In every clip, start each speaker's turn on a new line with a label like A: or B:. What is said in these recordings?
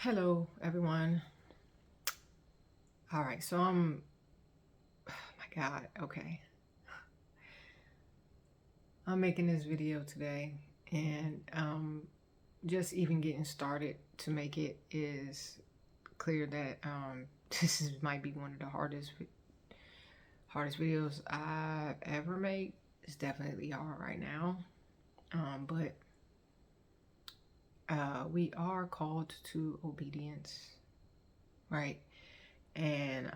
A: Hello, everyone. All right, so oh my God, okay. I'm making this video today, and just even getting started to make it is clear that might be one of the hardest videos I've ever made. It's definitely hard right now, but we are called to obedience, right? And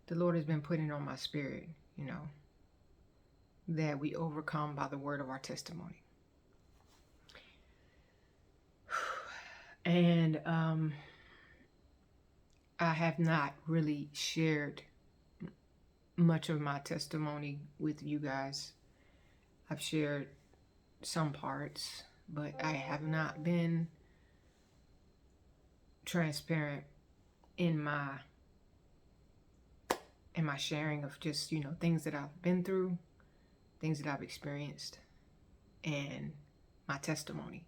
A: the Lord has been putting on my spirit, that we overcome by the word of our testimony. And I have not really shared much of my testimony with you guys. I've shared some parts, but I have not been transparent in my sharing of just, things that I've been through, things that I've experienced, and my testimony.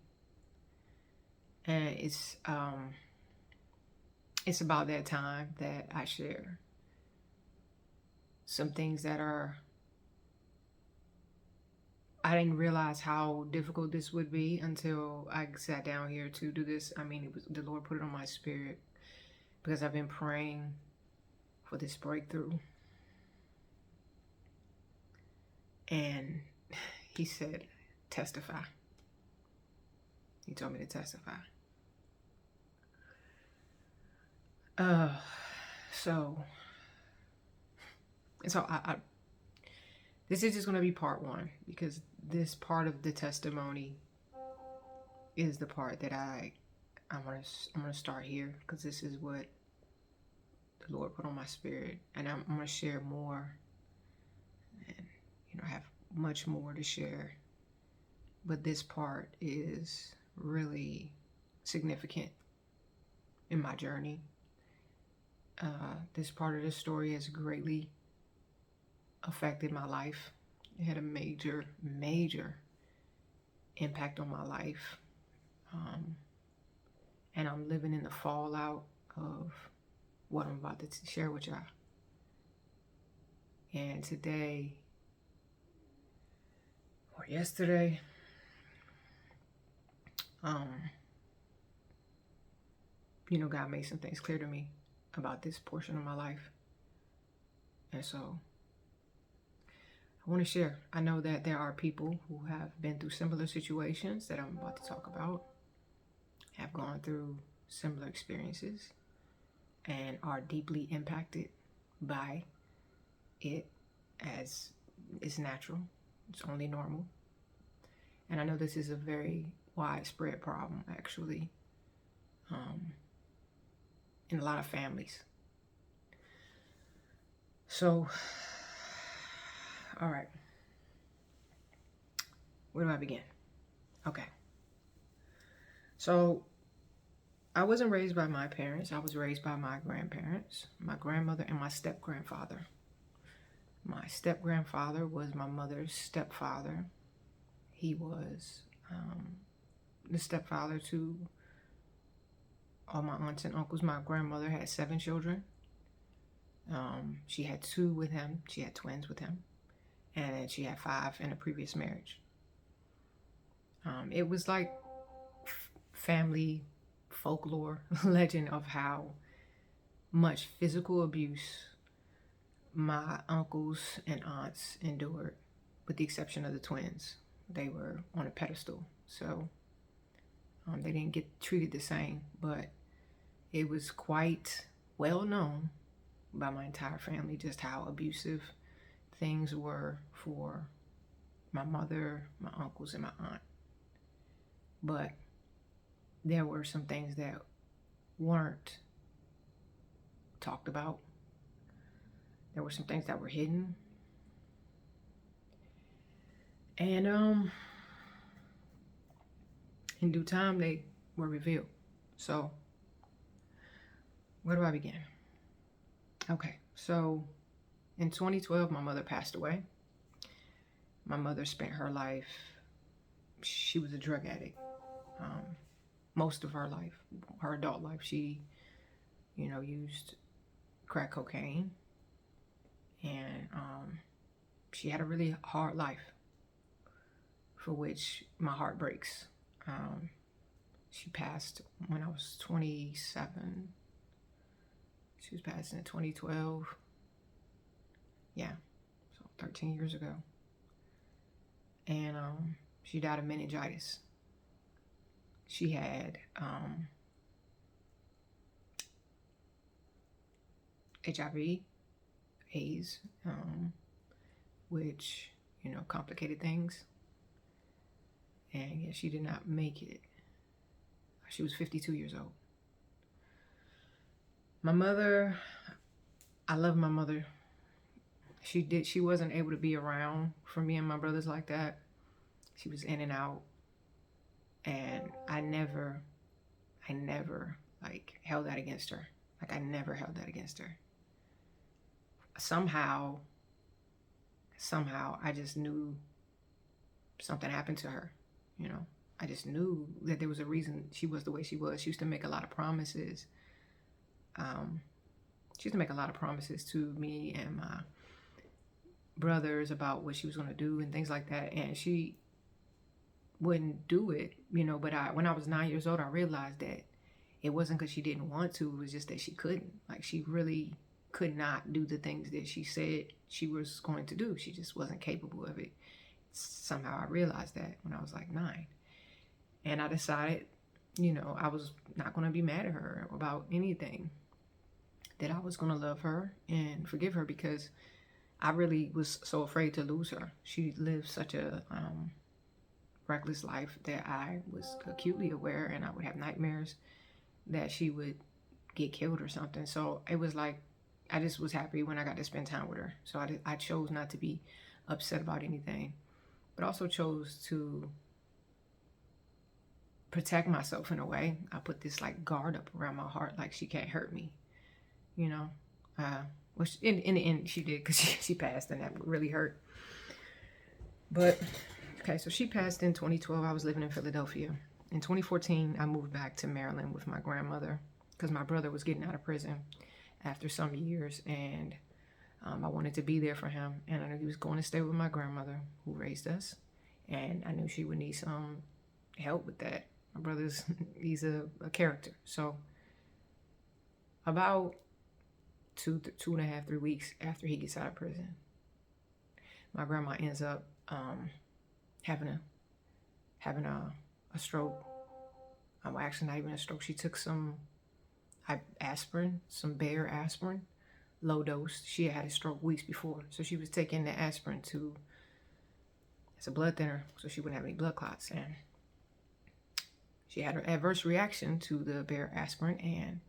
A: And it's about that time that I share some things that I didn't realize how difficult this would be until I sat down here to do this. I mean, the Lord put it on my spirit because I've been praying for this breakthrough. And he said, testify. He told me to testify. So this is just going to be part one, because this part of the testimony is the part that I'm going to start here, because this is what the Lord put on my spirit, and I'm going to share more, and I have much more to share, but this part is really significant in my journey. This part of the story has greatly affected my life. It had a major impact on my life. And I'm living in the fallout of what I'm about to share with y'all. And today, or yesterday, God made some things clear to me about this portion of my life. And so I want to share. I know that there are people who have been through similar situations that I'm about to talk about, have gone through similar experiences, and are deeply impacted by it, as it's natural. It's only normal. And I know this is a very widespread problem, actually, in a lot of families. So, all right. Where do I begin? Okay. So, I wasn't raised by my parents. I was raised by my grandparents, my grandmother and my step-grandfather. My step-grandfather was my mother's stepfather. He was the stepfather to all my aunts and uncles. My grandmother had 7 children. She had 2 with him. She had twins with him. And then she had 5 in a previous marriage. It was like family folklore legend of how much physical abuse my uncles and aunts endured, with the exception of the twins. They were on a pedestal, so they didn't get treated the same, but it was quite well known by my entire family just how abusive things were for my mother, my uncles, and my aunt. But there were some things that weren't talked about. There were some things that were hidden. And in due time, they were revealed. So, where do I begin? Okay, so in 2012, my mother passed away. My mother spent her life, she was a drug addict. most of her life, her adult life. She, used crack cocaine, and she had a really hard life, for which my heart breaks. She passed when I was 27. She was passed in 2012. Yeah, so 13 years ago. And she died of meningitis. She had HIV, AIDS, which, complicated things. And yeah, she did not make it. She was 52 years old. My mother, I love my mother. She wasn't able to be around for me and my brothers like that. She was in and out. And I never like held that against her. Like, I never held that against her. Somehow I just knew something happened to her. I just knew that there was a reason she was the way she was. She used to make a lot of promises. She used to make a lot of promises to me and my brothers about what she was going to do and things like that. And she wouldn't do it, but when I was 9 years old, I realized that it wasn't because she didn't want to. It was just that she couldn't. Like, she really could not do the things that she said she was going to do. She just wasn't capable of it. Somehow I realized that when I was like 9. And I decided, I was not going to be mad at her about anything. That I was going to love her and forgive her, because I really was so afraid to lose her. She lived such a reckless life that I was acutely aware, and I would have nightmares that she would get killed or something. So it was like, I just was happy when I got to spend time with her. So I chose not to be upset about anything, but also chose to protect myself in a way. I put this like guard up around my heart, like she can't hurt me, which in the end she did, because she passed, and that really hurt. But okay, so she passed in 2012. I was living in Philadelphia. In 2014, I moved back to Maryland with my grandmother, because my brother was getting out of prison after some years, and I wanted to be there for him, and I knew he was going to stay with my grandmother who raised us, and I knew she would need some help with that. My brother's, he's a character. So about 2.5, 3 weeks after he gets out of prison, my grandma ends up having a stroke. Actually not even a stroke. She took some aspirin, some Bayer aspirin, low dose. She had a stroke weeks before, so she was taking the aspirin as a blood thinner, so she wouldn't have any blood clots. And she had an adverse reaction to the Bayer aspirin, and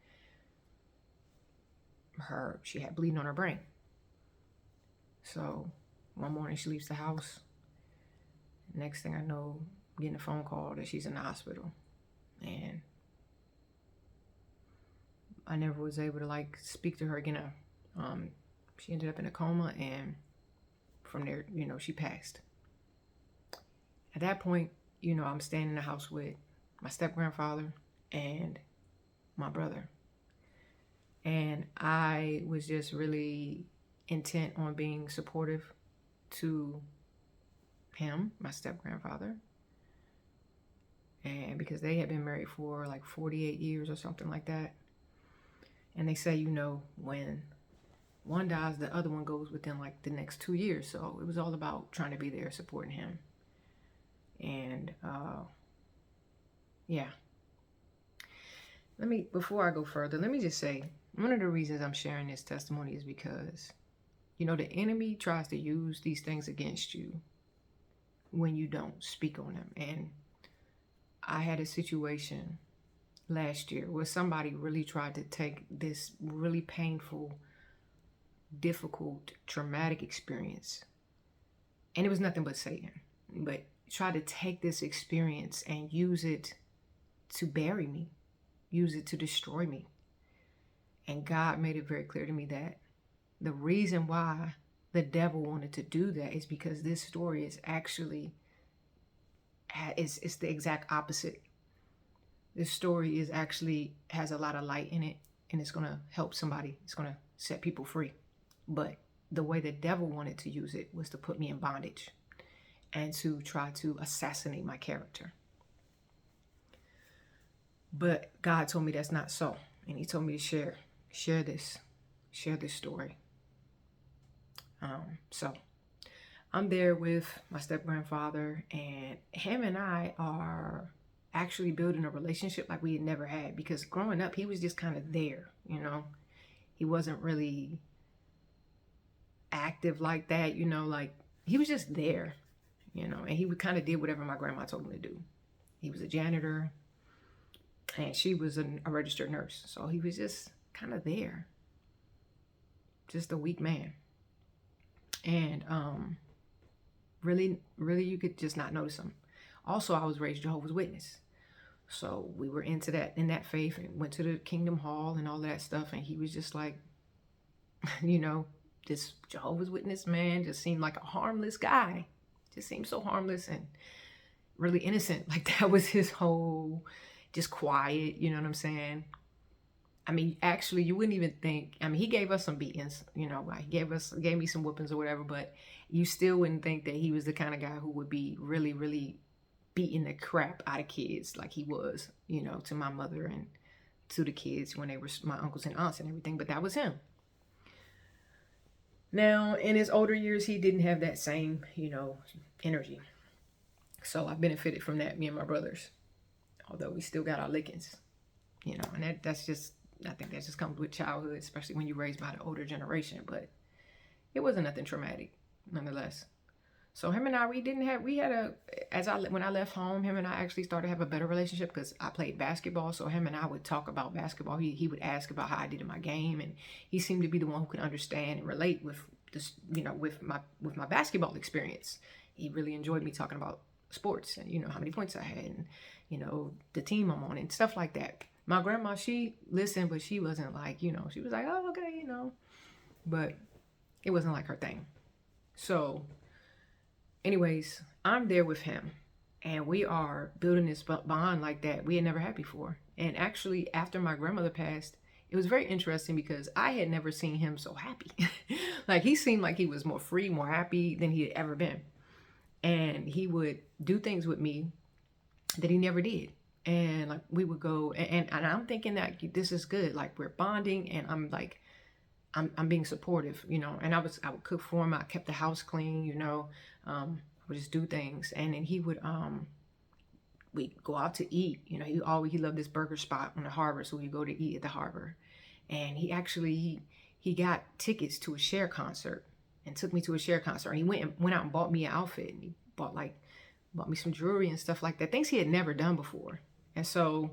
A: she had bleeding on her brain. So one morning she leaves the house. Next thing I know, I'm getting a phone call that she's in the hospital. And I never was able to speak to her again. She ended up in a coma, and from there, she passed. At that point, I'm staying in the house with my step-grandfather and my brother. And I was just really intent on being supportive to him, my step-grandfather. And because they had been married for 48 years or something like that. And they say, when one dies, the other one goes within the next 2 years. So it was all about trying to be there, supporting him. And yeah. Before I go further, let me just say, one of the reasons I'm sharing this testimony is because, the enemy tries to use these things against you when you don't speak on them. And I had a situation last year where somebody really tried to take this really painful, difficult, traumatic experience, and it was nothing but Satan, but tried to take this experience and use it to bury me, use it to destroy me. And God made it very clear to me that the reason why the devil wanted to do that is because this story is actually, it's the exact opposite This story is actually has a lot of light in it, and it's going to help somebody. It's going to set people free. But the way the devil wanted to use it was to put me in bondage and to try to assassinate my character. But God told me that's not so. And he told me to share this story. So I'm there with my step-grandfather, and him and I are actually building a relationship like we had never had, because growing up, he was just kind of there, you know. He wasn't really active like that, you know, like he was just there, you know, and he would kind of did whatever my grandma told him to do. He was a janitor and she was a registered nurse. So he was just kind of there, just a weak man. And really, you could just not notice him. Also, I was raised Jehovah's Witness. So we were in that faith, and went to the Kingdom Hall and all that stuff. And he was just like, you know, this Jehovah's Witness man just seemed like a harmless guy. Just seemed so harmless and really innocent. Like that was his whole, just quiet, you know what I'm saying? I mean, actually, you wouldn't even think, I mean, he gave us some beatings, you know, he gave me some whoopings or whatever, but you still wouldn't think that he was the kind of guy who would be really, really beating the crap out of kids like he was, you know, to my mother and to the kids when they were my uncles and aunts and everything. But that was him. Now, in his older years, he didn't have that same, you know, energy. So I benefited from that, me and my brothers, although we still got our lickings, you know, and that's just, I think that just comes with childhood, especially when you're raised by the older generation. But it wasn't nothing traumatic, nonetheless. So him and I, when I left home, him and I actually started to have a better relationship because I played basketball. So him and I would talk about basketball. He would ask about how I did in my game, and he seemed to be the one who could understand and relate with this, you know, with my basketball experience. He really enjoyed me talking about sports and, you know, how many points I had and, you know, the team I'm on and stuff like that. My grandma, she listened, but she wasn't like, you know, she was like, oh, okay, you know, but it wasn't like her thing. So anyways, I'm there with him and we are building this bond like that we had never had before. And actually, after my grandmother passed, it was very interesting because I had never seen him so happy. Like he seemed like he was more free, more happy than he had ever been. And he would do things with me that he never did. And like we would go and I'm thinking that this is good. Like we're bonding and I'm like, I'm being supportive, you know, and I would cook for him. I kept the house clean, you know, I would just do things. And then he would, we'd go out to eat, you know, he loved this burger spot on the harbor. So we'd go to eat at the harbor. And he actually, he got tickets to a Cher concert and took me to a Cher concert. And he went out and bought me an outfit, and he bought me some jewelry and stuff like that, things he had never done before. And so,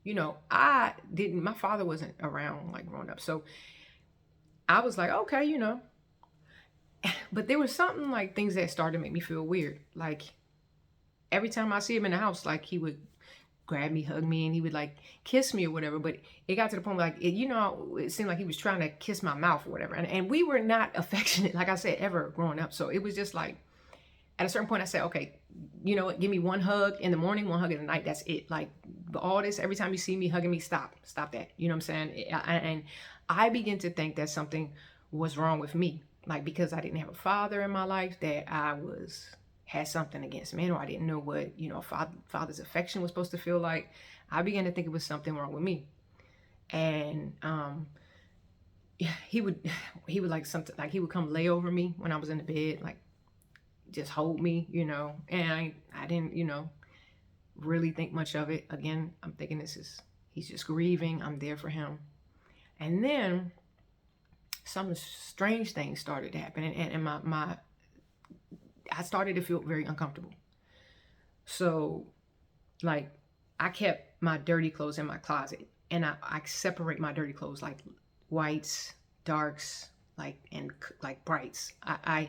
A: you know, my father wasn't around like growing up. So I was like, okay, you know, but there was something like things that started to make me feel weird. Like every time I see him in the house, like he would grab me, hug me, and he would like kiss me or whatever. But it got to the point where like, it seemed like he was trying to kiss my mouth or whatever. And we were not affectionate, like I said, ever growing up. So it was just like, at a certain point I said, okay, you know what, give me one hug in the morning, one hug in the night. That's it. Like all this, every time you see me hugging me, stop that. You know what I'm saying? And I began to think that something was wrong with me. Like because I didn't have a father in my life, that I had something against men, or I didn't know what, you know, father's affection was supposed to feel like. I began to think it was something wrong with me. And he would like something, like he would come lay over me when I was in the bed, like just hold me, you know, and I didn't, you know, really think much of it. Again, I'm thinking he's just grieving. I'm there for him. And then some strange things started to happen, and I started to feel very uncomfortable. So like I kept my dirty clothes in my closet, and I separate my dirty clothes, like whites, darks, like, and like brights. I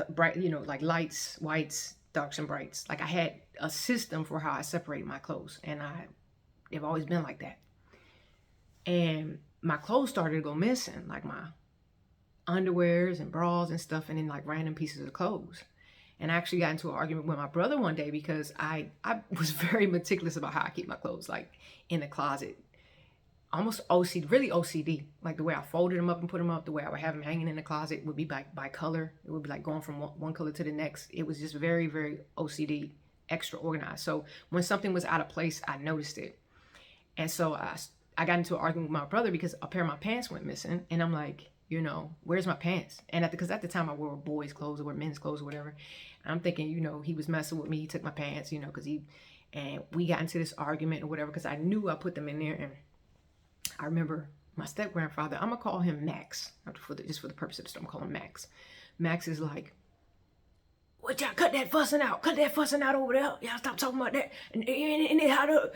A: bright, you know, like lights, whites, darks, and brights. Like I had a system for how I separate my clothes, and they've always been like that. And my clothes started to go missing, like my underwears and bras and stuff, and then like random pieces of clothes. And I actually got into an argument with my brother one day because I was very meticulous about how I keep my clothes, like in the closet. Almost OCD, really OCD. Like the way I folded them up and put them up, the way I would have them hanging in the closet would be by color. It would be like going from one color to the next. It was just very, very OCD, extra organized. So when something was out of place, I noticed it. And so I got into an argument with my brother because a pair of my pants went missing. And I'm like, where's my pants? And because at the time I wore boys' clothes or men's clothes or whatever. And I'm thinking, he was messing with me. He took my pants, because and we got into this argument or whatever because I knew I put them in there. And I remember my step-grandfather, I'm going to call him Max. Just for the purpose of this, I'm calling him Max. Max is like, what y'all cut that fussing out? Cut that fussing out over there. Y'all stop talking about that. And how to,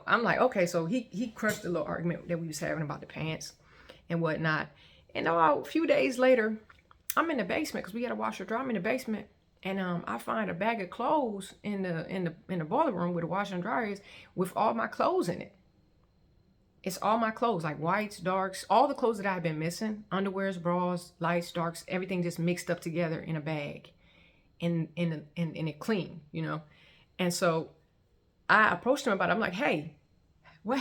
A: I'm like, okay. So he crushed the little argument that we was having about the pants and whatnot. And a few days later, I'm in the basement because we got a washer dryer. I'm in the basement, and I find a bag of clothes in the boiler room where the washer and dryer is, with all my clothes in it. It's all my clothes, like whites, darks, all the clothes that I've been missing, underwears, bras, lights, darks, everything just mixed up together in a bag, in it clean, And so I approached him about it. I'm like, hey,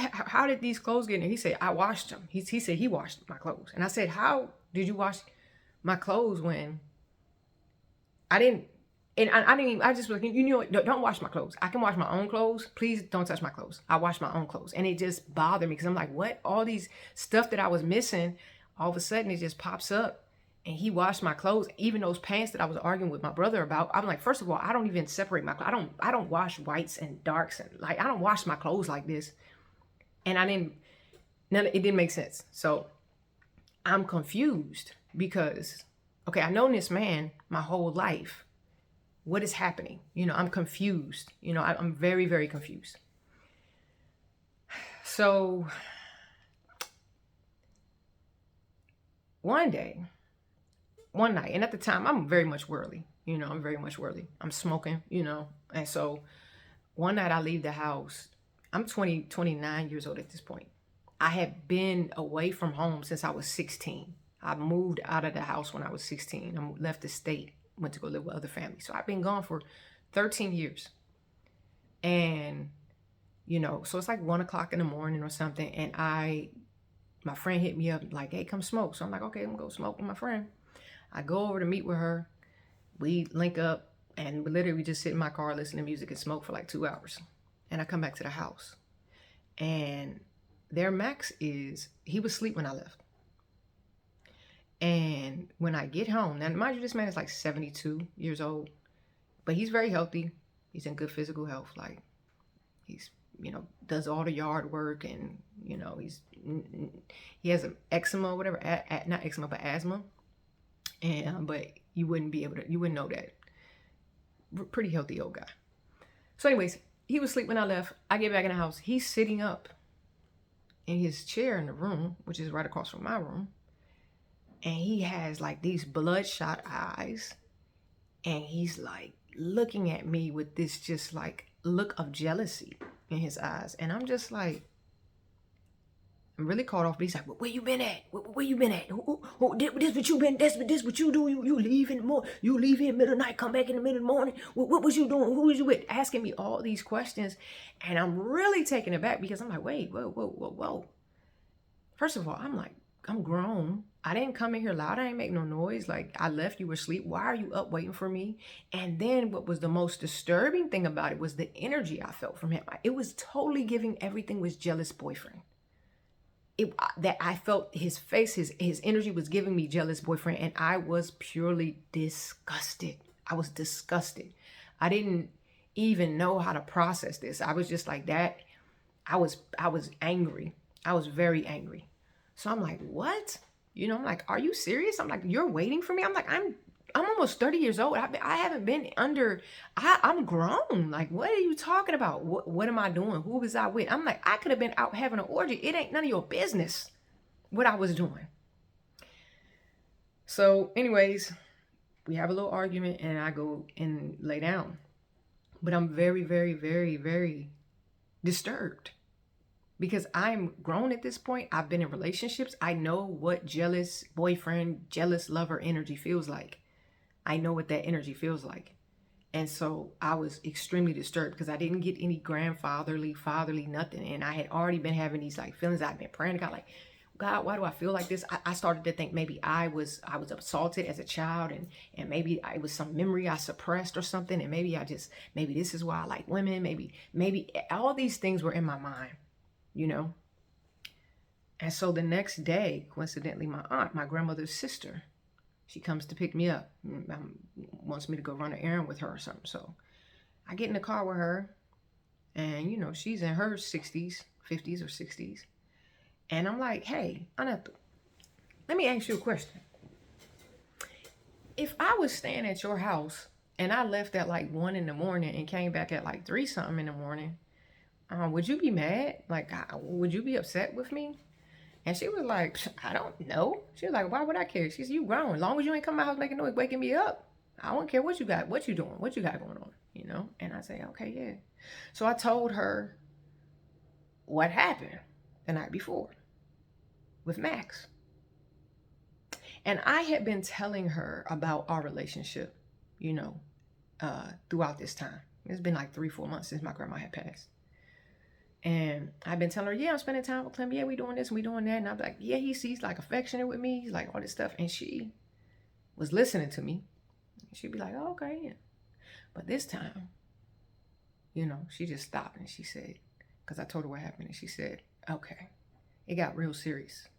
A: how did these clothes get in there? He said, I washed them. He said he washed my clothes. And I said, how did you wash my clothes when I didn't? And I didn't even, I just was like, don't wash my clothes. I can wash my own clothes. Please don't touch my clothes. I wash my own clothes. And it just bothered me because I'm like, what? All these stuff that I was missing, all of a sudden it just pops up. And he washed my clothes, even those pants that I was arguing with my brother about. I'm like, first of all, I don't even separate my clothes. I don't wash whites and darks, and like I don't wash my clothes like this. And it didn't make sense. So I'm confused because, okay, I known this man my whole life. What is happening? I'm confused. I'm very, very confused. So one night, and at the time I'm very much worldly, I'm very much worldly. I'm smoking, and so one night I leave the house. I'm 29 years old at this point. I had been away from home since I was 16. I moved out of the house when I was 16. I left the state, went to go live with other families. So I've been gone for 13 years. And, so it's like 1 o'clock in the morning or something. And my friend hit me up like, hey, come smoke. So I'm like, okay, I'm gonna go smoke with my friend. I go over to meet with her. We link up and literally we just sit in my car, listen to music and smoke for like 2 hours. And I come back to the house. And there Max is, he was asleep when I left. And when I get home, now mind you, this man is like 72 years old, but he's very healthy. He's in good physical health. Like he's, does all the yard work and, he has an eczema or whatever, not eczema, but asthma. And, but you wouldn't know that. Pretty healthy old guy. So anyways, he was asleep when I left. I get back in the house. He's sitting up in his chair in the room, which is right across from my room. And he has like these bloodshot eyes. And he's like looking at me with this just like look of jealousy in his eyes. And I'm just like, I'm really caught off. But he's like, where you been at? Where you been at? This what you been? This what you do? You leave in the morning. You leave in the middle of the night. Come back in the middle of the morning. What was you doing? Who was you with? Asking me all these questions, and I'm really taken aback because I'm like, wait, whoa. First of all, I'm like, I'm grown. I didn't come in here loud. I ain't make no noise. Like I left. You were asleep. Why are you up waiting for me? And then what was the most disturbing thing about it was the energy I felt from him. It was totally giving everything was jealous boyfriend. That I felt his face, his energy was giving me jealous boyfriend, and I was purely disgusted. I was disgusted. I didn't even know how to process this. I was just like that. I was angry. I was very angry. So I'm like, what? I'm like, are you serious? I'm like, you're waiting for me? I'm like, I'm almost 30 years old. I haven't been under, I'm grown. Like, what are you talking about? What am I doing? Who was I with? I'm like, I could have been out having an orgy. It ain't none of your business what I was doing. So anyways, we have a little argument and I go and lay down. But I'm very, very, very, very disturbed because I'm grown at this point. I've been in relationships. I know what jealous boyfriend, jealous lover energy feels like. I know what that energy feels like. And so I was extremely disturbed because I didn't get any grandfatherly, fatherly, nothing. And I had already been having these like feelings. I'd been praying to God, like, God, why do I feel like this? I started to think maybe I was assaulted as a child, and maybe it was some memory I suppressed or something. And maybe maybe this is why I like women. Maybe all these things were in my mind, you know? And so the next day, coincidentally, my aunt, my grandmother's sister, she comes to pick me up, wants me to go run an errand with her or something. So I get in the car with her, and you know, she's in her 60s, 50s or 60s. And I'm like, hey, Annette, let me ask you a question. If I was staying at your house and I left at like 1 in the morning and came back at like 3 something in the morning, would you be mad? Like, would you be upset with me? And she was like, I don't know. She was like, why would I care? She said, you grown. As long as you ain't come to my house making noise, waking me up, I don't care what you got, what you doing, what you got going on, you know? And I say, okay, yeah. So I told her what happened the night before with Max. And I had been telling her about our relationship, you know, throughout this time. It's been like 3-4 months since my grandma had passed. And I've been telling her, yeah, I'm spending time with him. Yeah, we doing this and we doing that. And I'm like, yeah, he's like affectionate with me. He's like all this stuff. And she was listening to me. She'd be like, oh, okay, yeah. But this time, you know, she just stopped and she said, because I told her what happened. And she said, okay, it got real serious.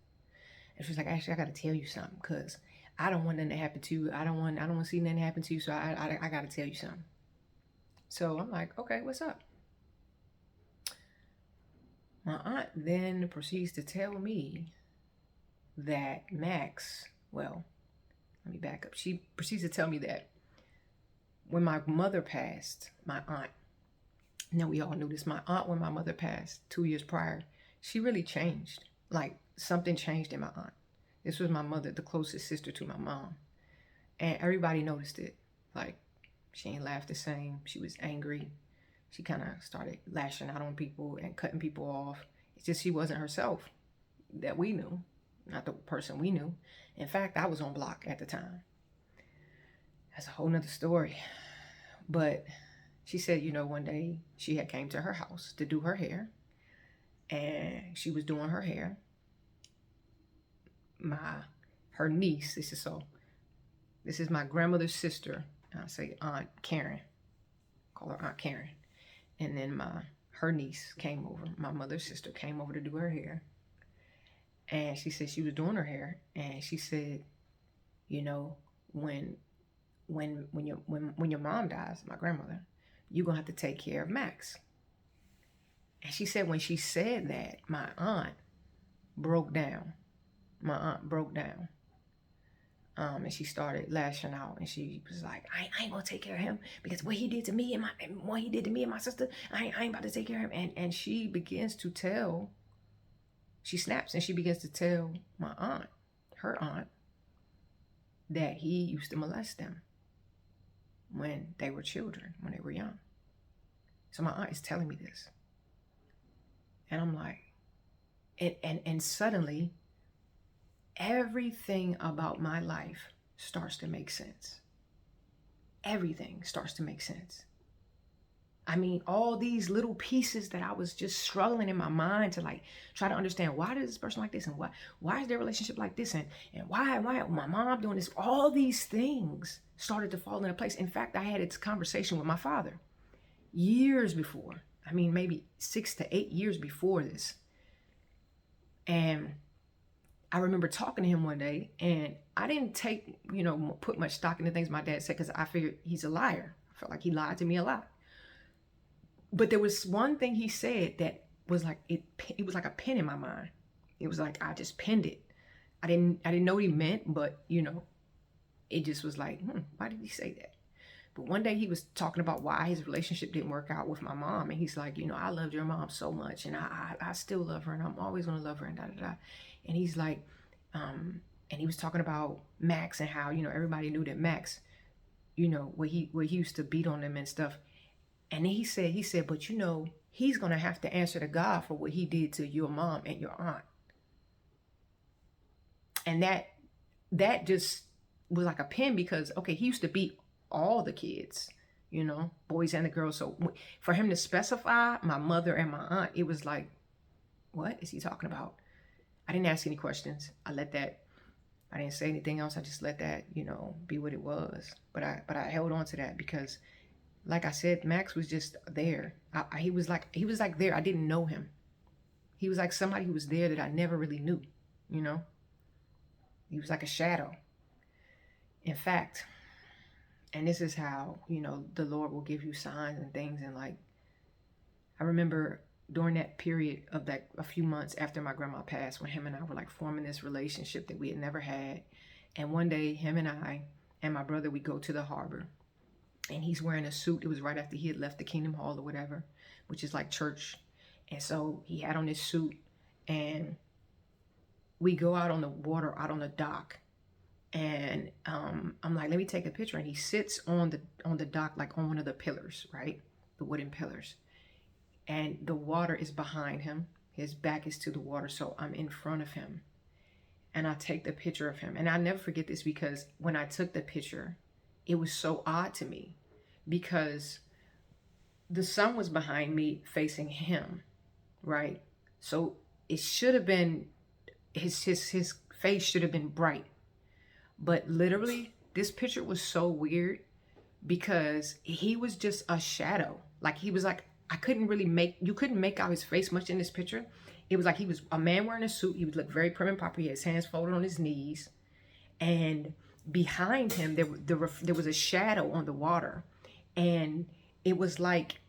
A: And she's like, actually, I got to tell you something because I don't want nothing to happen to you. I don't want to see nothing happen to you. So I got to tell you something. So I'm like, okay, what's up? My aunt then proceeds to tell me that Max, well, let me back up. She proceeds to tell me that when my mother passed, my aunt, now we all knew this, my aunt, when my mother passed 2 years prior, she really changed. Like something changed in my aunt. This was my mother, the closest sister to my mom. And everybody noticed it. Like she ain't laughed the same. She was angry. She kind of started lashing out on people and cutting people off. It's just she wasn't herself that we knew, not the person we knew. In fact, I was on block at the time. That's a whole nother story. But she said, you know, one day she had came to her house to do her hair. And she was doing her hair. Her niece, this is my grandmother's sister. I say Aunt Karen. Call her Aunt Karen. And then her niece came over. My mother's sister came over to do her hair. And she said she was doing her hair. And she said, you know, when your mom dies, my grandmother, you're going to have to take care of Max. And she said when she said that, my aunt broke down. My aunt broke down. And she started lashing out, and she was like, I ain't gonna take care of him because what he did to me and what he did to me and my sister, I ain't about to take care of him. And she begins to tell, she snaps and she begins to tell my aunt, her aunt, that he used to molest them when they were children, when they were young. So my aunt is telling me this. And I'm like, and suddenly, everything about my life starts to make sense. Everything starts to make sense. I mean, all these little pieces that I was just struggling in my mind to like try to understand, why does this person like this, and why is their relationship like this, and why my mom doing this? All these things started to fall into place. In fact, I had this conversation with my father years before. I mean, maybe 6 to 8 years before this. And I remember talking to him one day, and I didn't put much stock into things my dad said because I figured he's a liar. I felt like he lied to me a lot. But there was one thing he said that was like, it was like a pin in my mind. It was like, I just pinned it. I didn't know what he meant, but it just was like, why did he say that? But one day he was talking about why his relationship didn't work out with my mom. And he's like, I loved your mom so much, and I still love her, and I'm always going to love her, and da-da-da. And he's like, and he was talking about Max and how, everybody knew that Max, where he used to beat on them and stuff. And then he said, but he's going to have to answer to God for what he did to your mom and your aunt. And that just was like a pin because, okay, he used to beat all the kids, you know, boys and the girls. So for him to specify my mother and my aunt, it was like, what is he talking about? I didn't ask any questions. I didn't say anything else. I just let that, you know, be what it was. But I held on to that because, like I said, Max was just there. He was like there. I didn't know him. He was like somebody who was there that I never really knew, you know. He was like a shadow. In fact, and this is how, you know, the Lord will give you signs and things. And like, I remember during that period of that, a few months after my grandma passed, when him and I were like forming this relationship that we had never had. And one day, him and I and my brother, we go to the harbor, and he's wearing a suit. It was right after he had left the Kingdom Hall or whatever, which is like church. And so he had on this suit, and we go out on the water, out on the dock. And I'm like, let me take a picture. And he sits on the dock, like on one of the pillars, right? The wooden pillars. And the water is behind him. His back is to the water, so I'm in front of him. And I take the picture of him. And I'll never forget this, because when I took the picture, it was so odd to me, because the sun was behind me facing him, right? So it should have been, his face should have been bright. But literally, this picture was so weird because he was just a shadow. Like, he was like, you couldn't make out his face much in this picture. It was like he was a man wearing a suit. He would look very prim and proper. He had his hands folded on his knees. And behind him, there was a shadow on the water. And it was like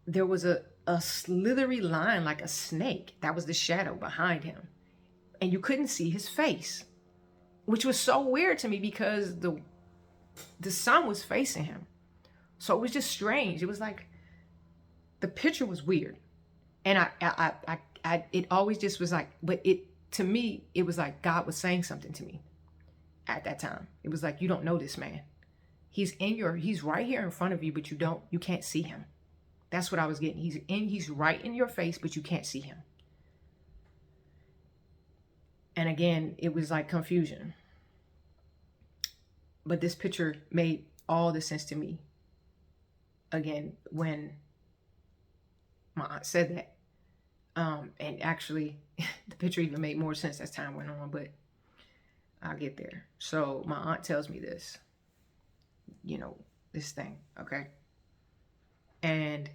A: there was a slithery line, like a snake. That was the shadow behind him. And you couldn't see his face, which was so weird to me because the sun was facing him. So it was just strange. It was like, the picture was weird. And it always just was like, but to me, it was like God was saying something to me at that time. It was like, you don't know this man. He's right here in front of you, but you can't see him. That's what I was getting. He's right in your face, but you can't see him. And again, it was like confusion. But this picture made all the sense to me. Again, when my aunt said that. And actually, the picture even made more sense as time went on, but I'll get there. So my aunt tells me this, you know, this thing, okay? And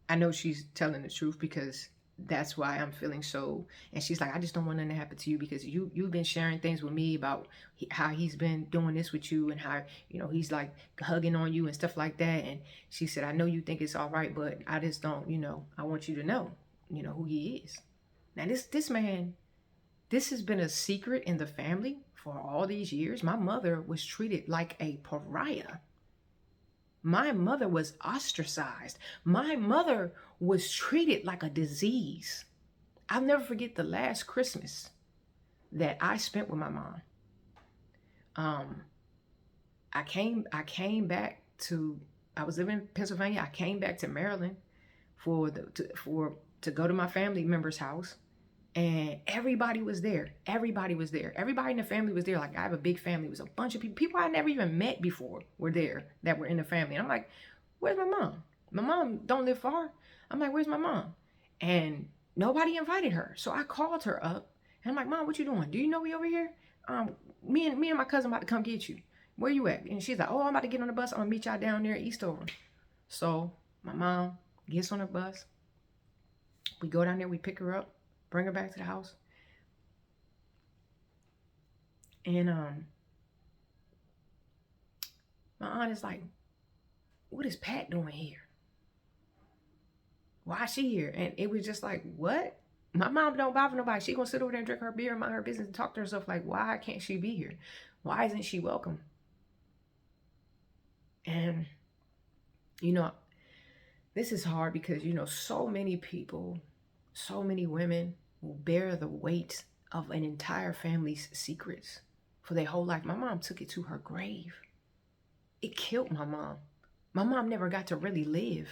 A: I know she's telling the truth, because that's why I'm feeling so, and she's like, I just don't want nothing to happen to you, because you've been sharing things with me about how he's been doing this with you, and how, you know, he's like hugging on you and stuff like that. And she said, I know you think it's all right, but I just don't, you know, I want you to know, you know, who he is. Now this man, this has been a secret in the family for all these years. My mother was treated like a pariah. My mother was ostracized. My mother was treated like a disease. I'll never forget the last Christmas that I spent with my mom. I came back to, I was living in Pennsylvania. I came back to Maryland to go to my family member's house. And everybody was there. Everybody was there. Everybody in the family was there. Like, I have a big family. It was a bunch of people I never even met before were there that were in the family. And I'm like, where's my mom? My mom don't live far. I'm like, where's my mom? And nobody invited her. So I called her up. And I'm like, Mom, what you doing? Do you know we over here? Me and my cousin about to come get you. Where you at? And she's like, oh, I'm about to get on the bus. I'm going to meet y'all down there at Eastover. So my mom gets on the bus. We go down there. We pick her up. Bring her back to the house. And my aunt is like, what is Pat doing here? Why is she here? And it was just like, what? My mom don't bother nobody. She gonna sit over there and drink her beer and mind her business and talk to herself. Like, why can't she be here? Why isn't she welcome? And, you know, this is hard because, you know, so many people, so many women will bear the weight of an entire family's secrets for their whole life. My mom took it to her grave. It killed my mom. My mom never got to really live,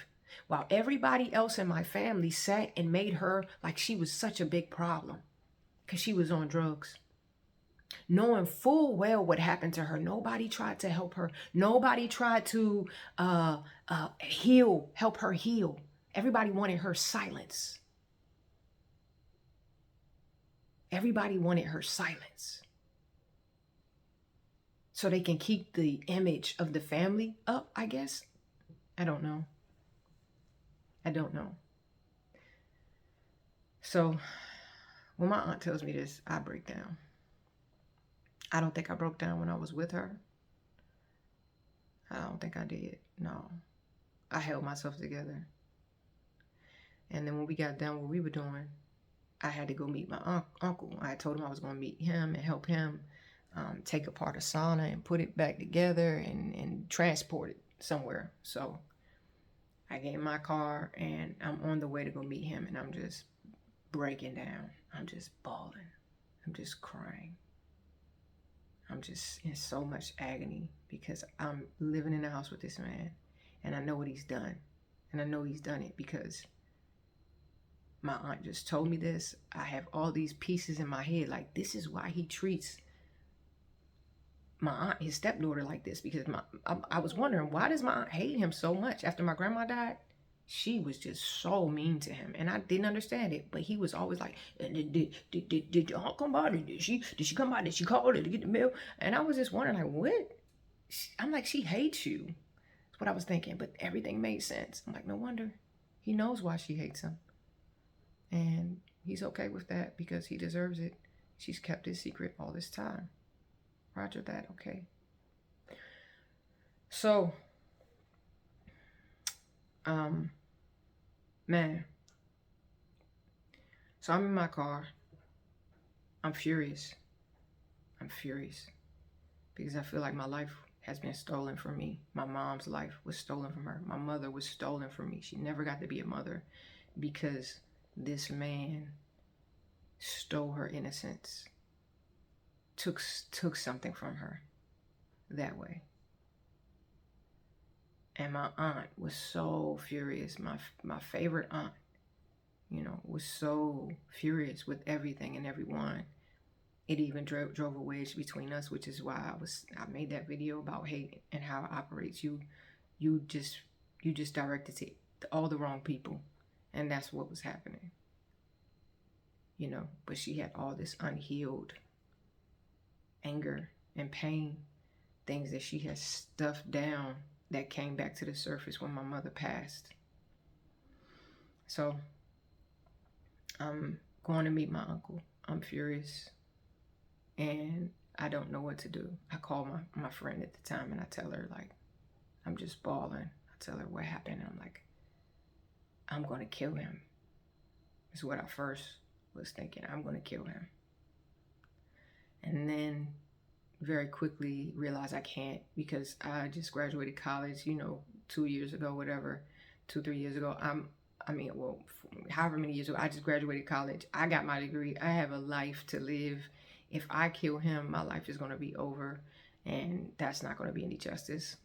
A: while everybody else in my family sat and made her like she was such a big problem because she was on drugs. knowing full well what happened to her. Nobody tried to help her. Nobody tried to help her heal. Everybody wanted her silence. Everybody wanted her silence. So they can keep the image of the family up, I guess. I don't know. I don't know. So when my aunt tells me this, I break down. I don't think I broke down when I was with her. I don't think I did. No. I held myself together. And then when we got done what we were doing, I had to go meet my uncle. I told him I was going to meet him and help him take apart a sauna and put it back together and transport it somewhere. So I get in my car and I'm on the way to go meet him, and I'm just breaking down. I'm just bawling. I'm just crying. I'm just in so much agony because I'm living in the house with this man, and I know what he's done. And I know he's done it because my aunt just told me this. I have all these pieces in my head, like this is why he treats my aunt, his stepdaughter, like this. Because I was wondering, why does my aunt hate him so much? After my grandma died, she was just so mean to him, and I didn't understand it. But he was always like, did your aunt come by? Did she come by? Did she call her to get the mail? And I was just wondering, like, what? I'm like, she hates you. That's what I was thinking. But everything made sense. I'm like, no wonder. He knows why she hates him. And he's okay with that because he deserves it. She's kept his secret all this time. Roger that, okay. So, man. So I'm in my car. I'm furious. I'm furious because I feel like my life has been stolen from me. My mom's life was stolen from her. My mother was stolen from me. She never got to be a mother because this man stole her innocence, took something from her that way. And my aunt was so furious. My favorite aunt, was so furious with everything and everyone. It even drove a wedge between us, which is why I made that video about hate and how it operates. You just directed to all the wrong people, and that's what was happening. But she had all this unhealed anger and pain, things that she had stuffed down that came back to the surface when my mother passed. So I'm going to meet my uncle. I'm furious and I don't know what to do. I call my friend at the time and I tell her, like, I'm just bawling. I tell her what happened, and I'm like, I'm going to kill him. Is what I first was thinking. I'm going to kill him. And then very quickly realized I can't, because I just graduated college, 2 years ago, whatever, 2-3 years ago. However many years ago, I just graduated college. I got my degree. I have a life to live. If I kill him, my life is going to be over, and that's not going to be any justice,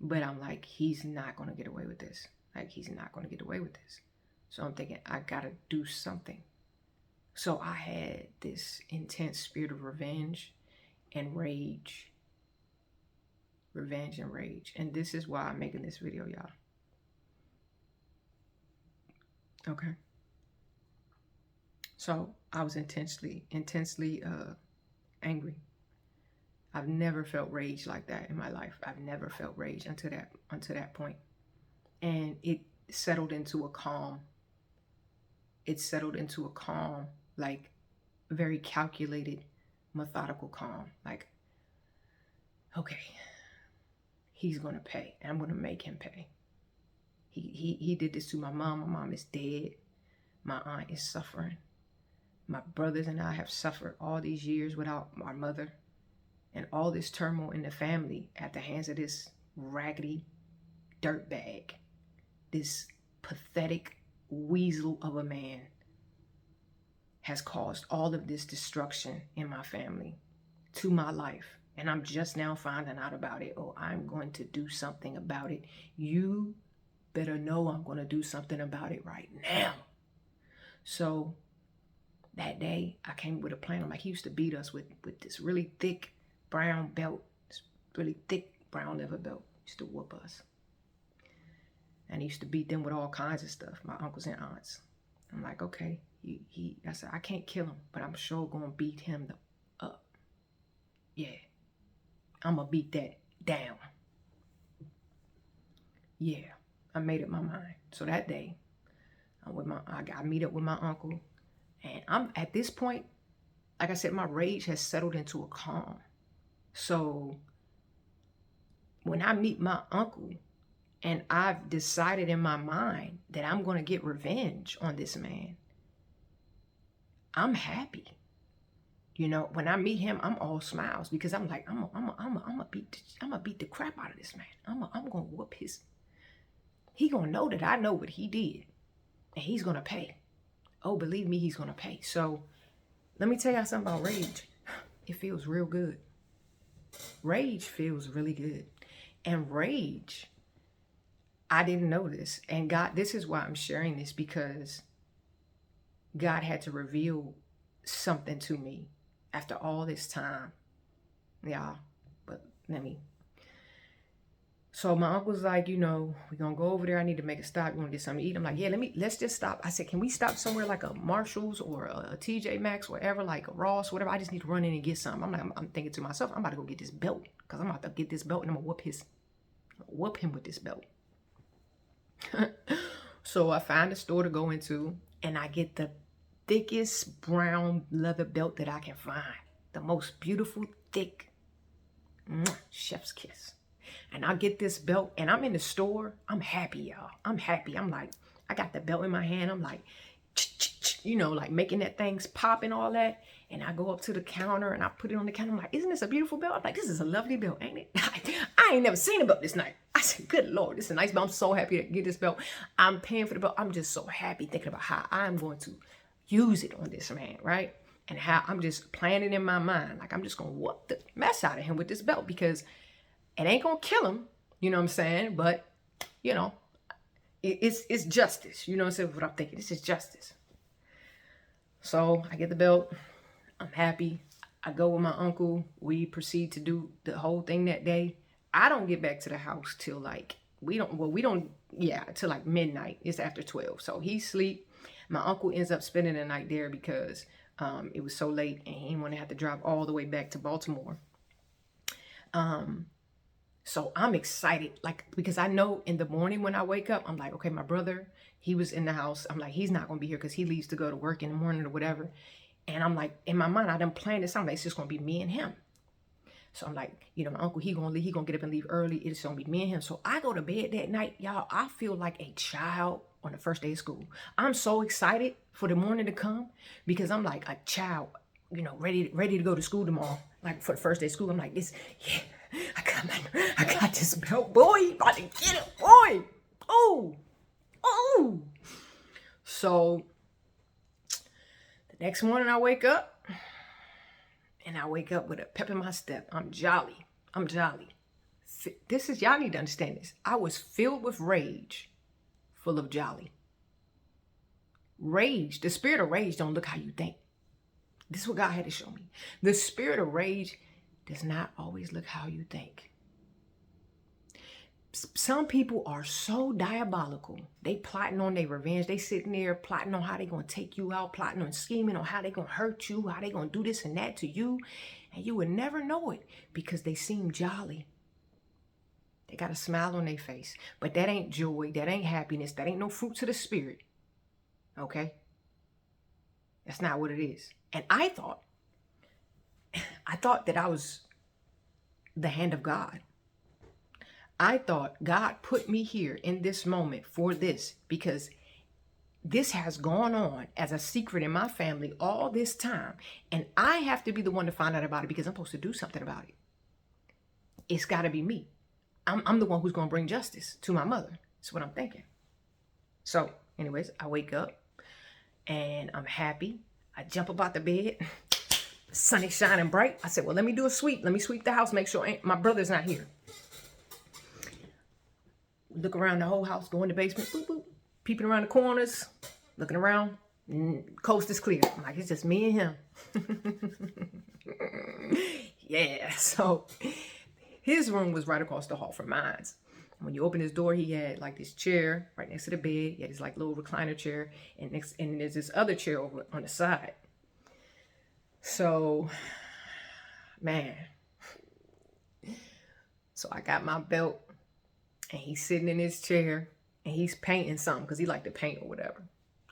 A: But I'm like, he's not going to get away with this. Like, he's not going to get away with this. So I'm thinking, I got to do something. So I had this intense spirit of revenge and rage. Revenge and rage. And this is why I'm making this video, y'all. Okay. So I was intensely angry. I've never felt rage like that in my life. I've never felt rage until that point. And it settled into a calm. It settled into a calm, like very calculated, methodical calm. Like, okay, he's gonna pay, and I'm gonna make him pay. He did this to my mom. My mom is dead. My aunt is suffering. My brothers and I have suffered all these years without our mother, and all this turmoil in the family at the hands of this raggedy dirtbag, this pathetic weasel of a man, has caused all of this destruction in my family, to my life. And I'm just now finding out about it. Oh, I'm going to do something about it. You better know I'm going to do something about it right now. So that day, I came with a plan. I'm like, he used to beat us with this really thick brown belt, this really thick brown leather belt. He used to whoop us. And he used to beat them with all kinds of stuff, my uncles and aunts. I'm like, okay, I said, I can't kill him, but I'm sure gonna beat him up. Yeah, I'm gonna beat that down. Yeah, I made up my mind. So that day, I meet up with my uncle, and I'm at this point, like I said, my rage has settled into a calm. So when I meet my uncle, and I've decided in my mind that I'm going to get revenge on this man, I'm happy. You know, when I meet him, I'm all smiles because I'm like, I'm gonna beat the crap out of this man. I'm gonna whoop his. He gonna know that I know what he did, and he's gonna pay. Oh, believe me, he's gonna pay. So, let me tell y'all something about rage. It feels real good. Rage feels really good, and rage. I didn't know this. And God, this is why I'm sharing this, because God had to reveal something to me after all this time. Yeah, but so my uncle's like, you know, we're going to go over there. I need to make a stop. You want to get something to eat? I'm like, yeah, let's just stop. I said, can we stop somewhere like a Marshall's or a TJ Maxx, whatever, like a Ross, whatever. I just need to run in and get something. I'm thinking to myself, I'm about to go get this belt, because I'm about to get this belt and I'm going to whoop him with this belt. So I find a store to go into, and I get the thickest brown leather belt that I can find. The most beautiful, thick, chef's kiss. And I get this belt, and I'm in the store. I'm happy, y'all. I'm happy. I'm like, I got the belt in my hand. I'm like, you know, like making that thing pop and all that. And I go up to the counter and I put it on the counter. I'm like, isn't this a beautiful belt? I'm like, this is a lovely belt, ain't it? I ain't never seen a belt this nice. I said, good Lord, this is a nice belt. I'm so happy to get this belt. I'm paying for the belt. I'm just so happy thinking about how I'm going to use it on this man, right? And how I'm just planning in my mind, like I'm just going to whoop the mess out of him with this belt, because it ain't going to kill him. You know what I'm saying? But, you know, it's justice. You know what I'm saying? What I'm thinking. This is justice. So I get the belt. I'm happy. I go with my uncle. We proceed to do the whole thing that day. I don't get back to the house till like, till like midnight. It's after 12. So he sleep. My uncle ends up spending the night there because it was so late and he didn't want to have to drive all the way back to Baltimore. So I'm excited, like, because I know in the morning when I wake up, I'm like, okay, my brother, he was in the house. I'm like, he's not going to be here because he leaves to go to work in the morning or whatever. And I'm like, in my mind, I done planned this. I'm like, it's just going to be me and him. So I'm like, you know, my uncle, he going to get up and leave early. It's going to be me and him. So I go to bed that night, y'all. I feel like a child on the first day of school. I'm so excited for the morning to come because I'm like a child, you know, ready to go to school tomorrow. Like for the first day of school, I'm like, yeah, I got this belt, boy. About to get it, boy. Oh. So the next morning I wake up, and I wake up with a pep in my step. I'm jolly. This is, y'all need to understand this. I was filled with rage, full of jolly. Rage, the spirit of rage don't look how you think. This is what God had to show me. The spirit of rage does not always look how you think. Some people are so diabolical. They plotting on their revenge. They sitting there plotting on how they going to take you out, plotting on scheming on how they going to hurt you, how they going to do this and that to you. And you would never know it because they seem jolly. They got a smile on their face. But that ain't joy. That ain't happiness. That ain't no fruits of the spirit. Okay? That's not what it is. And I thought that I was the hand of God. I thought God put me here in this moment for this because this has gone on as a secret in my family all this time. And I have to be the one to find out about it because I'm supposed to do something about it. It's got to be me. I'm the one who's going to bring justice to my mother. That's what I'm thinking. So anyways, I wake up and I'm happy. I jump up out the bed. The sun is shining bright. I said, well, let me do a sweep. Let me sweep the house, make sure my brother's not here. Look around the whole house, go in the basement, boop, boop, peeping around the corners, looking around, Coast is clear. I'm like, it's just me and him. Yeah. So his room was right across the hall from mine. When you open his door, he had like this chair right next to the bed. He had this like little recliner chair, and there's this other chair over on the side. So, man. So I got my belt, and he's sitting in his chair, and he's painting something because he liked to paint or whatever.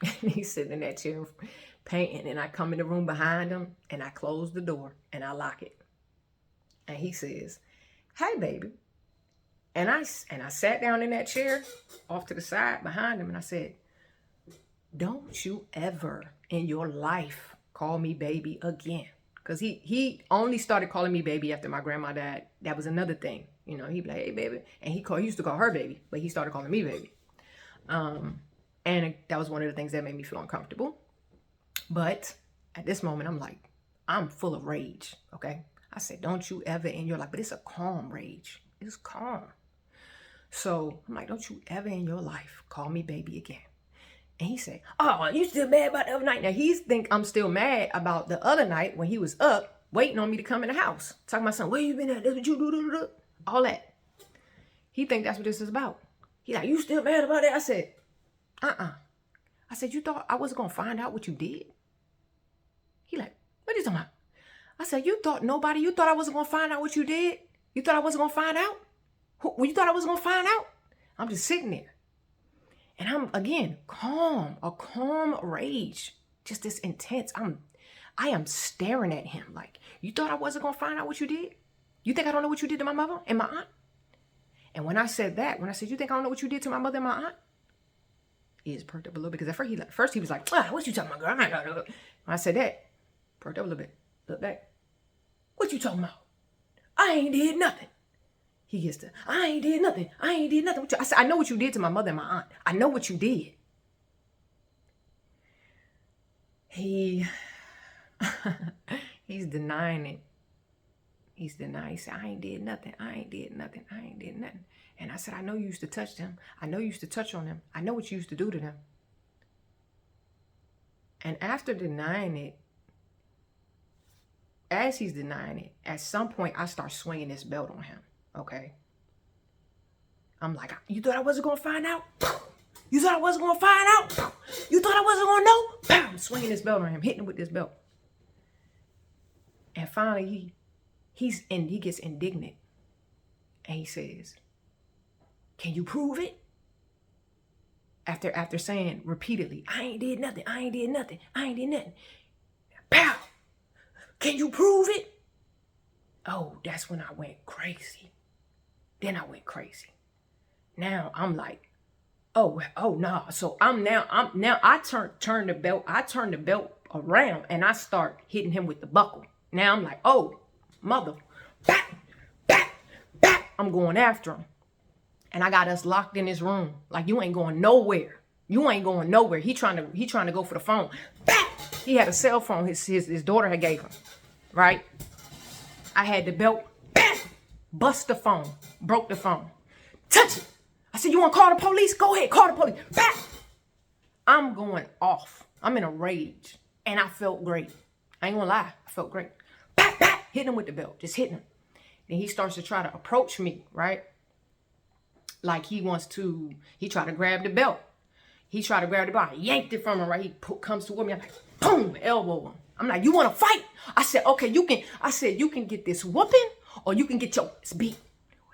A: And he's sitting in that chair painting, and I come in the room behind him, and I close the door, and I lock it. And he says, "Hey, baby." And I sat down in that chair off to the side behind him, and I said, "Don't you ever in your life call me baby again." Because he only started calling me baby after my grandma died. That was another thing. You know, he'd be like, "Hey, baby." And he used to call her baby, but he started calling me baby. And that was one of the things that made me feel uncomfortable. But at this moment, I'm like, I'm full of rage, okay? I said, "Don't you ever in your life," but it's a calm rage. It's calm. So I'm like, "Don't you ever in your life call me baby again." And he said, "Oh, you still mad about the other night?" Now he think I'm still mad about the other night when he was up waiting on me to come in the house. Talking about something, "Where you been at? That's what you do." All that. He think that's what this is about. He like, "You still mad about that?" I said, I said, "You thought I wasn't going to find out what you did?" He like, "What are you talking about?" I said, you thought I wasn't going to find out what you did? You thought I wasn't going to find out? You thought I wasn't going to find out? I'm just sitting there. And I'm, again, calm, a calm rage, just this intense. I am staring at him like, you thought I wasn't going to find out what you did? You think I don't know what you did to my mother and my aunt? And when I said, "You think I don't know what you did to my mother and my aunt?" He just perked up a little bit, because at first he was like, "What you talking about, girl?" When I said that, perked up a little bit, looked back. "What you talking about? I ain't did nothing." He gets to, "I ain't did nothing. I ain't did nothing." I said, "I know what you did to my mother and my aunt. I know what you did." He's denying it. He's denying. He said, "I ain't did nothing. I ain't did nothing. I ain't did nothing." And I said, "I know you used to touch them. I know you used to touch on them. I know what you used to do to them." And after denying it, as he's denying it, at some point I start swinging this belt on him. Okay. I'm like, "You thought I wasn't going to find out? You thought I wasn't going to find out? You thought I wasn't going to know?" I'm swinging this belt on him, hitting him with this belt. And finally, he gets indignant. And he says, "Can you prove it?" After saying repeatedly, "I ain't did nothing. I ain't did nothing. I ain't did nothing." Pow! "Can you prove it?" Oh, that's when I went crazy. Then I went crazy. Now I'm like, oh no. So I turn the belt. I turn the belt around and I start hitting him with the buckle. Now I'm like, oh, mother, back. I'm going after him. And I got us locked in this room. Like, you ain't going nowhere. You ain't going nowhere. He trying to go for the phone. Back. He had a cell phone his daughter had gave him. Right? I had the belt. Bam! Bust the phone. Broke the phone. Touch it. I said, "You want to call the police? Go ahead, call the police." Bam! I'm going off. I'm in a rage. And I felt great. I ain't gonna lie. I felt great. Back. Hitting him with the belt. Just hitting him. Then he starts to try to approach me, right? Like he tried to grab the belt. He tried to grab the belt. I yanked it from him, right? He comes toward me. I'm like, boom, elbow him. I'm like, "You want to fight?" I said, "Okay, you can get this whooping, or you can get your ass beat.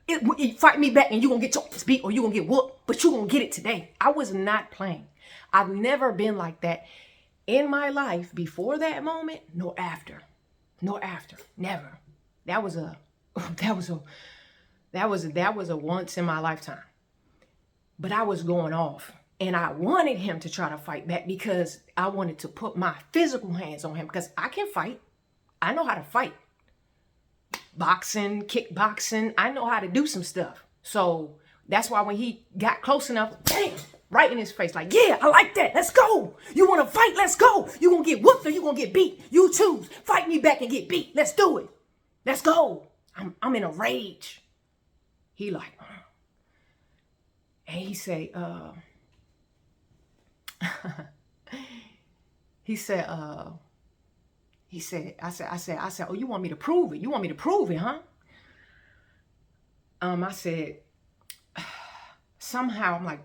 A: You fight me back and you're going to get your ass beat, or you're going to get whooped, but you're going to get it today." I was not playing. I've never been like that in my life before that moment, nor after. Never. That was a once in my lifetime. But I was going off. And I wanted him to try to fight back because I wanted to put my physical hands on him, because I can fight. I know how to fight. Boxing, kickboxing. I know how to do some stuff. So that's why when he got close enough, bam, right in his face, like, "Yeah, I like that. Let's go. You want to fight? Let's go. You going to get whooped or you going to get beat? You choose. Fight me back and get beat. Let's do it. Let's go." I'm in a rage. He like, and he say, he said, I said, oh, you want me to prove it? You want me to prove it, huh? I said, somehow, I'm like,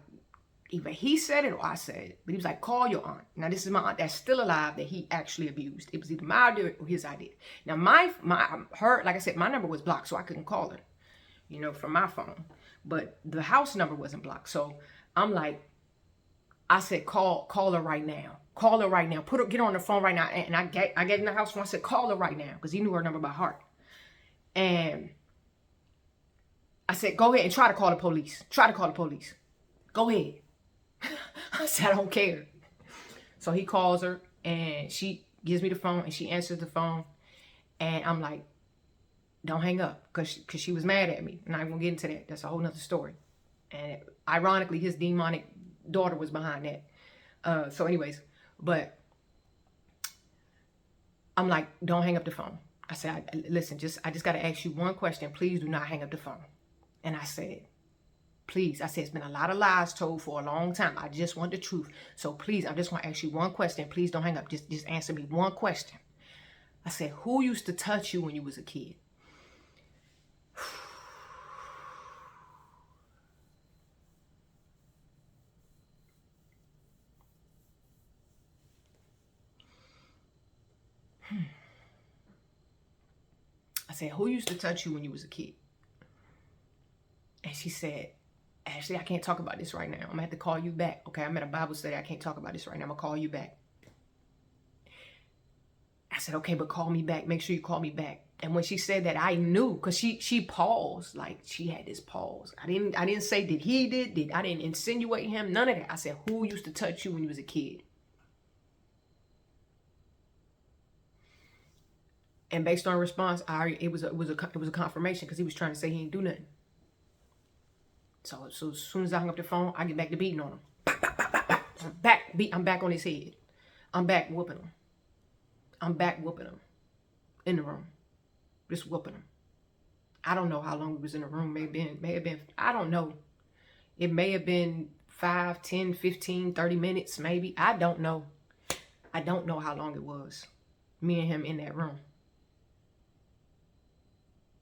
A: either he said it or I said it. But he was like, call your aunt. Now, this is my aunt that's still alive that he actually abused. It was either my idea or his idea. Now, like I said, my number was blocked, so I couldn't call her, you know, from my phone. But the house number wasn't blocked. So I'm like, I said, call her right now. Call her right now. Get her on the phone right now. And I get in the house phone. I said, call her right now. Because he knew her number by heart. And I said, go ahead and try to call the police. Try to call the police. Go ahead. I said, I don't care. So he calls her and she gives me the phone and she answers the phone. And I'm like, don't hang up. Because she was mad at me. And I'm going to get into that. That's a whole nother story. And ironically, his demonic daughter was behind that. So anyways, but I'm like, don't hang up the phone. I said, listen, I just got to ask you one question. Please do not hang up the phone. And I said, please, I said, it's been a lot of lies told for a long time. I just want the truth. So please, I just want to ask you one question. Please don't hang up. Just answer me one question. I said, who used to touch you when you was a kid? I said, who used to touch you when you was a kid? And she said, Ashley, I can't talk about this right now. I'm going to have to call you back. Okay, I'm at a Bible study. I can't talk about this right now. I'm going to call you back. I said, okay, but call me back. Make sure you call me back. And when she said that, I knew, because she paused. Like, she had this pause. I didn't say, I didn't insinuate him. None of that. I said, who used to touch you when you was a kid? And based on her response, it was a confirmation, because he was trying to say he didn't do nothing. So as soon as I hung up the phone, I get back to beating on him. I'm back on his head. I'm back whooping him. In the room. Just whooping him. I don't know how long we was in the room. May have been, I don't know. It may have been 5, 10, 15, 30 minutes, maybe. I don't know. I don't know how long it was. Me and him in that room.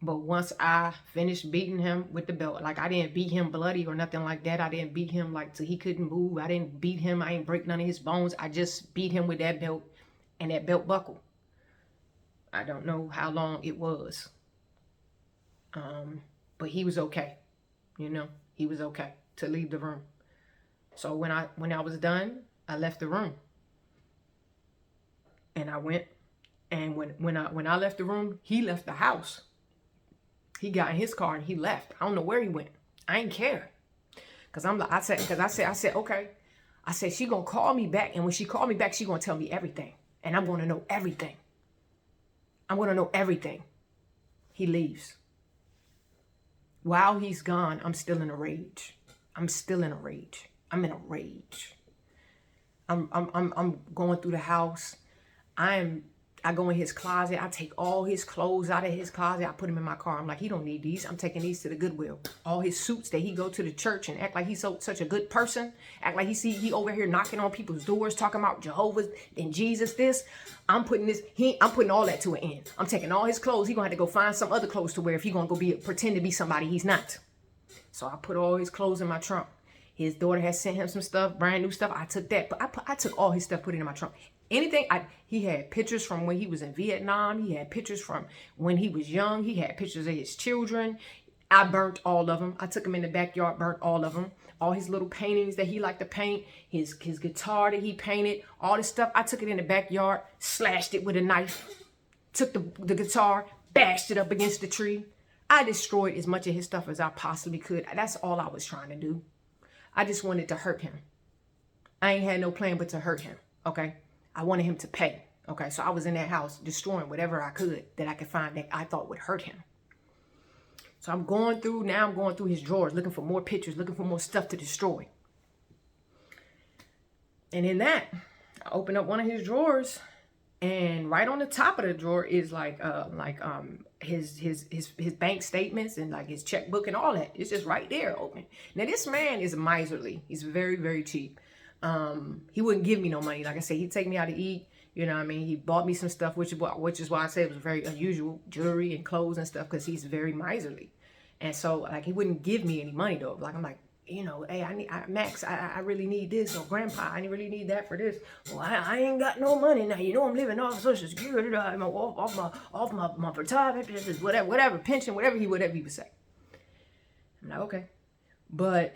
A: But once I finished beating him with the belt, like, I didn't beat him bloody or nothing like that. I didn't beat him like till he couldn't move. I didn't beat him. I didn't break none of his bones. I just beat him with that belt and that belt buckle. I don't know how long it was. But he was okay. You know, he was okay to leave the room. So when I was done, I left the room. And I went, and when I left the room, he left the house. He got in his car and he left. I don't know where he went. I ain't care. I said, okay. I said, she gonna call me back. And when she called me back, she gonna tell me everything. And I'm gonna know everything. I'm gonna know everything. He leaves. While he's gone, I'm still in a rage. I'm in a rage. I'm going through the house. I go in his closet. I take all his clothes out of his closet. I put them in my car. I'm like, he don't need these. I'm taking these to the Goodwill. All his suits that he go to the church and act like he's such a good person. Act like he over here knocking on people's doors, talking about Jehovah's and Jesus this. I'm putting all that to an end. I'm taking all his clothes. He gonna have to go find some other clothes to wear if he gonna go pretend to be somebody he's not. So I put all his clothes in my trunk. His daughter had sent him some stuff, brand new stuff. I took that, but I took all his stuff, put it in my trunk. He had pictures from when he was in Vietnam. He had pictures from when he was young. He had pictures of his children. I burnt all of them. I took them in the backyard, burnt all of them. All his little paintings that he liked to paint, his guitar that he painted, all this stuff. I took it in the backyard, slashed it with a knife, took the guitar, bashed it up against the tree. I destroyed as much of his stuff as I possibly could. That's all I was trying to do. I just wanted to hurt him. I ain't had no plan but to hurt him, okay? I wanted him to pay, okay? So I was in that house destroying whatever I could that I could find that I thought would hurt him. So I'm going through his drawers, looking for more pictures, looking for more stuff to destroy. And in that, I opened up one of his drawers, and right on the top of the drawer is his bank statements and like his checkbook and all that. It's just right there open. Now this man is miserly. He's very, very cheap. He wouldn't give me no money. Like I said, he'd take me out to eat. You know what I mean? He bought me some stuff, which is why I say it was very unusual, jewelry and clothes and stuff, because he's very miserly. And so, like, he wouldn't give me any money, though. Like, I'm like, you know, hey, Max, I really need this, or Grandpa, I really need that for this. Well, I ain't got no money now. You know, I'm living off Social Security, off my retirement, whatever, pension, whatever he would say. I'm like, okay. But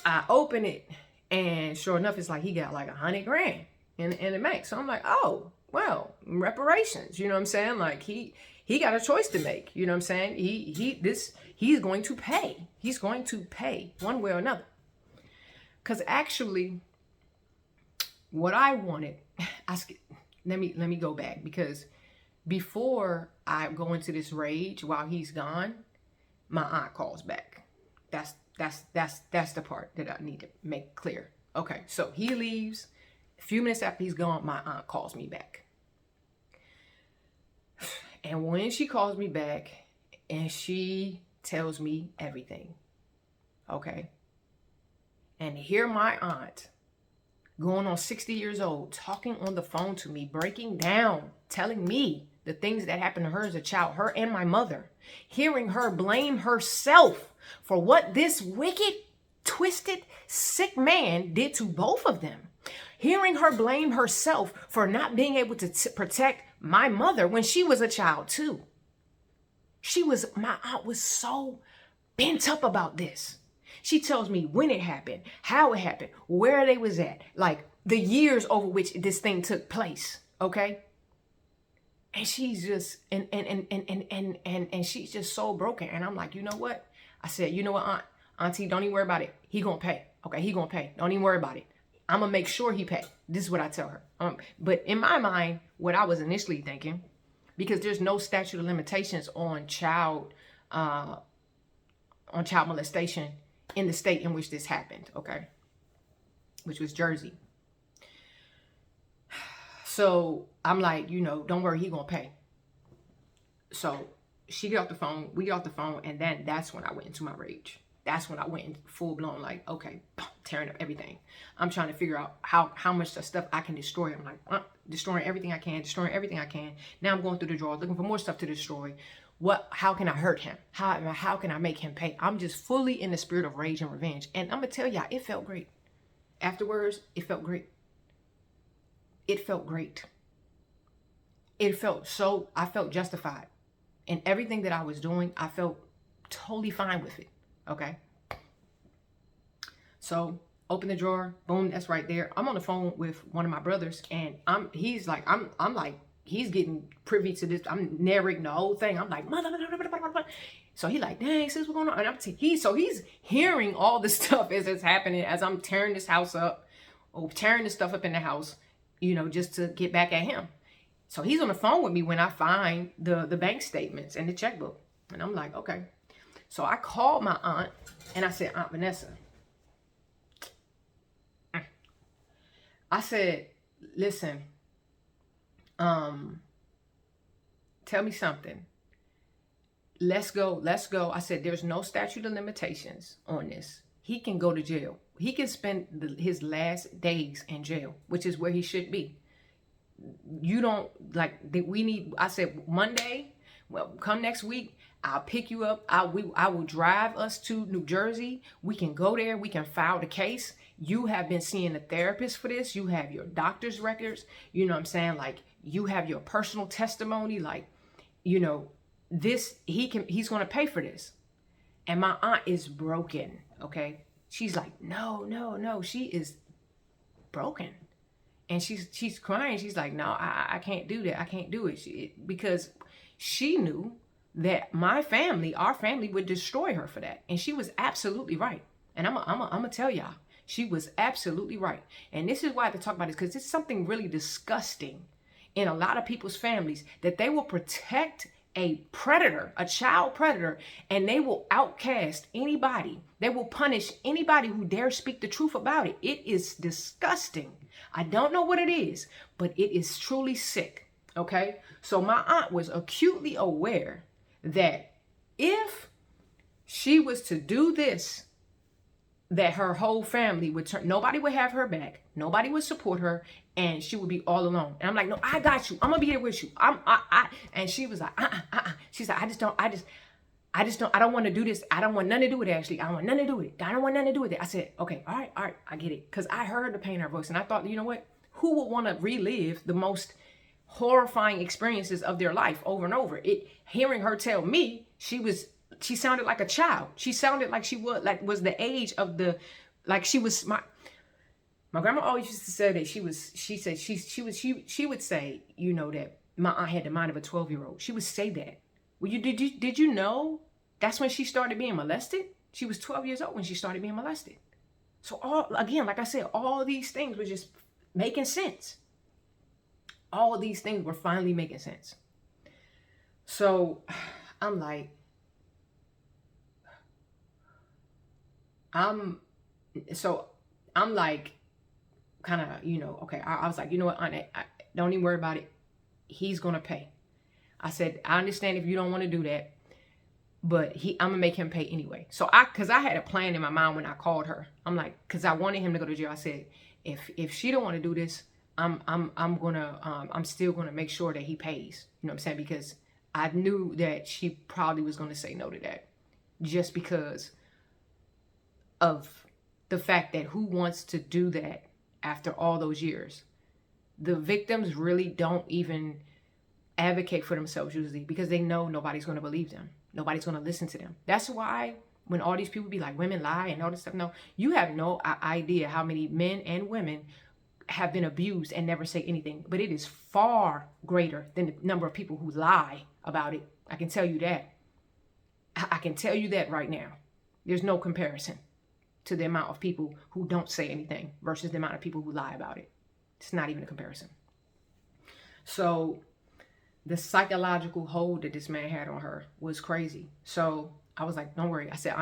A: I open it, and sure enough, it's like he got like $100 grand in the bank. So I'm like, oh, well, reparations. You know what I'm saying? Like he got a choice to make. You know what I'm saying? He's going to pay. He's going to pay one way or another. Because actually, what I wanted, let me go back, because before I go into this rage while he's gone, my aunt calls back. That's the part that I need to make clear. Okay, so he leaves. A few minutes after he's gone, my aunt calls me back. And when she calls me back and she tells me everything, okay? And hear my aunt going on 60 years old, talking on the phone to me, breaking down, telling me the things that happened to her as a child, her and my mother, hearing her blame herself for what this wicked, twisted, sick man did to both of them. Hearing her blame herself for not being able to protect my mother when she was a child too. My aunt was so bent up about this. She tells me when it happened, how it happened, where they was at, like the years over which this thing took place, okay? And she's just, and she's just so broken. And I'm like, you know what? I said, you know what, Auntie, don't even worry about it. He gonna pay. Okay, he gonna pay. Don't even worry about it. I'm gonna make sure he pay. This is what I tell her. But in my mind, what I was initially thinking, because there's no statute of limitations on child molestation in the state in which this happened, okay? Which was Jersey. So I'm like, you know, don't worry, he gonna pay. So she get off the phone, we get off the phone, and then that's when I went into my rage. That's when I went in full blown, like, okay, tearing up everything. I'm trying to figure out how much stuff I can destroy. I'm like, destroying everything I can. Now I'm going through the drawers, looking for more stuff to destroy. How can I hurt him? How can I make him pay? I'm just fully in the spirit of rage and revenge. And I'm gonna tell y'all, it felt great. Afterwards, it felt great. It felt great. I felt justified. And everything that I was doing, I felt totally fine with it. Okay. So open the drawer, boom, that's right there. I'm on the phone with one of my brothers, and he's getting privy to this. I'm narrating the whole thing. I'm like, mother. So he like, dang, sis, what's going on? And he's hearing all the stuff as it's happening, as I'm tearing this house up, or tearing the stuff up in the house, you know, just to get back at him. So he's on the phone with me when I find the bank statements and the checkbook. And I'm like, okay. So I called my aunt and I said, Aunt Vanessa, I said, listen, tell me something. Let's go. I said, there's no statute of limitations on this. He can go to jail. He can spend his last days in jail, which is where he should be. You don't I said, Monday, well, come next week, I'll pick you up. I will drive us to New Jersey. We can go there. We can file the case. You have been seeing a therapist for this. You have your doctor's records. You know what I'm saying? Like, you have your personal testimony. Like, you know, he's going to pay for this. And my aunt is broken. Okay. She's like, no. She is broken. And she's crying. She's like, no, I can't do that. I can't do it. Because she knew that our family would destroy her for that. And she was absolutely right. And I'm going to tell y'all, she was absolutely right. And this is why I have to talk about this, because it's something really disgusting in a lot of people's families, that they will protect a predator, a child predator, and they will outcast anybody. They will punish anybody who dare speak the truth about it. It is disgusting. I don't know what it is, but it is truly sick. Okay? So my aunt was acutely aware that if she was to do this, that her whole family would turn, nobody would have her back, nobody would support her, and she would be all alone. And I'm like, no, I got you. I'm gonna be here with you. And she was like, she's like, I don't want to do this. I don't want nothing to do with it, Ashley. I don't want nothing to do with it. I don't want nothing to do with it. I said, okay, all right, I get it. Because I heard the pain in her voice, and I thought, you know what? Who would want to relive the most horrifying experiences of their life over and over? Hearing her tell me, she sounded like a child. She sounded like she was the age of my grandma always used to say that she would say, you know, that my aunt had the mind of a 12-year-old. She would say that. Well, did you know that's when she started being molested? She was 12 years old when she started being molested. So like I said, all these things were just making sense. All of these things were finally making sense. So I'm like, kind of, you know, okay. I was like, you know what, Aunt, don't even worry about it. He's going to pay. I said, I understand if you don't want to do that, but I'm gonna make him pay anyway. So cause I had a plan in my mind when I called her. I'm like, cause I wanted him to go to jail. I said, if she don't want to do this, I'm still gonna make sure that he pays. You know what I'm saying? Because I knew that she probably was gonna say no to that, just because of the fact that who wants to do that after all those years? The victims really don't even advocate for themselves usually, because they know nobody's going to believe them. Nobody's going to listen to them. That's why when all these people be like, women lie and all this stuff, no, you have no idea how many men and women have been abused and never say anything. But it is far greater than the number of people who lie about it. I can tell you that. I can tell you that right now. There's no comparison to the amount of people who don't say anything versus the amount of people who lie about it. It's not even a comparison. So the psychological hold that this man had on her was crazy. So I was like, don't worry. I said,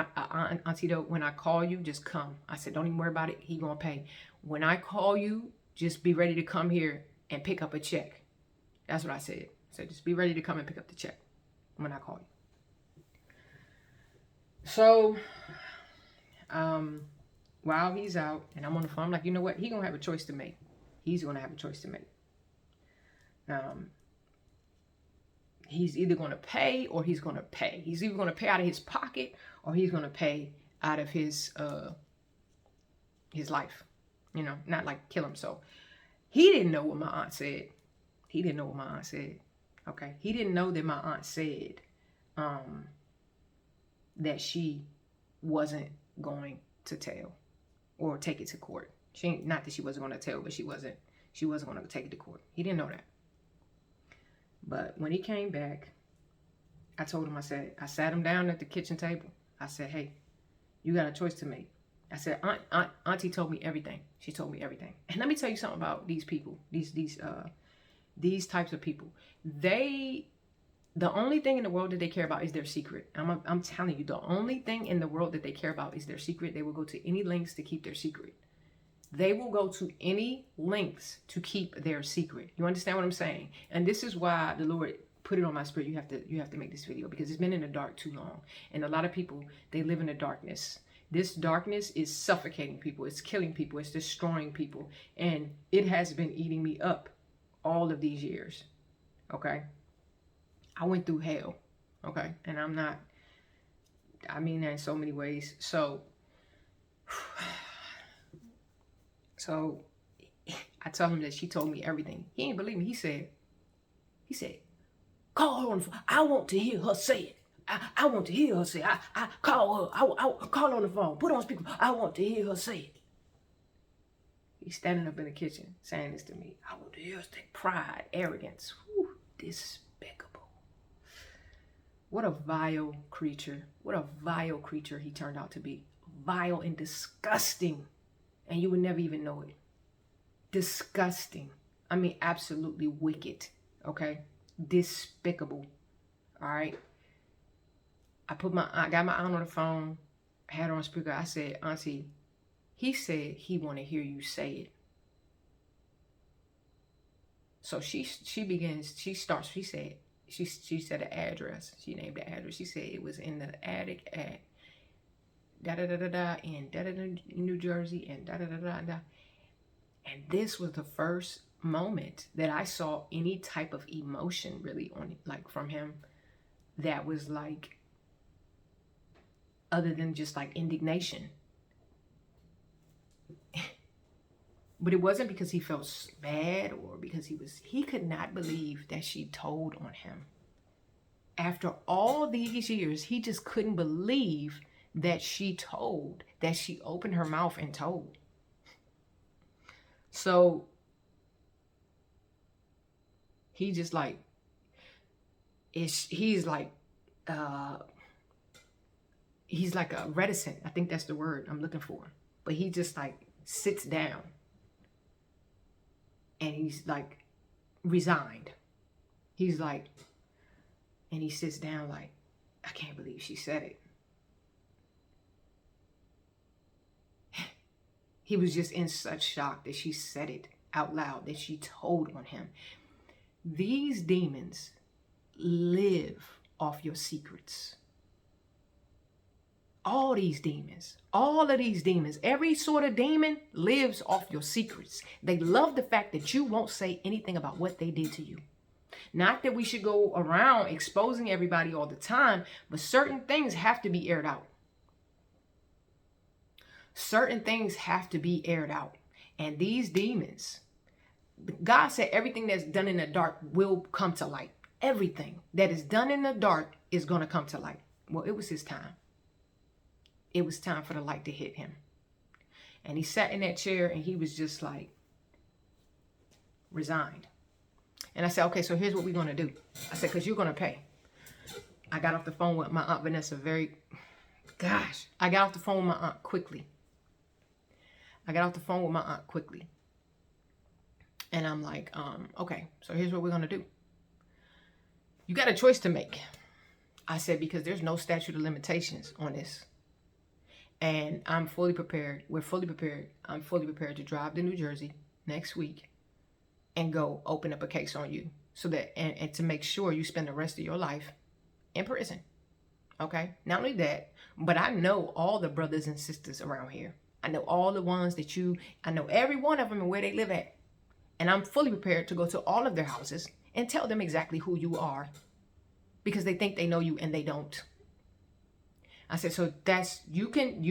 A: Auntie, though, when I call you, just come. I said, don't even worry about it. He gonna pay. When I call you, just be ready to come here and pick up a check. That's what I said. I said, just be ready to come and pick up the check when I call you. So while he's out and I'm on the phone, I'm like, you know what? He gonna have a choice to make. He's gonna have a choice to make. He's either going to pay or he's going to pay. He's either going to pay out of his pocket or he's going to pay out of his life, you know, not like kill him. So he didn't know what my aunt said. He didn't know what my aunt said. Okay. He didn't know that my aunt said that she wasn't going to tell or take it to court. Not that she wasn't going to tell, but she wasn't going to take it to court. He didn't know that. But when he came back, I told him, I sat him down at the kitchen table. I said, hey, you got a choice to make. I said, Auntie told me everything. She told me everything. And let me tell you something about these people, these types of people. The only thing in the world that they care about is their secret. I'm telling you, the only thing in the world that they care about is their secret. They will go to any lengths to keep their secret. They will go to any lengths to keep their secret. You understand what I'm saying? And this is why the Lord put it on my spirit. You have to make this video, because it's been in the dark too long. And a lot of people, they live in the darkness. This darkness is suffocating people. It's killing people. It's destroying people. And it has been eating me up all of these years. Okay? I went through hell. Okay? And I mean that in so many ways. So I told him that she told me everything. He ain't believe me. He said, call her on the phone. I want to hear her say it. I want to hear her say it. I call her. I call her on the phone. Put on speaker. I want to hear her say it. He's standing up in the kitchen saying this to me. I want to hear her say pride, arrogance. Whew, despicable. What a vile creature. What a vile creature he turned out to be. Vile and disgusting. And you would never even know it. Disgusting. I mean, absolutely wicked. Okay? Despicable. All right? I got my aunt on the phone, had her on speaker. I said, Auntie, he said he want to hear you say it. So she said the address. She named the address. She said it was in the attic at da da da da da in da da da New Jersey and da da da da da. And this was the first moment that I saw any type of emotion really on it, like from him, that was like other than just like indignation. But it wasn't because he felt bad or because he could not believe that she told on him. After all these years, he just couldn't believe that she told, that she opened her mouth and told. So he just like, he's like a reticent. I think that's the word I'm looking for. But he just like sits down and he's like resigned. He's like, and he sits down like, I can't believe she said it. He was just in such shock that she said it out loud, that she told on him. These demons live off your secrets. All these demons, all of these demons, every sort of demon lives off your secrets. They love the fact that you won't say anything about what they did to you. Not that we should go around exposing everybody all the time, but certain things have to be aired out. Certain things have to be aired out. And these demons, God said everything that's done in the dark will come to light. Everything that is done in the dark is going to come to light. Well, it was his time. It was time for the light to hit him. And he sat in that chair and he was just like resigned. And I said, okay, so here's what we're going to do. I said, because you're going to pay. I got off the phone with my Aunt Vanessa I got off the phone with my aunt quickly. And I'm like, okay, so here's what we're going to do. You got a choice to make. I said, because there's no statute of limitations on this. And I'm fully prepared. We're fully prepared. I'm fully prepared to drive to New Jersey next week and go open up a case on you so that, and to make sure you spend the rest of your life in prison. Okay. Not only that, but I know all the brothers and sisters around here. I know all the ones that I know every one of them and where they live at. And I'm fully prepared to go to all of their houses and tell them exactly who you are because they think they know you and they don't. I said, so that's, you can,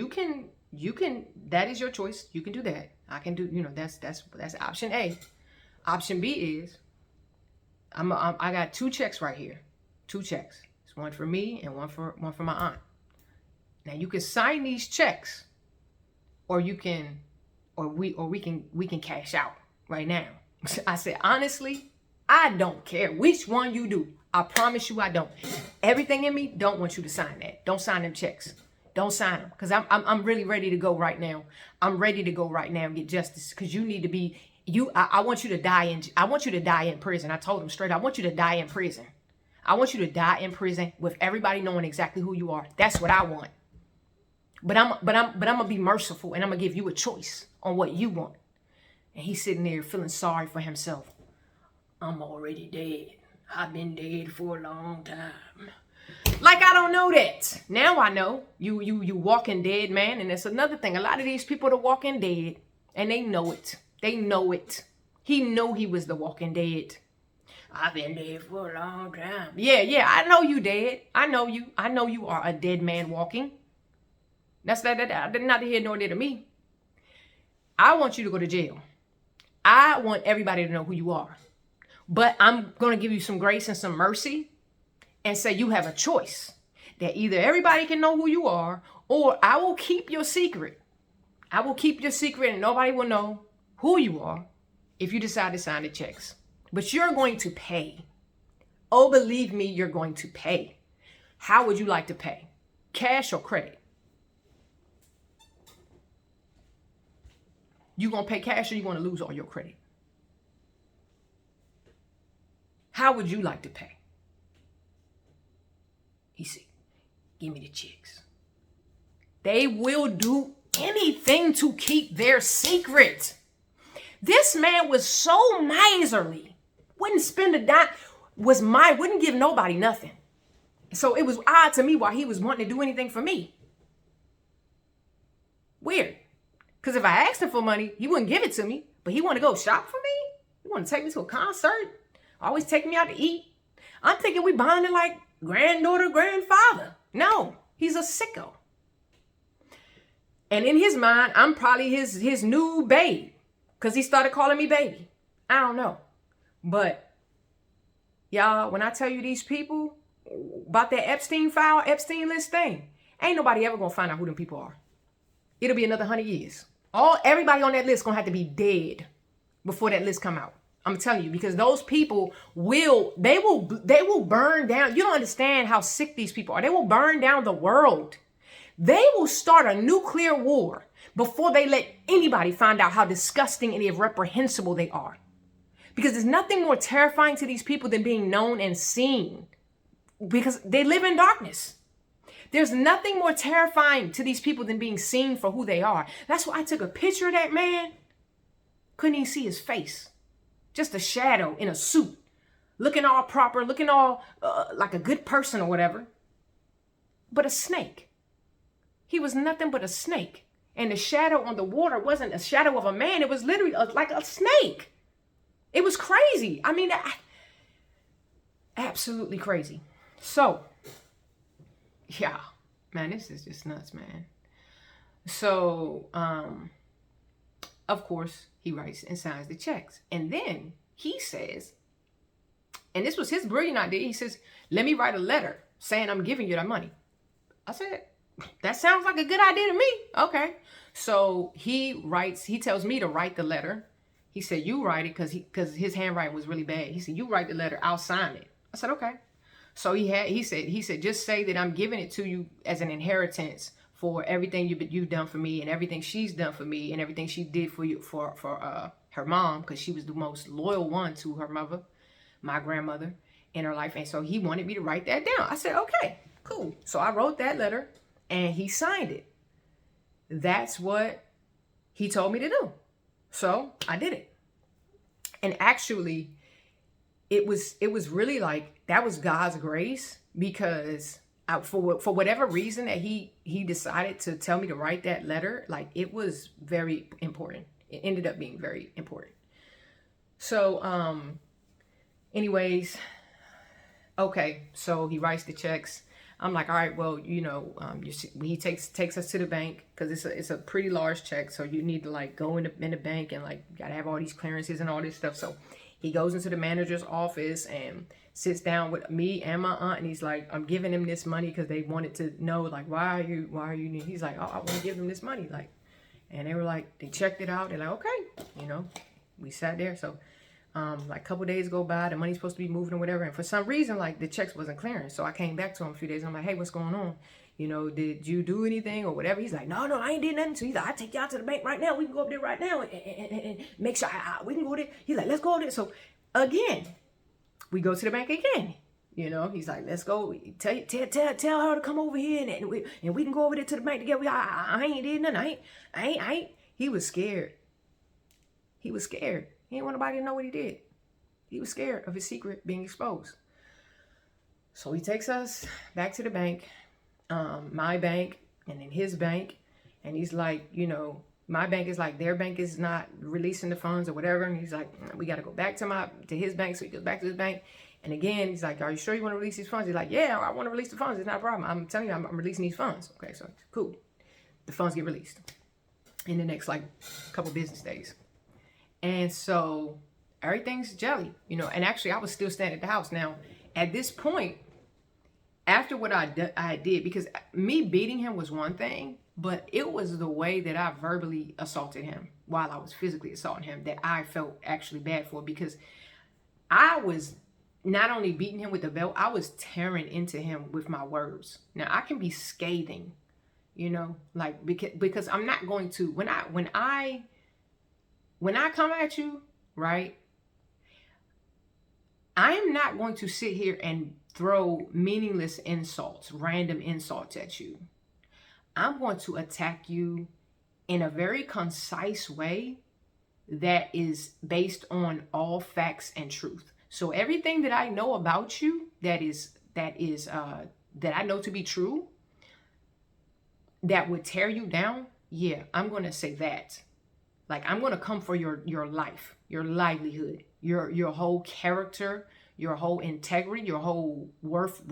A: that is your choice. You can do that. I can do, that's option A. Option B is, I got 2 checks right here. 2 checks. It's one for me and one for my aunt. Now you can sign these checks or we can cash out right now. I said, honestly, I don't care which one you do. I promise you I don't. Everything in me don't want you to sign that. Don't sign them checks. Don't sign them. Because I'm really ready to go right now. I'm ready to go right now and get justice. Because you need to be, I want you to die in prison. I told him straight, I want you to die in prison. I want you to die in prison with everybody knowing exactly who you are. That's what I want. But I'm gonna be merciful and I'm gonna give you a choice on what you want. And he's sitting there feeling sorry for himself. I'm already dead. I've been dead for a long time. Like I don't know that. Now I know. You walking dead, man. And that's another thing. A lot of these people are walking dead. And they know it. They know it. He knew he was the walking dead. I've been dead for a long time. Yeah, I know you dead. I know you. I know you are a dead man walking. That's not here nor there to me. I want you to go to jail. I want everybody to know who you are. But I'm going to give you some grace and some mercy and say you have a choice that either everybody can know who you are or I will keep your secret. I will keep your secret and nobody will know who you are if you decide to sign the checks. But you're going to pay. Oh, believe me, you're going to pay. How would you like to pay? Cash or credit? You going to pay cash or you going to lose all your credit? How would you like to pay? He said, give me the checks. They will do anything to keep their secret. This man was so miserly. Wouldn't spend a dime. Wouldn't give nobody nothing. So it was odd to me why he was wanting to do anything for me. Weird. Because if I asked him for money, he wouldn't give it to me. But he want to go shop for me? He want to take me to a concert? Always taking me out to eat? I'm thinking we bonding like granddaughter, grandfather. No, he's a sicko. And in his mind, I'm probably his new babe. Because he started calling me baby. I don't know. But, y'all, when I tell you these people about that Epstein file, Epstein list thing, ain't nobody ever going to find out who them people are. It'll be another 100 years. Everybody on that list going to have to be dead before that list come out. I'm telling you, because those people will burn down. You don't understand how sick these people are. They will burn down the world. They will start a nuclear war before they let anybody find out how disgusting and irreprehensible they are. Because there's nothing more terrifying to these people than being known and seen, because they live in darkness. There's nothing more terrifying to these people than being seen for who they are. That's why I took a picture of that man. Couldn't even see his face. Just a shadow in a suit. Looking all proper, looking all like a good person or whatever. But a snake. He was nothing but a snake. And the shadow on the water wasn't a shadow of a man. It was literally like a snake. It was crazy. I mean, absolutely crazy. So, yeah, man, this is just nuts, man. So, of course, he writes and signs the checks. And then he says, and this was his brilliant idea, he says, let me write a letter saying I'm giving you that money. I said, that sounds like a good idea to me. Okay. So he tells me to write the letter. He said, you write it, because his handwriting was really bad. He said, you write the letter, I'll sign it. I said, okay. So he said, just say that I'm giving it to you as an inheritance for everything you've done for me and everything she's done for me and everything she did for you, for her mom, because she was the most loyal one to her mother, my grandmother, in her life. And so he wanted me to write that down. I said, okay, cool. So I wrote that letter and he signed it. That's what he told me to do. So I did it. And actually, it was really like, that was God's grace, because for whatever reason that he decided to tell me to write that letter, like, it was very important. It ended up being very important. So, anyways, okay. So he writes the checks. I'm like, all right, well, he takes us to the bank, because it's a pretty large check. So you need to like go in the bank and like, you gotta have all these clearances and all this stuff. So he goes into the manager's office and sits down with me and my aunt, and he's like, I'm giving him this money because they wanted to know, like, why are you? He's like, oh, I want to give him this money, like, and they were like, they checked it out. They're like, okay, we sat there. So, like a couple days go by, the money's supposed to be moving or whatever, and for some reason, like, the checks wasn't clearing. So I came back to him a few days. I'm like, hey, what's going on? Did you do anything or whatever? He's like, no, I ain't did nothing. So he's like, I take y'all to the bank right now. We can go up there right now and make sure we can go there. He's like, let's go there. So again, we go to the bank again. He's like, let's go. Tell her to come over here and we can go over there to the bank together. I ain't did nothing. I ain't. He was scared. He didn't want nobody to know what he did. He was scared of his secret being exposed. So he takes us back to the bank, my bank, and then his bank. And he's like, my bank is like, their bank is not releasing the funds or whatever. And he's like, we got to go back to his bank. So he goes back to his bank. And again, he's like, are you sure you want to release these funds? He's like, yeah, I want to release the funds. It's not a problem. I'm telling you, I'm releasing these funds. Okay, so cool. The funds get released in the next like couple business days. And so everything's jelly, and actually I was still staying at the house. Now, at this point, after what I did, because me beating him was one thing, but it was the way that I verbally assaulted him while I was physically assaulting him that I felt actually bad for, because I was not only beating him with the belt, I was tearing into him with my words. Now, I can be scathing, like, because I'm not going to, when I come at you, right, I am not going to sit here and throw meaningless insults, random insults at you. I'm going to attack you in a very concise way that is based on all facts and truth. So everything that I know about you that I know to be true, that would tear you down, yeah, I'm going to say that. Like, I'm going to come for your life, your livelihood, your whole character, your whole integrity, your whole worth,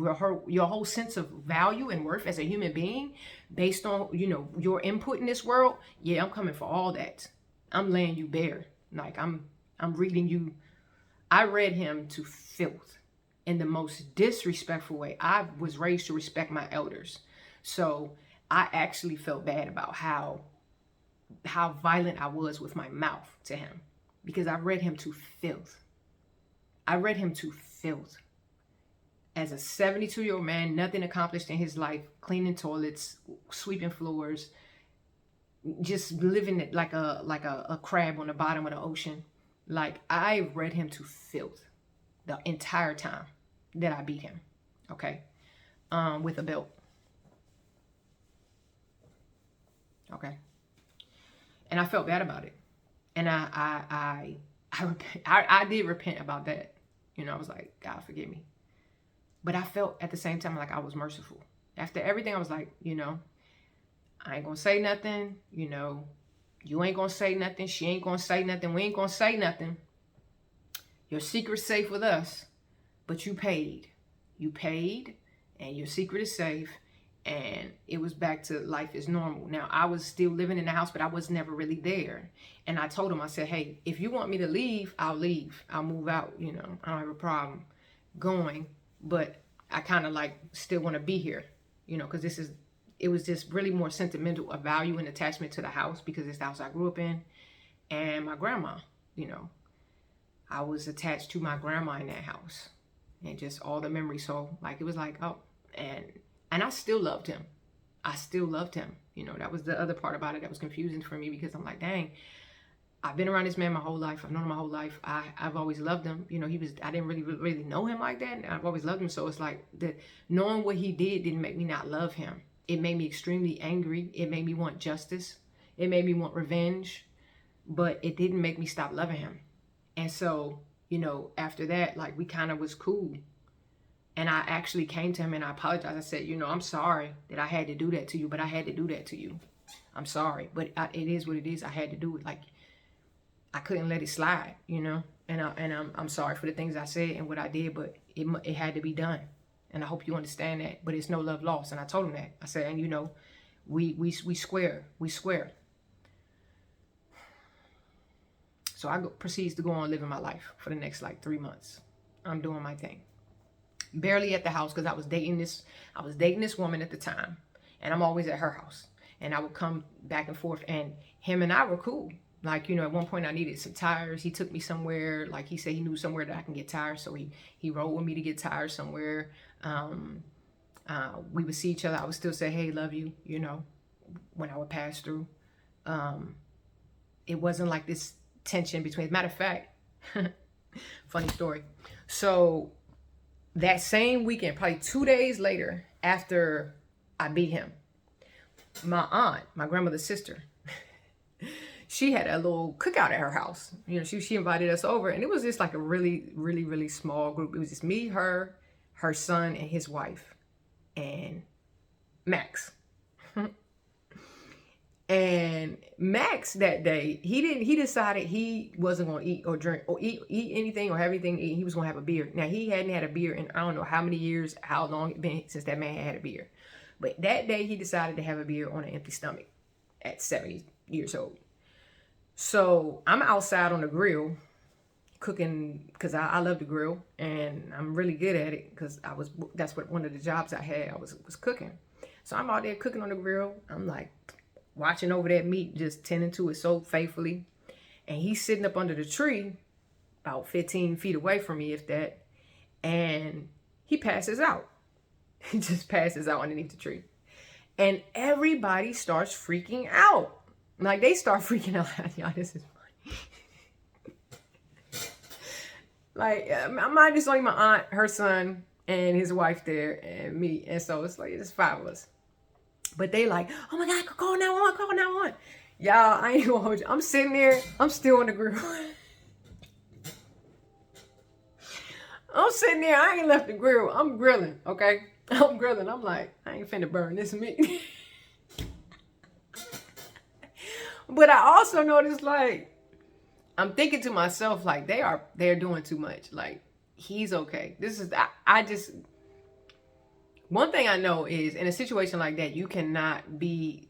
A: your whole sense of value and worth as a human being based on, your input in this world. Yeah, I'm coming for all that. I'm laying you bare. Like, I'm reading you. I read him to filth in the most disrespectful way. I was raised to respect my elders. So I actually felt bad about how violent I was with my mouth to him, because I read him to filth. I read him to filth. As a 72-year-old man, nothing accomplished in his life, cleaning toilets, sweeping floors, just living it like a crab on the bottom of the ocean. Like, I read him to filth the entire time that I beat him, okay, with a belt, okay, and I felt bad about it, and I did repent about that. I was like, God forgive me, but I felt at the same time like I was merciful. After everything, I was like, I ain't gonna say nothing, you ain't gonna say nothing, she ain't gonna say nothing, we ain't gonna say nothing. Your secret's safe with us, but you paid. You paid, and your secret is safe, and it was back to life as normal. Now, I was still living in the house, but I was never really there. And I told him, I said, hey, if you want me to leave, I'll leave. I'll move out, I don't have a problem going, but I kind of like still want to be here, because it was just really more sentimental, a value and attachment to the house, because it's the house I grew up in, and my grandma, I was attached to my grandma in that house, and just all the memories. So like, it was like, oh, and I still loved him. I still loved him. That was the other part about it that was confusing for me, because I'm like, dang, I've been around this man my whole life. I've known him my whole life. I've always loved him. I didn't really know him like that. And I've always loved him. So it's like, knowing what he did didn't make me not love him. It made me extremely angry. It made me want justice. It made me want revenge, but it didn't make me stop loving him. And so, after that, like, we kind of was cool. And I actually came to him and I apologized. I said, I'm sorry that I had to do that to you, but I had to do that to you. I'm sorry, but it is what it is. I had to do it. Like, I couldn't let it slide, and I'm sorry for the things I said and what I did, but it had to be done. And I hope you understand that, but it's no love lost. And I told him that. I said, and we square. So I proceeds to go on living my life for the next like 3 months. I'm doing my thing. Barely at the house, because I was dating this woman at the time, and I'm always at her house, and I would come back and forth, and him and I were cool. Like, at one point I needed some tires. He took me somewhere, like he said he knew somewhere that I can get tires, so he rode with me to get tires somewhere. We would see each other. I would still say, hey, love you, when I would pass through. It wasn't like this tension between, matter of fact, funny story. So that same weekend, probably 2 days later after I beat him, my aunt, my grandmother's sister, she had a little cookout at her house. She invited us over, and it was just like a really, really, really small group. It was just me, her son, and his wife, and Max. And Max that day, he decided he wasn't going to eat or drink or eat anything or have anything to eat. He was going to have a beer. Now, he hadn't had a beer in I don't know how many years, how long it been since that man had a beer. But that day, he decided to have a beer on an empty stomach at 70 years old. So I'm outside on the grill cooking, because I love to grill, and I'm really good at it, because that's what one of the jobs I had. I was cooking. So I'm out there cooking on the grill. I'm like watching over that meat, just tending to it so faithfully. And he's sitting up under the tree about 15 feet away from me, if that. And he passes out. He just passes out underneath the tree. And everybody starts freaking out. Like, they start freaking out. Y'all, this is funny. Like, mine is only my aunt, her son, and his wife there, and me. And so it's like, it's 5 of us. But they like, oh my God, call 911, call 911. Y'all, I ain't gonna hold you. I'm sitting there, I'm still on the grill. I'm sitting there, I ain't left the grill. I'm grilling, okay? I'm grilling. I'm like, I ain't finna burn this meat. But I also noticed, like, I'm thinking to myself, like, they're doing too much. Like, he's okay. This is, I just, one thing I know is in a situation like that, you cannot be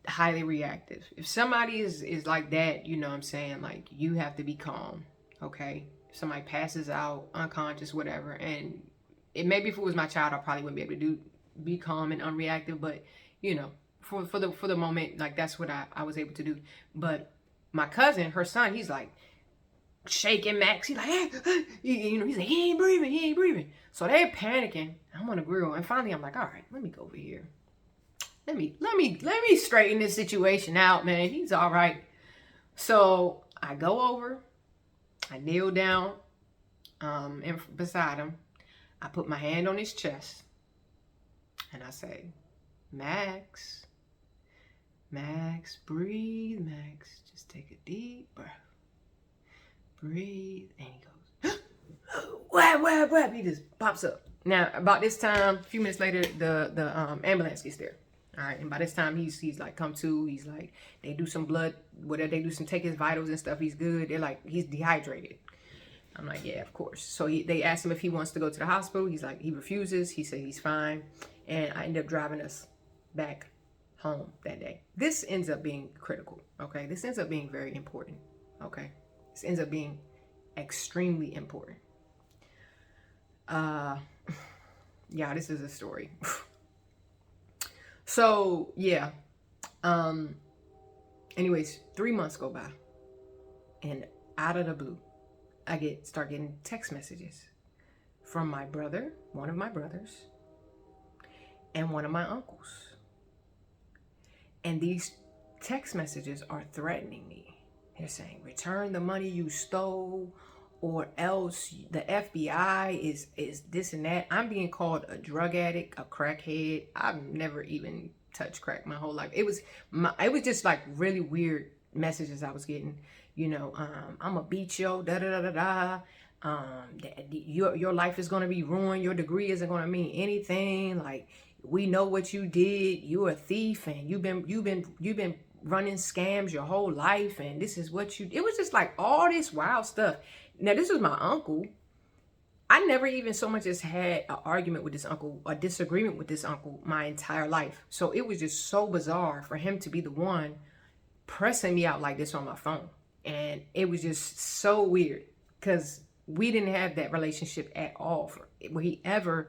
A: highly reactive. If somebody is like that, you know what I'm saying? Like, you have to be calm, okay? If somebody passes out, unconscious, whatever, and maybe if it was my child, I probably wouldn't be able to be calm and unreactive, but, you know, for the moment, like, that's what I was able to do. But my cousin, her son, he's like shaking Max. He's like, you know, he's like, he ain't breathing. So they're panicking. I'm on the grill, and finally I'm like, all right, let me go over here. Let me straighten this situation out, man. He's all right. So I go over, I kneel down, beside him. I put my hand on his chest, and I say, Max, breathe, Max. Just take a deep breath. Breathe. And he goes, what? He just pops up. Now, about this time, a few minutes later, the ambulance gets there. All right, and by this time, he's like come to. He's like, they do some blood, whatever they do, some take his vitals and stuff. He's good. They're like, he's dehydrated. I'm like, yeah, of course. So they asked him if he wants to go to the hospital. He's like, he refuses. He said he's fine. And I end up driving us back home that day. This ends up being critical, okay? This ends up being very important, okay? This ends up being extremely important. Yeah, this is a story. So, yeah. Anyways, 3 months go by. And out of the blue, I start getting text messages from my brother, one of my brothers, and one of my uncles. And these text messages are threatening me. They're saying, return the money you stole, or else the FBI is this and that. I'm being called a drug addict, a crackhead. I've never even touched crack my whole life. It was just like really weird messages I was getting. You know, I'm gonna beat you, da da da da da. Your life is gonna be ruined. Your degree isn't gonna mean anything. Like, we know what you did. You're a thief, and you've been running scams your whole life, and this is what it was just like all this wild stuff. Now, this was my uncle. I never even so much as had an argument with this uncle, a disagreement with this uncle my entire life. So it was just so bizarre for him to be the one pressing me out like this on my phone. And it was just so weird because we didn't have that relationship at all. We never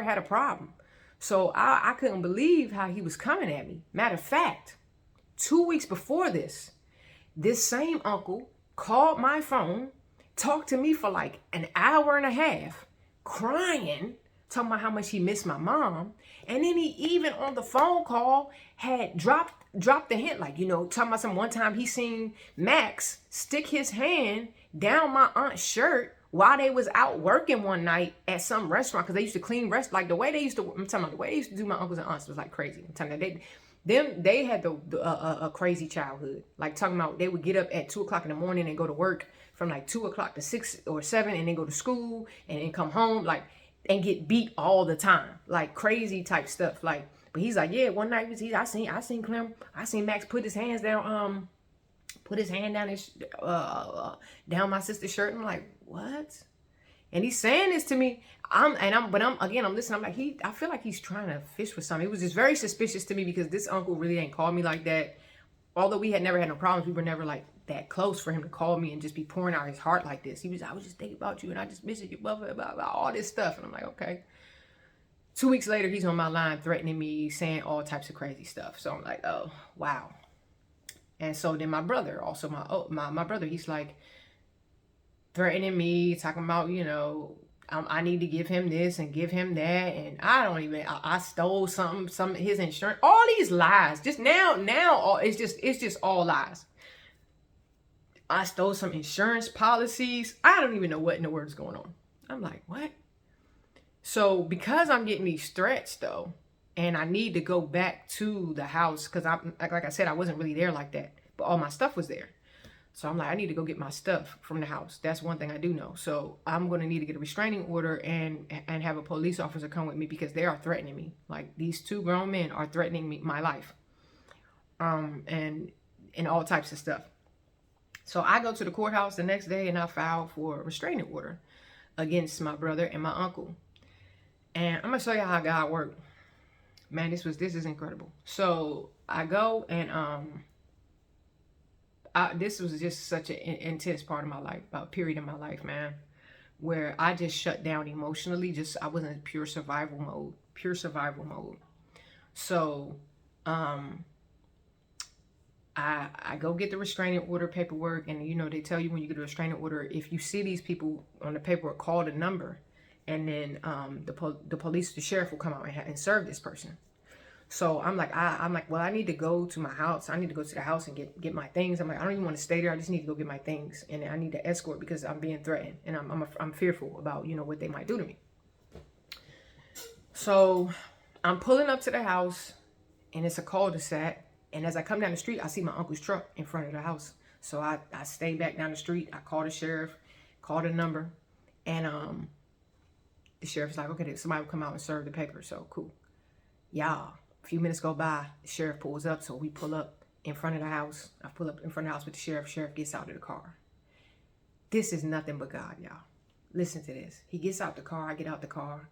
A: had a problem. So I couldn't believe how he was coming at me. Matter of fact, 2 weeks before this same uncle called my phone, talked to me for like an hour and a half, crying, talking about how much he missed my mom. And then he even on the phone call had dropped the hint, like, you know, talking about one time he seen Max stick his hand down my aunt's shirt while they was out working one night at some restaurant, because they used to clean like the way they used to, I'm talking about the way they used to do my uncles and aunts was like crazy. I'm telling you, they had a crazy childhood. Like, talking about they would get up at 2 o'clock in the morning and go to work from like 2 o'clock to 6 or 7, and then go to school and then come home, like, and get beat all the time, like crazy type stuff. Like, but he's like, yeah, one night I seen Clem, I seen Max put his hands down, put his hand down down my sister's shirt. And I'm like, what? And he's saying this to me. I'm listening. I'm like, I feel like he's trying to fish for something. It was just very suspicious to me because this uncle really ain't called me like that. Although we had never had no problems, we were never like that close for him to call me and just be pouring out his heart like this. I was just thinking about you, and I just miss you, blah, blah, blah, blah, all this stuff. And I'm like, okay. 2 weeks later, he's on my line threatening me, saying all types of crazy stuff. So I'm like, oh, wow. And so then my brother, also my brother, he's like threatening me, talking about, you know, I need to give him this and give him that. And I stole some of his insurance, all these lies. Just now, it's just all lies. I stole some insurance policies. I don't even know what in the world is going on. I'm like, what? So because I'm getting these threats though, and I need to go back to the house, because like I said, I wasn't really there like that, but all my stuff was there. So I'm like, I need to go get my stuff from the house. That's one thing I do know. So I'm going to need to get a restraining order and have a police officer come with me, because they are threatening me. Like, these two grown men are threatening me, my life. And and all types of stuff. So I go to the courthouse the next day and I file for a restraining order against my brother and my uncle. And I'm gonna show you how God worked. Man, this is incredible. So I go and this was just such an intense part of my life, a period in my life, man, where I just shut down emotionally. I was in pure survival mode. So I go get the restraining order paperwork, and you know, they tell you when you get a restraining order, if you see these people on the paperwork, call the number, and then the police, the sheriff will come out and serve this person. So I'm like, well, I need to go to my house. I need to go to the house and get my things. I'm like, I don't even want to stay there. I just need to go get my things, and I need to escort because I'm being threatened, and I'm fearful about, you know, what they might do to me. So I'm pulling up to the house, and it's a cul-de-sac. And as I come down the street, I see my uncle's truck in front of the house. So I stay back down the street. I call the sheriff, call the number, and the sheriff's like, okay, somebody will come out and serve the paper. So cool. Y'all, a few minutes go by, the sheriff pulls up. So we pull up in front of the house. I pull up in front of the house with the sheriff. Sheriff gets out of the car. This is nothing but God, y'all. Listen to this. He gets out the car. I get out the car.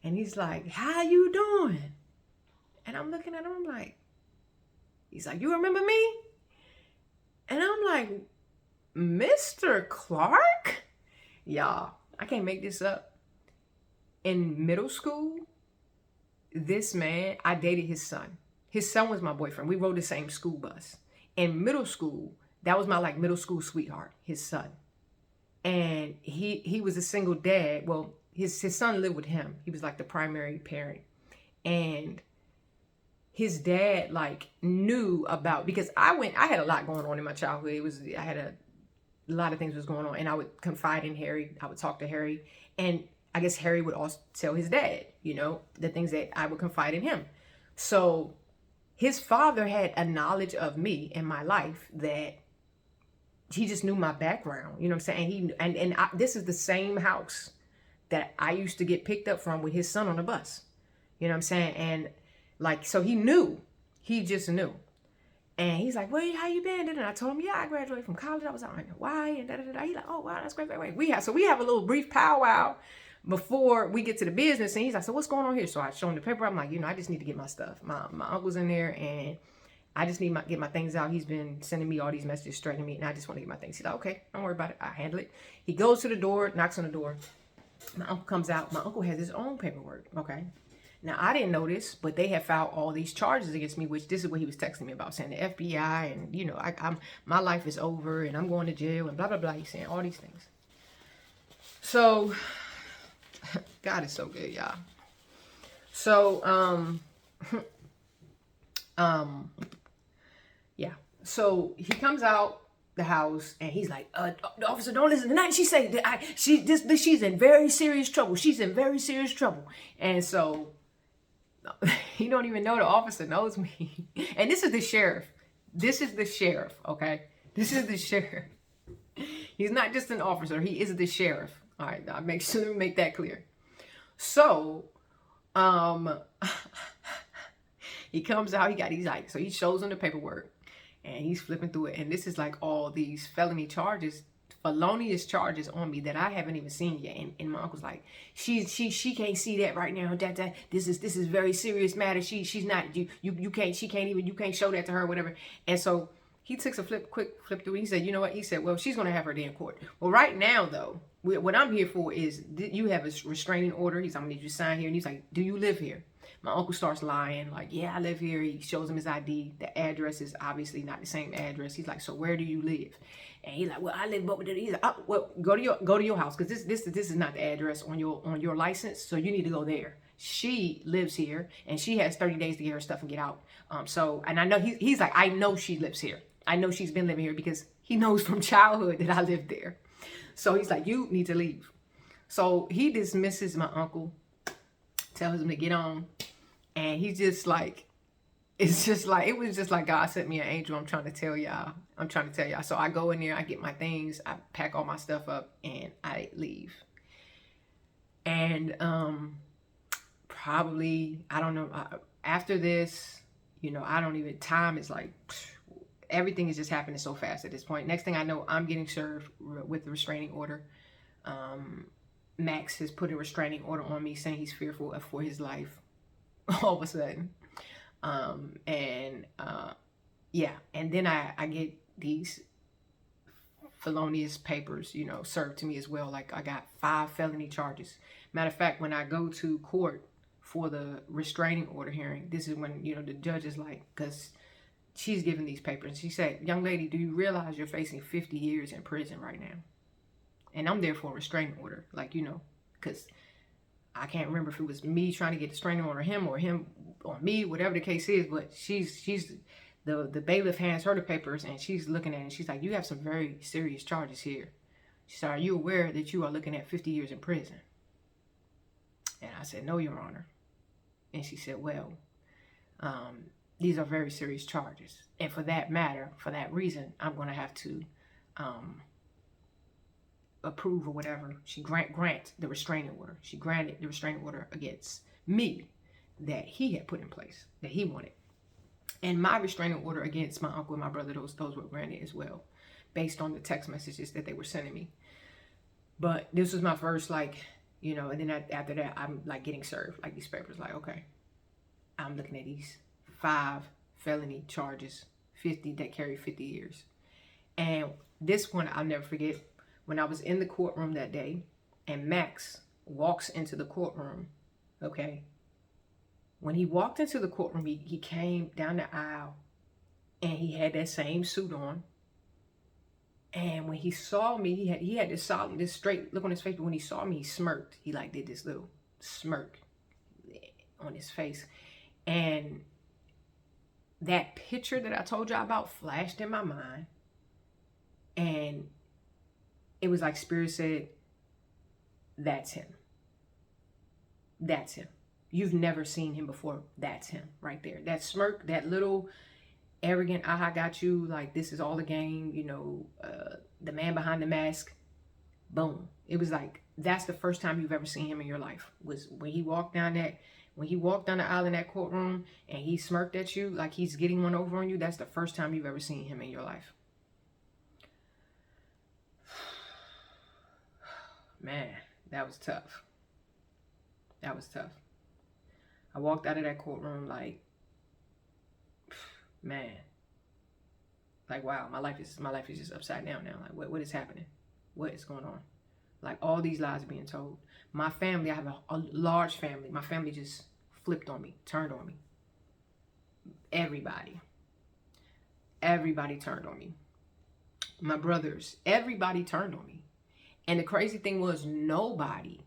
A: And he's like, how you doing? And I'm looking at him, I'm like, he's like, you remember me? And I'm like, Mr. Clark? Y'all, I can't make this up. In middle school, this man, I dated his son. His son was my boyfriend. We rode the same school bus. In middle school, that was my like middle school sweetheart, his son. And he was a single dad. Well, his son lived with him. He was like the primary parent. And his dad like knew about, because I had a lot going on in my childhood. I had a lot of things was going on, and I would confide in Harry. I would talk to Harry, and I guess Harry would also tell his dad, you know, the things that I would confide in him. So his father had a knowledge of me and my life that he just knew my background. You know what I'm saying? This is the same house that I used to get picked up from with his son on the bus. You know what I'm saying? And like, so he just knew. And he's like, well, how you been? And I told him, yeah, I graduated from college. I was out in Hawaii and da-da-da-da. He's like, oh, wow, that's great. We have a little brief powwow before we get to the business. And he's like, so what's going on here? So I show him the paper. I'm like, you know, I just need to get my stuff. My uncle's in there, and I just need to get my things out. He's been sending me all these messages, threatening me, and I just want to get my things. He's like, okay, don't worry about it. I handle it. He goes to the door, knocks on the door. My uncle comes out. My uncle has his own paperwork, okay? Now, I didn't know this, but they had filed all these charges against me, which this is what he was texting me about, saying the FBI, and, you know, my life is over, and I'm going to jail, and blah, blah, blah. He's saying all these things. So, God is so good, y'all. So, yeah. So, he comes out the house, and he's like, the officer, don't listen to nothing she say. She's in very serious trouble. She's in very serious trouble. And so, he don't even know the officer knows me. And this is the sheriff. Okay? This is the sheriff. He's not just an officer. He is the sheriff. All right, I'll make sure to make that clear. So, he comes out. So he shows him the paperwork, and he's flipping through it. And this is like all these felonious charges on me that I haven't even seen yet. And my uncle's like, she can't see that right now. This is very serious matter. She's not, you can't show that to her, whatever. And so he takes a quick flip through. He said, you know what? He said, well, she's going to have her day in court. Well, right now though, what I'm here for is you have a restraining order. He's like, I'm going to need you to sign here. And he's like, do you live here? My uncle starts lying, like, yeah, I live here. He shows him his ID. The address is obviously not the same address. He's like, so where do you live? And he's like, well, I live over there. He's like, oh, well, go to your house, because this is not the address on your license, so you need to go there. She lives here, and she has 30 days to get her stuff and get out. And I know he's like, I know she lives here. I know she's been living here because he knows from childhood that I lived there. So he's like, you need to leave. So he dismisses my uncle, tells him to get on. And he's just like, it was just like God sent me an angel. I'm trying to tell y'all. So I go in there, I get my things, I pack all my stuff up, and I leave. And probably, I don't know, after this, you know, time is like everything is just happening so fast at this point. Next thing I know, I'm getting served with the restraining order. Max has put a restraining order on me saying he's fearful for his life all of a sudden. Yeah, and then I get these felonious papers, you know, served to me as well. Like I got 5 felony charges. Matter of fact, when I go to court for the restraining order hearing, this is when, you know, the judge is like, because she's giving these papers, and she said, young lady, do you realize you're facing 50 years in prison right now? And I'm there for a restraining order, like, you know, because I can't remember if it was me trying to get the restraining order on him or me, whatever the case is, but she's the bailiff hands her the papers, and she's looking at it, and she's like, you have some very serious charges here. She said, are you aware that you are looking at 50 years in prison? And I said, no, Your Honor. And she said, well, these are very serious charges. And for that matter, for that reason, I'm going to have to approve or whatever. She grant the restraining order. She granted the restraining order against me that he had put in place, that he wanted. And my restraining order against my uncle and my brother, those were granted as well, based on the text messages that they were sending me. But this was my first, like, you know, and then after that, I'm like getting served, like these papers, like, okay, I'm looking at these 5 felony charges, 50 that carry 50 years. And this one, I'll never forget, when I was in the courtroom that day and Max walks into the courtroom, okay, when he walked into the courtroom, he came down the aisle and he had that same suit on. And when he saw me, he had this straight look on his face. But when he saw me, he smirked. He like did this little smirk on his face. And that picture that I told you about flashed in my mind. And it was like Spirit said, that's him. That's him. You've never seen him before. That's him right there. That smirk, that little arrogant, I got you, like this is all a game, you know, the man behind the mask. Boom. It was like, that's the first time you've ever seen him in your life, was when he walked down the aisle in that courtroom and he smirked at you like he's getting one over on you. That's the first time you've ever seen him in your life. Man, that was tough. That was tough. I walked out of that courtroom like, man, like, wow, my life is just upside down now. Like, what is happening? What is going on? Like, all these lies are being told. My family, I have a large family. My family just flipped on me, turned on me. Everybody turned on me. My brothers, everybody turned on me. And the crazy thing was, nobody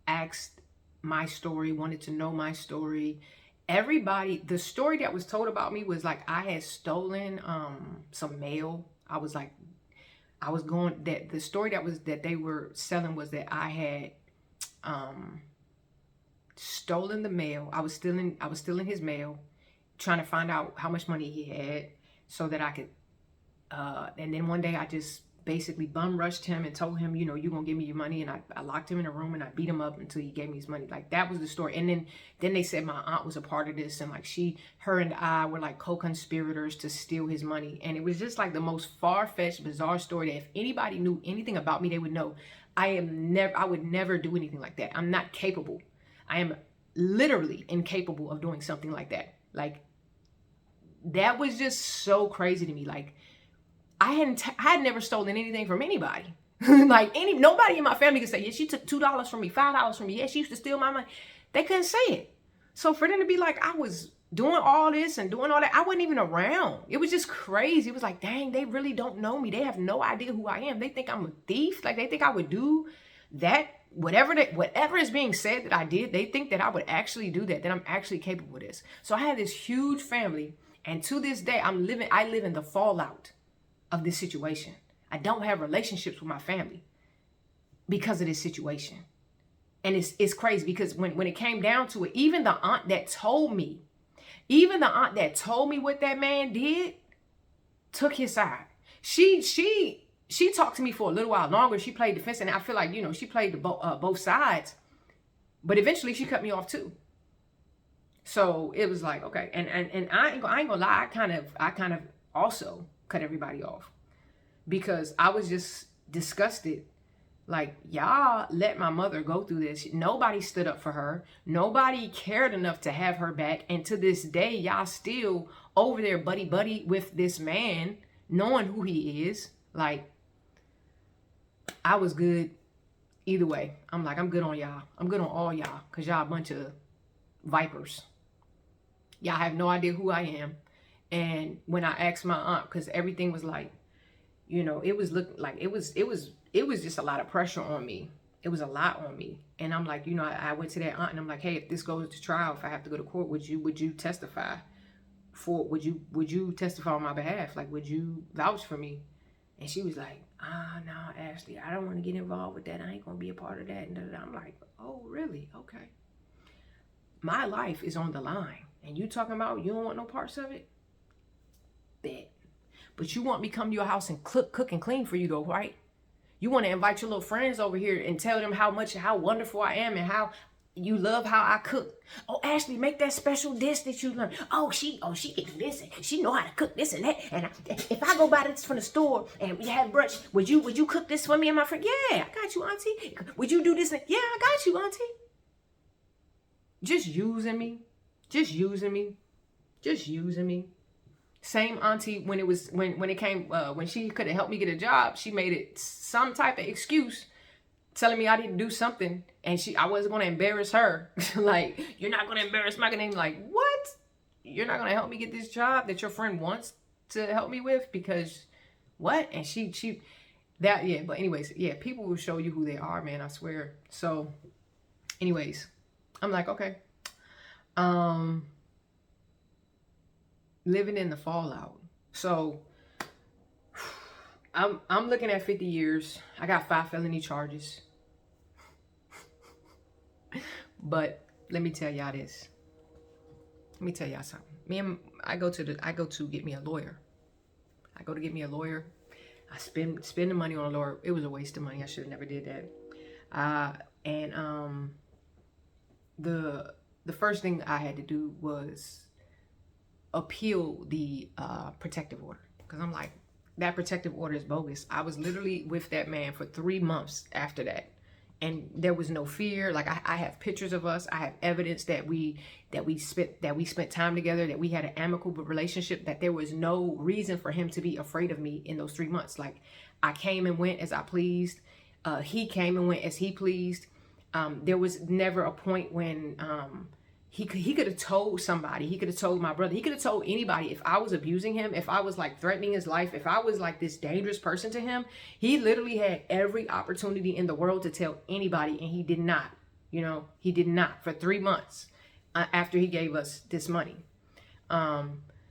A: asked my story, wanted to know my story. Everybody, the story that was told about me was like I had stolen some mail. The story that they were selling was that I had stolen the mail. I was stealing his mail, trying to find out how much money he had so that I could and then one day I just basically bum rushed him and told him, you know, you're gonna give me your money, and I locked him in a room and I beat him up until he gave me his money. Like, that was the story. And then they said my aunt was a part of this, and like her and I were like co-conspirators to steal his money. And it was just like the most far-fetched, bizarre story that if anybody knew anything about me, they would know I would never do anything like that. I'm not capable. I am literally incapable of doing something like that. Like, that was just so crazy to me. Like, I had never stolen anything from anybody. Like, nobody in my family could say, yeah, she took $2 from me, $5 from me. Yeah, she used to steal my money. They couldn't say it. So for them to be like, I was doing all this and doing all that, I wasn't even around. It was just crazy. It was like, dang, they really don't know me. They have no idea who I am. They think I'm a thief. Like, they think I would do that. Whatever is being said that I did, they think that I would actually do that I'm actually capable of this. So I had this huge family, and to this day, I live in the fallout of this situation. I don't have relationships with my family because of this situation. And it's crazy because when it came down to it, even the aunt that told me what that man did took his side. She talked to me for a little while longer. She played defense, and I feel like, you know, she played both sides, but eventually she cut me off too. So it was like, okay. And I ain't gonna lie. I kind of also cut everybody off. Because I was just disgusted. Like, y'all let my mother go through this. Nobody stood up for her. Nobody cared enough to have her back. And to this day, y'all still over there buddy with this man, knowing who he is. Like, I was good either way. I'm like, I'm good on y'all. I'm good on all y'all. Because y'all a bunch of vipers. Y'all have no idea who I am. And when I asked my aunt, because everything was like, you know, it was looking like it was just a lot of pressure on me. It was a lot on me. And I'm like, you know, I went to that aunt and I'm like, hey, if this goes to trial, if I have to go to court, would you testify would you testify on my behalf? Like, would you vouch for me? And she was like, no, Ashley, I don't want to get involved with that. I ain't going to be a part of that. And I'm like, oh, really? Okay. My life is on the line. And you talking about you don't want no parts of it? Bet. But you want me to come to your house and cook and clean for you though, right? You want to invite your little friends over here and tell them how wonderful I am and how you love how I cook. Oh, Ashley, make that special dish that you learned. Oh, she can do this and she know how to cook this and that. And if I go buy this from the store and we have brunch, would you cook this for me and my friend? Yeah, I got you, auntie. Would you do this? Yeah, I got you, auntie. Just using me. Just using me. Just using me. Same auntie when when she couldn't help me get a job, she made it some type of excuse telling me I didn't do something and I wasn't going to embarrass her. Like, you're not going to embarrass my name. Like, what? You're not going to help me get this job that your friend wants to help me with because what? And but anyways, yeah, people will show you who they are, man, I swear. So anyways, I'm like, okay. Living in the fallout. So I'm looking at 50 years. I got 5 felony charges. But let me tell y'all this. Let me tell y'all something. I go to get me a lawyer. I go to get me a lawyer. I spend the money on a lawyer. It was a waste of money. I should have never did that. The first thing I had to do was appeal the protective order, because I'm like, that protective order is bogus. I was literally with that man for 3 months after that, and there was no fear. Like, I have pictures of us. I have evidence that we spent time together, that we had an amicable relationship, that there was no reason for him to be afraid of me in those 3 months. Like, I came and went as I pleased. He came and went as he pleased. There was never a point when he could have told somebody. He could have told my brother. He could have told anybody if I was abusing him, if I was like threatening his life, if I was like this dangerous person to him. He literally had every opportunity in the world to tell anybody, and he did not. You know, he did not for 3 months after he gave us this money.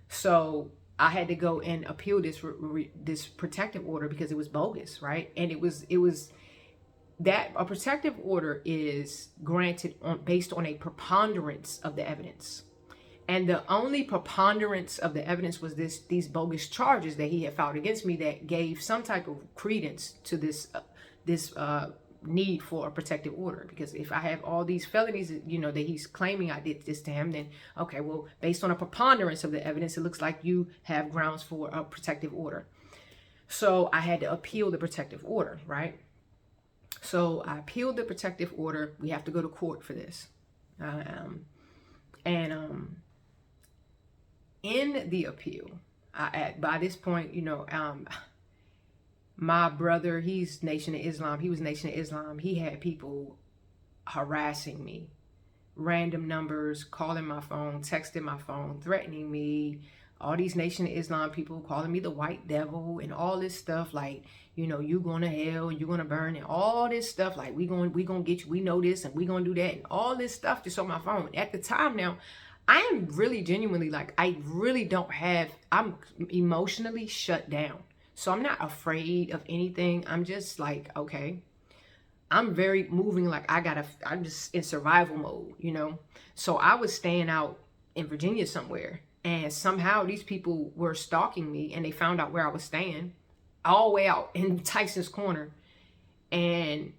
A: So I had to go and appeal this protective order because it was bogus, right? And it was that a protective order is granted based on a preponderance of the evidence. And the only preponderance of the evidence was these bogus charges that he had filed against me that gave some type of credence to this need for a protective order. Because if I have all these felonies, you know, that he's claiming I did this to him, then okay, well, based on a preponderance of the evidence, it looks like you have grounds for a protective order. So I had to appeal the protective order, right? So I appealed the protective order. We have to go to court for this. In the appeal, by this point, you know, my brother, he's Nation of Islam. He was Nation of Islam. He had people harassing me, random numbers, calling my phone, texting my phone, threatening me. All these Nation of Islam people calling me the white devil and all this stuff, like, you know, you going to hell and you're going to burn, and all this stuff, like, we going to get you, we know this, and we going to do that, and all this stuff just on my phone. At the time now, I am really genuinely, like, I really don't have, I'm emotionally shut down. So I'm not afraid of anything. I'm just like, okay, I'm very moving, like, I'm just in survival mode, you know? So I was staying out in Virginia somewhere, and somehow these people were stalking me, and they found out where I was staying, all the way out in Tyson's Corner. And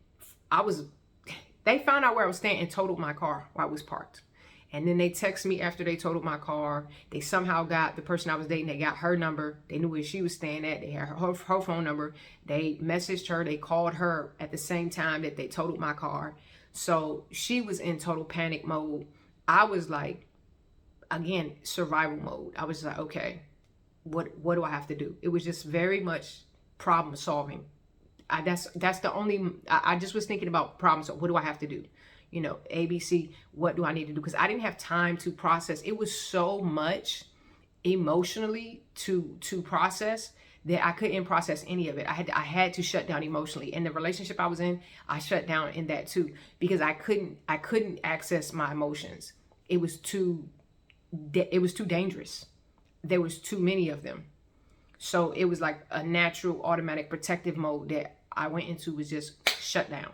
A: they found out where I was staying and totaled my car while I was parked. And then they text me after they totaled my car. They somehow got the person I was dating. They got her number. They knew where she was staying at. They had her phone number. They messaged her. They called her at the same time that they totaled my car. So she was in total panic mode. I was like, again, survival mode. I was like, okay, what do I have to do? It was just very much problem solving. That's the only, I just was thinking about problems. So what do I have to do? You know, ABC, what do I need to do? Because I didn't have time to process. It was so much emotionally to process that I couldn't process any of it. I had to shut down emotionally. And the relationship I was in, I shut down in that too, because I couldn't access my emotions. It was too dangerous. There was too many of them. So it was like a natural automatic protective mode that I went into, was just shut down.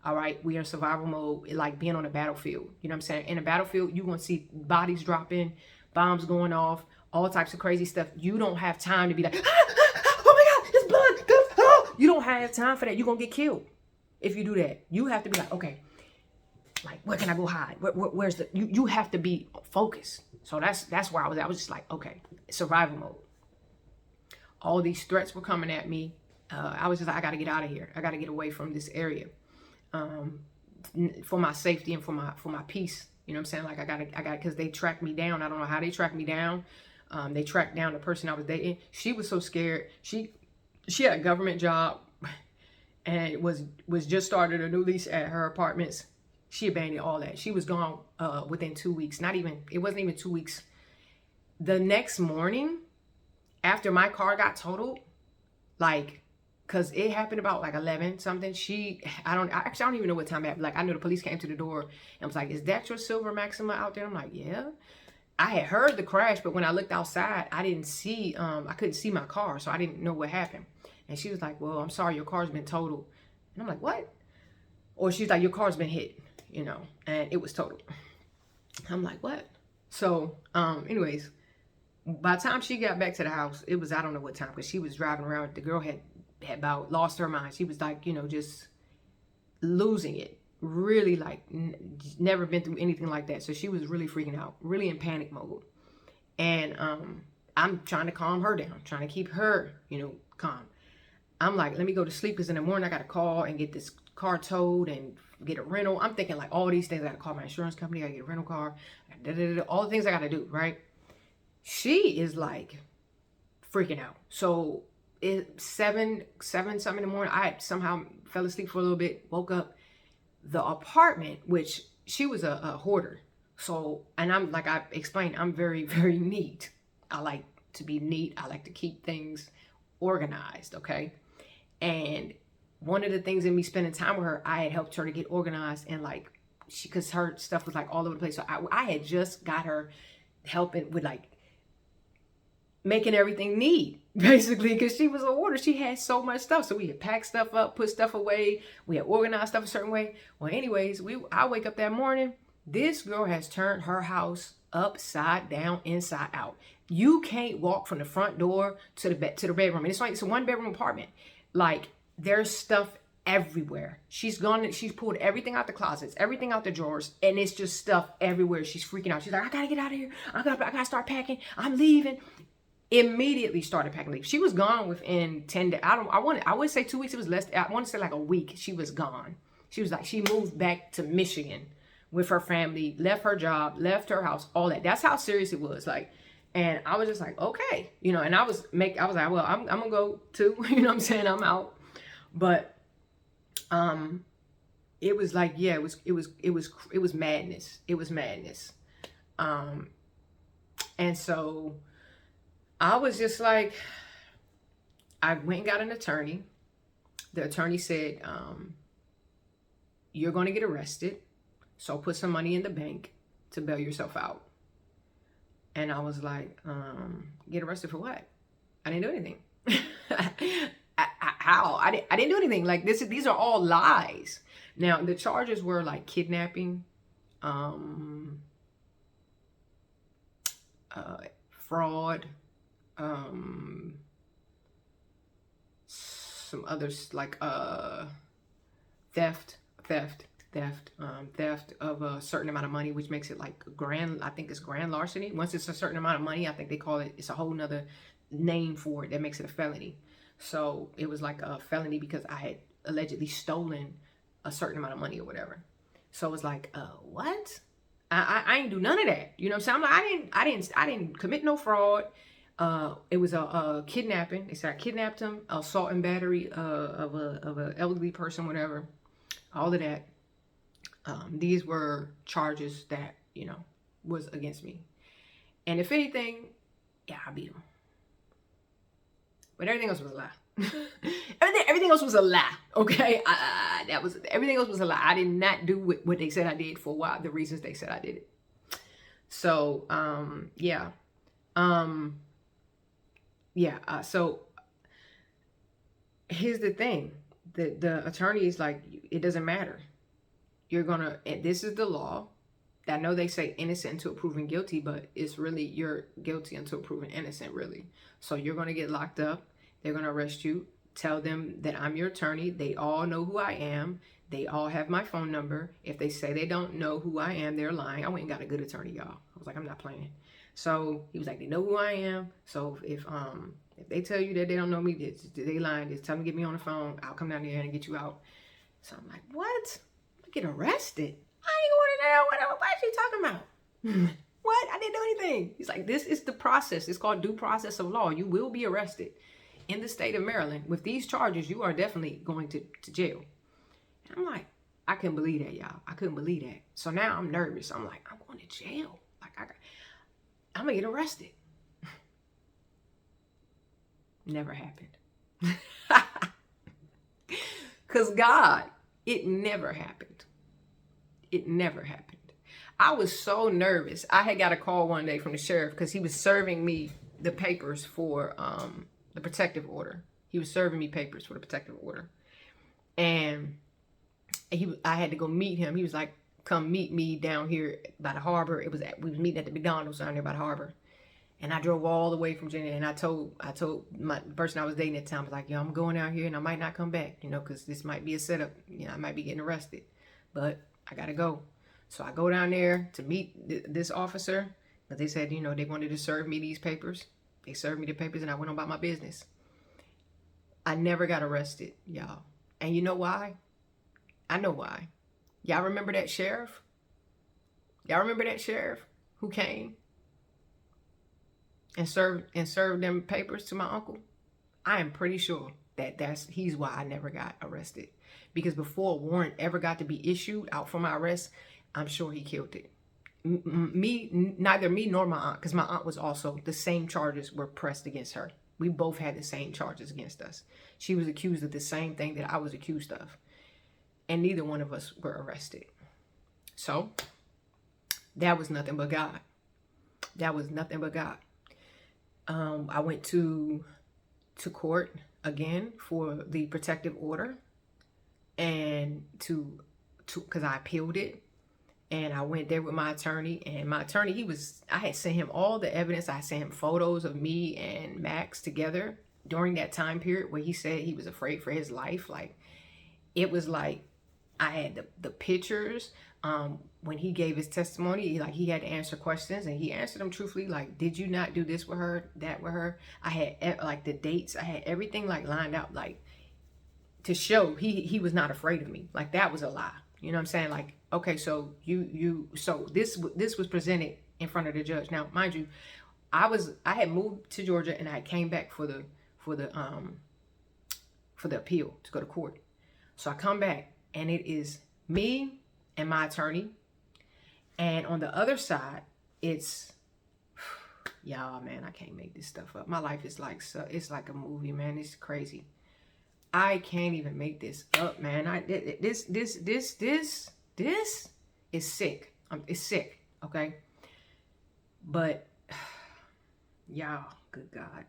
A: All right, we are in survival mode, like being on a battlefield. You know what I'm saying? In a battlefield, you're going to see bodies dropping, bombs going off, all types of crazy stuff. You don't have time to be like, oh my God, it's blood. Ah. You don't have time for that. You're going to get killed if you do that. You have to be like, okay, like, where can I go hide? Where's the, you have to be focused. So that's where I was at. I was just like, okay, survival mode. All these threats were coming at me. I was just like, I got to get out of here. I got to get away from this area. For my safety and for my peace, you know what I'm saying? Like I got, because they tracked me down. I don't know how they tracked me down. They tracked down the person I was dating. She was so scared. She had a government job and was just started a new lease at her apartments. She abandoned all that. She was gone within 2 weeks. It wasn't even 2 weeks. The next morning, after my car got totaled, like, because it happened about like 11 something. I don't even know what time it happened. Like, I knew the police came to the door and was like, is that your silver Maxima out there? I'm like, yeah. I had heard the crash, but when I looked outside, I didn't see, I couldn't see my car, so I didn't know what happened. And she was like, well, I'm sorry, your car's been totaled. And I'm like, what? Or she's like, your car's been hit, you know, and it was totaled. I'm like, what? So, anyways, by the time she got back to the house, it was, I don't know what time, because she was driving around. The girl had about lost her mind. She was like, you know, just losing it. Really, like, never been through anything like that. So she was really freaking out, really in panic mode. And I'm trying to calm her down, trying to keep her, you know, calm. I'm like, let me go to sleep, because in the morning I got to call and get this car towed and get a rental. I'm thinking like all these things. I got to call my insurance company. I got to get a rental car. All the things I got to do, right? She is like freaking out. So it's 7 something in the morning. I somehow fell asleep for a little bit, woke up. The apartment, which she was a hoarder. So, and I'm like I explained, I'm very, very neat. I like to be neat. I like to keep things organized, okay? And one of the things in me spending time with her, I had helped her to get organized, and like, because her stuff was like all over the place. So I had just got her helping with like making everything neat, basically, because she was a hoarder. She had so much stuff. So we had packed stuff up, put stuff away. We had organized stuff a certain way. Well, anyways, I wake up that morning. This girl has turned her house upside down, inside out. You can't walk from the front door to the bedroom. And it's a 1-bedroom apartment. Like, there's stuff everywhere. She's pulled everything out the closets, everything out the drawers, and it's just stuff everywhere. She's freaking out. She's like, I gotta get out of here. I gotta start packing. I'm leaving. Immediately started packing leave. She was gone within 10 days. I would say 2 weeks. It was less. I want to say like a week. She was gone. She was like, she moved back to Michigan with her family, left her job, left her house, all that. That's how serious it was. Like, and I was just like, okay, you know, and I was like, well, I'm gonna go too. You know what I'm saying? I'm out. But, it was like, yeah, it was madness. It was madness. And so I was just like, I went and got an attorney. The attorney said, you're going to get arrested. So put some money in the bank to bail yourself out. And I was like, get arrested for what? I didn't do anything. How? I didn't do anything. Like, these are all lies. Now, the charges were like kidnapping, fraud, some others like theft. theft of a certain amount of money, which makes it like grand. I think it's grand larceny. Once it's a certain amount of money, I think they call it. It's a whole nother name for it that makes it a felony. So it was like a felony because I had allegedly stolen a certain amount of money or whatever. So it was like, what? I ain't do none of that. You know what I'm saying? I'm like, I didn't commit no fraud. It was a kidnapping. They said I kidnapped him, assault and battery of a elderly person, whatever. All of that. These were charges that, you know, was against me. And if anything, yeah, I beat him. But everything else was a lie. everything else was a lie. Okay, everything else was a lie. I did not do what they said I did for why the reasons they said I did it. So yeah, so here's the thing: the attorney is like, it doesn't matter. You're gonna. This is the law. I know they say innocent until proven guilty, but it's really you're guilty until proven innocent, really. So you're gonna get locked up. They're gonna arrest you. Tell them that I'm your attorney. They all know who I am. They all have my phone number. If they say they don't know who I am, they're lying. I went and got a good attorney, y'all. I was like, I'm not playing. So he was like, they know who I am. So if they tell you that they don't know me, they lying. Just tell them to get me on the phone. I'll come down there and get you out. So I'm like, what? I get arrested? I ain't going to jail. What is she talking about? What? I didn't do anything. He's like, this is the process. It's called due process of law. You will be arrested in the state of Maryland with these charges. You are definitely going to jail. And I'm like, I couldn't believe that, y'all. I couldn't believe that. So now I'm nervous. I'm like, I'm going to jail. Like, I'm going to get arrested. Never happened. Because God, it never happened. It never happened. I was so nervous. I had got a call one day from the sheriff because he was serving me the papers for the protective order. He was serving me papers for the protective order. And I had to go meet him. He was like, come meet me down here by the harbor. We was meeting at the McDonald's down there by the harbor. And I drove all the way from Virginia, and I told my person I was dating at the time, I was like, yo, I'm going out here and I might not come back, you know, because this might be a setup. You know, I might be getting arrested, but I got to go. So I go down there to meet this officer, but they said, you know, they wanted to serve me these papers. They served me the papers, and I went on about my business. I never got arrested, y'all. And you know why? I know why. Y'all remember that sheriff? Y'all remember that sheriff who came and served them papers to my uncle? I am pretty sure that he's why I never got arrested. Because before a warrant ever got to be issued out for my arrest, I'm sure he killed it. Neither me nor my aunt, because my aunt was also, the same charges were pressed against her. We both had the same charges against us. She was accused of the same thing that I was accused of. And neither one of us were arrested. So that was nothing but God. That was nothing but God. I went to court again for the protective order, and because I appealed it. And I went there with my attorney, and my attorney, I had sent him all the evidence. I sent him photos of me and Max together during that time period where he said he was afraid for his life. Like, it was like, I had the pictures. When he gave his testimony, he had to answer questions, and he answered them truthfully. Like, did you not do this with her, that with her? I had like the dates. I had everything like lined out, like to show he was not afraid of me. Like, that was a lie. You know what I'm saying? Like, okay, so so this was presented in front of the judge. Now, mind you, I had moved to Georgia, and I came back for the appeal to go to court. So I come back, and it is me and my attorney, and on the other side, it's y'all, man, I can't make this stuff up. My life is like, so it's like a movie, man. It's crazy. I can't even make this up, man. This is sick. It's sick, okay? But y'all, good God.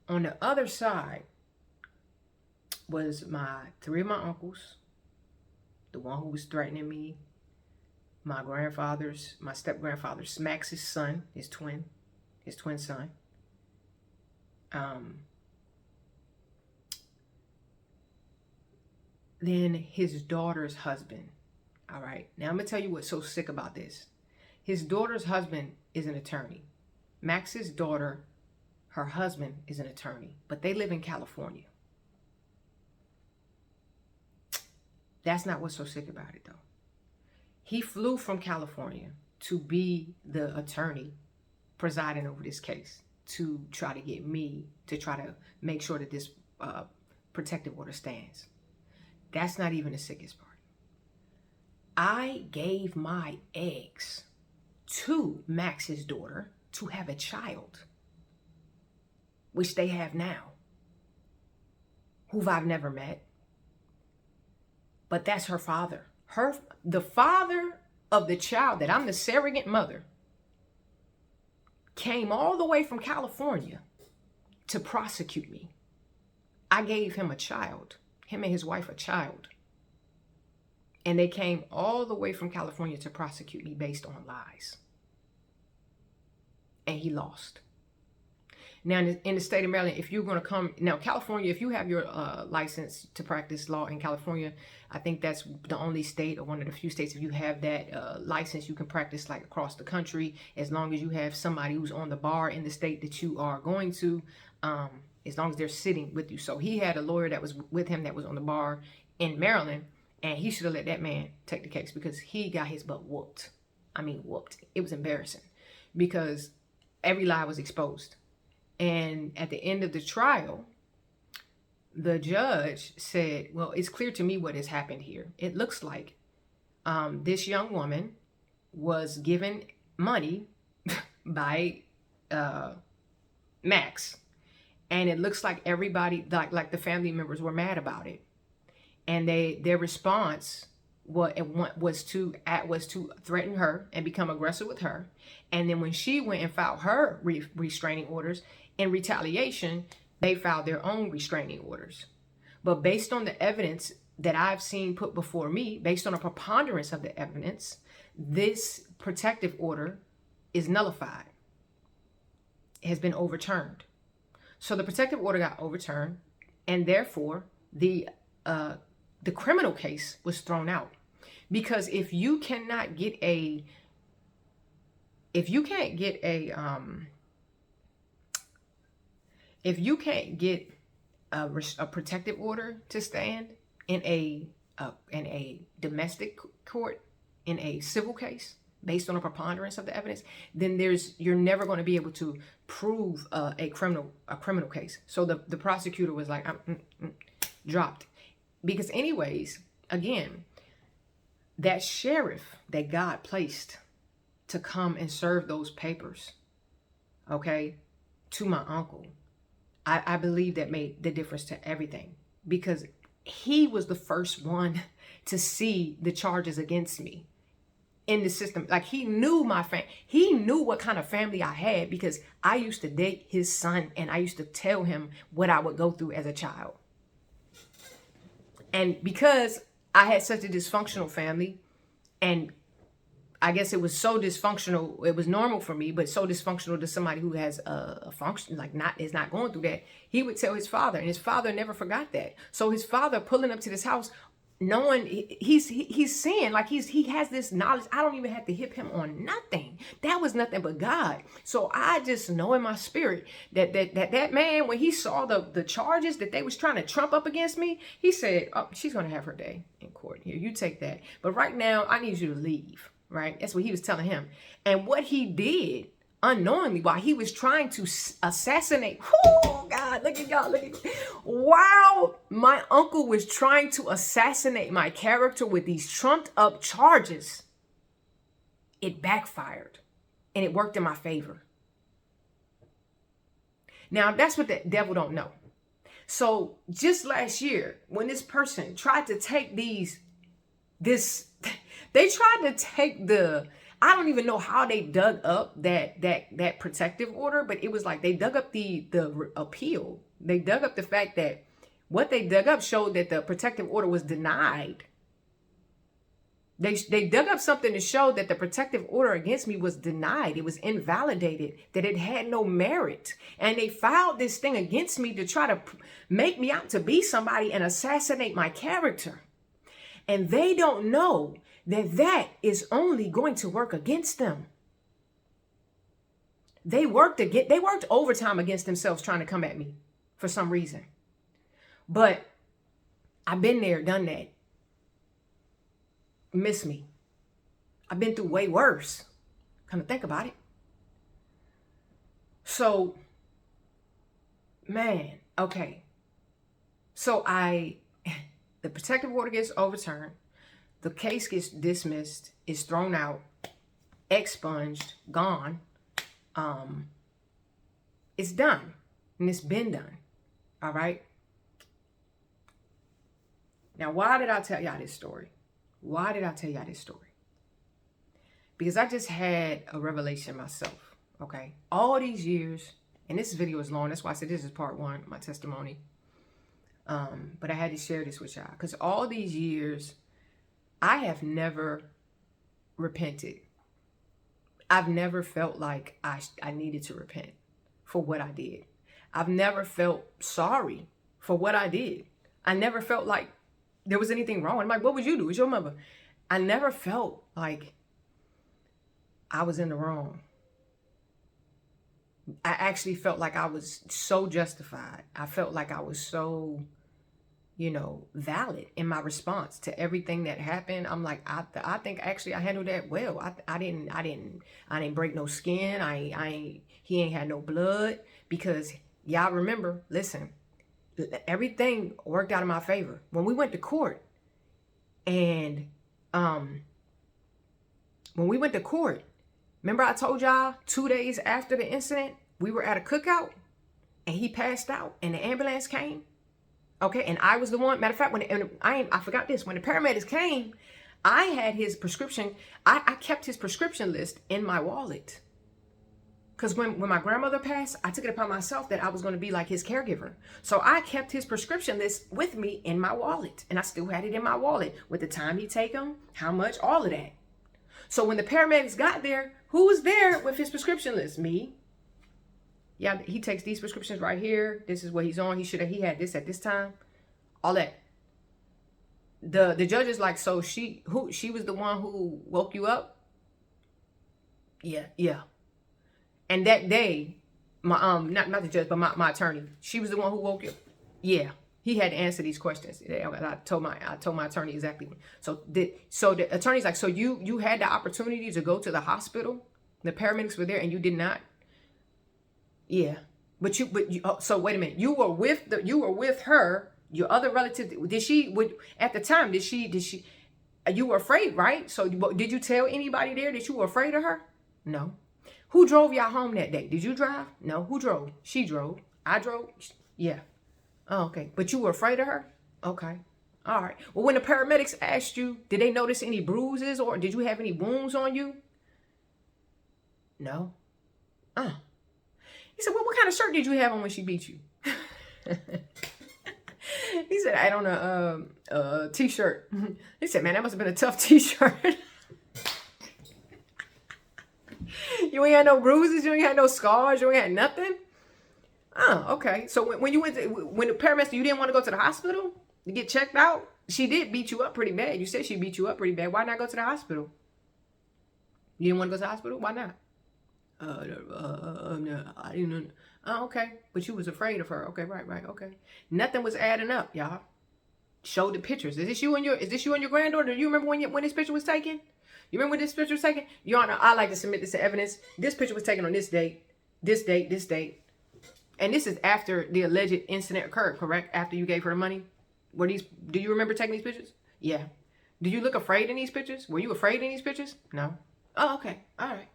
A: On the other side was three of my uncles, the one who was threatening me, my step-grandfather's, Max's son, his twin son. then his daughter's husband. All right. Now I'm going to tell you what's so sick about this. His daughter's husband is an attorney. Max's daughter, her husband is an attorney, but they live in California. That's not what's so sick about it, though. He flew from California to be the attorney presiding over this case, to try to get me to try to make sure that this protective order stands. That's not even the sickest part. I gave my eggs to Max's daughter to have a child, which they have now, who I've never met. But that's her father. The father of the child that I'm the surrogate mother came all the way from California to prosecute me. I gave him a child, him and his wife a child. And they came all the way from California to prosecute me based on lies. And he lost. Now, in the state of Maryland, if you're going to come, now California, if you have your license to practice law in California, I think that's the only state or one of the few states, if you have that license, you can practice like across the country, as long as you have somebody who's on the bar in the state that you are going to, as long as they're sitting with you. So he had a lawyer that was with him that was on the bar in Maryland, and he should have let that man take the case because he got his butt whooped. I mean, whooped. It was embarrassing because every lie was exposed. And at the end of the trial, the judge said, well, it's clear to me what has happened here. It looks like this young woman was given money by Max. And it looks like everybody, like the family members were mad about it. And their response was to threaten her and become aggressive with her. And then when she went and filed her restraining orders, in retaliation, they filed their own restraining orders. But based on the evidence that I've seen put before me, based on a preponderance of the evidence, this protective order is nullified. It has been overturned. So the protective order got overturned, and therefore the criminal case was thrown out. Because if you can't get a protective order to stand in a domestic court, in a civil case, based on a preponderance of the evidence, then you're never going to be able to prove a criminal case. So the prosecutor was like, dropped. Because anyways, again, that sheriff that God placed to come and serve those papers, okay, to my uncle, I believe that made the difference to everything, because he was the first one to see the charges against me in the system. Like, he knew my family. He knew what kind of family I had, because I used to date his son and I used to tell him what I would go through as a child. And because I had such a dysfunctional family, and I guess it was so dysfunctional, it was normal for me, but so dysfunctional to somebody who has a function, is not going through that, he would tell his father, and his father never forgot that. So his father pulling up to this house, knowing he's seeing, like, he has this knowledge. I don't even have to hit him on nothing. That was nothing but God. So I just know in my spirit that man, when he saw the charges that they was trying to trump up against me, he said, oh, she's going to have her day in court. Here, you take that. But right now, I need you to leave. Right? That's what he was telling him. And what he did unknowingly while he was trying to assassinate, oh God, look at y'all, while my uncle was trying to assassinate my character with these trumped up charges, it backfired and it worked in my favor. Now, that's what the devil don't know. So just last year, when this person tried to take they tried to take I don't even know how they dug up that protective order, but it was like they dug up the appeal. They dug up the fact that what they dug up showed that the protective order was denied They dug up something to show that the protective order against me was denied. It was invalidated, that it had no merit. And they filed this thing against me to try to make me out to be somebody and assassinate my character. And they don't know that that is only going to work against them. They worked overtime against themselves trying to come at me for some reason. But I've been there, done that. Miss me. I've been through way worse. Come to think about it. So, man, okay. So the protective order gets overturned. The case gets dismissed, is thrown out, expunged, gone. It's done. And it's been done. All right. Now, why did I tell y'all this story? Why did I tell y'all this story? Because I just had a revelation myself. Okay. All these years, and this video is long. That's why I said this is part one, my testimony. But I had to share this with y'all. Because all these years, I have never repented. I've never felt like I needed to repent for what I did. I've never felt sorry for what I did. I never felt like there was anything wrong. I'm like, what would you do? It's your mother. I never felt like I was in the wrong. I actually felt like I was so justified. I felt like I was so, valid in my response to everything that happened. I'm like, I think actually I handled that well. I didn't break no skin. He ain't had no blood, because y'all remember, listen, everything worked out in my favor. When we went to court, and remember I told y'all 2 days after the incident, we were at a cookout and he passed out and the ambulance came. Okay. And I was the one, matter of fact, I forgot this, when the paramedics came, I had his prescription. I kept his prescription list in my wallet. Because when my grandmother passed, I took it upon myself that I was going to be like his caregiver. So I kept his prescription list with me in my wallet. And I still had it in my wallet with the time he'd take them, how much, all of that. So when the paramedics got there, who was there with his prescription list? Me. Yeah, he takes these prescriptions right here. This is what he's on. He had this at this time. All that. The judge is like, so she was the one who woke you up? Yeah. And that day, my not the judge, but my attorney, she was the one who woke you up. Yeah, he had to answer these questions. I told my attorney exactly. So the attorney's like, so you had the opportunity to go to the hospital. The paramedics were there, and you did not. Yeah, but you. So wait a minute. You were with her, your other relative. At the time? Did she? You were afraid, right? So did you tell anybody there that you were afraid of her? No. Who drove y'all home that day? Did you drive? No. Who drove? She drove. I drove? Yeah. Oh, okay. But you were afraid of her? Okay. All right. Well, when the paramedics asked you, did they notice any bruises or did you have any wounds on you? No. He said, well, what kind of shirt did you have on when she beat you? He said, I had on a t-shirt. He said, man, that must have been a tough t-shirt. You ain't had no bruises, you ain't had no scars, you ain't had nothing? Oh, okay. So when the paramedics, you didn't want to go to the hospital to get checked out? She did beat you up pretty bad. You said she beat you up pretty bad. Why not go to the hospital? You didn't want to go to the hospital? Why not? No, I didn't know. Oh, okay. But you was afraid of her. Okay, right, okay. Nothing was adding up, y'all. Show the pictures. Is this you and your granddaughter? Do you remember when this picture was taken? You remember when this picture was taken? Your Honor, I like to submit this to evidence. This picture was taken on this date, this date, this date. And this is after the alleged incident occurred, correct? After you gave her the money? Do you remember taking these pictures? Yeah. Did you look afraid in these pictures? Were you afraid in these pictures? No. Oh, okay. All right.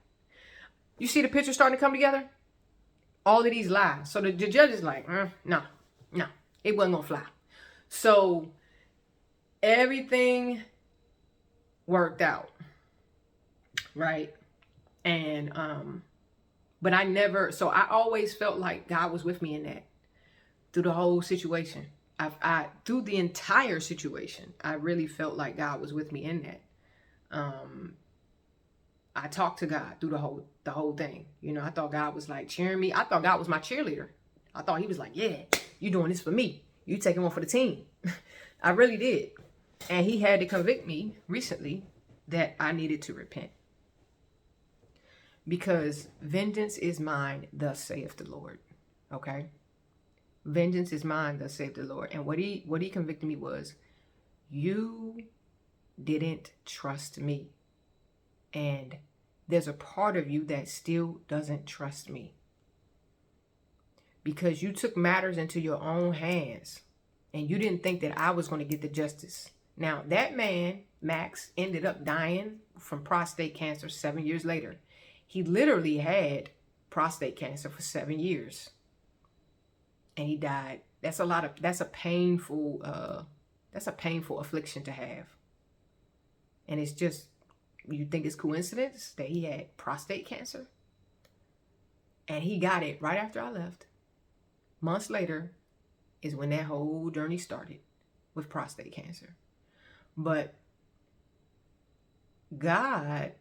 A: You see the picture starting to come together? All of these lies. So the judge is like, no, it wasn't going to fly. So everything worked out. Right. And, but I always felt like God was with me in that through the whole situation. Through the entire situation, I really felt like God was with me in that. I talked to God through the whole thing. You know, I thought God was like cheering me. I thought God was my cheerleader. I thought he was like, yeah, you doing this for me. You taking one for the team. I really did. And he had to convict me recently that I needed to repent. Because vengeance is mine, thus saith the Lord. Okay? Vengeance is mine, thus saith the Lord. And what he convicted me was, you didn't trust me. And there's a part of you that still doesn't trust me. Because you took matters into your own hands. And you didn't think that I was going to get the justice. Now, that man, Max, ended up dying from prostate cancer 7 years later. He literally had prostate cancer for 7 years. And he died. That's a painful affliction to have. And it's just, you think it's coincidence that he had prostate cancer? And he got it right after I left. Months later is when that whole journey started with prostate cancer. But God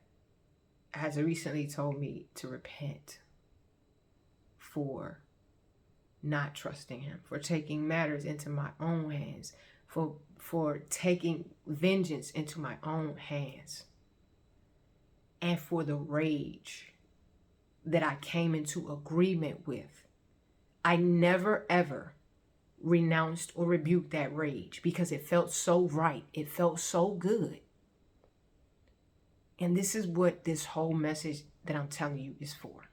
A: has recently told me to repent for not trusting him, for taking matters into my own hands, for taking vengeance into my own hands, and for the rage that I came into agreement with. I never ever renounced or rebuked that rage because it felt so right. It felt so good. And this is what this whole message that I'm telling you is for.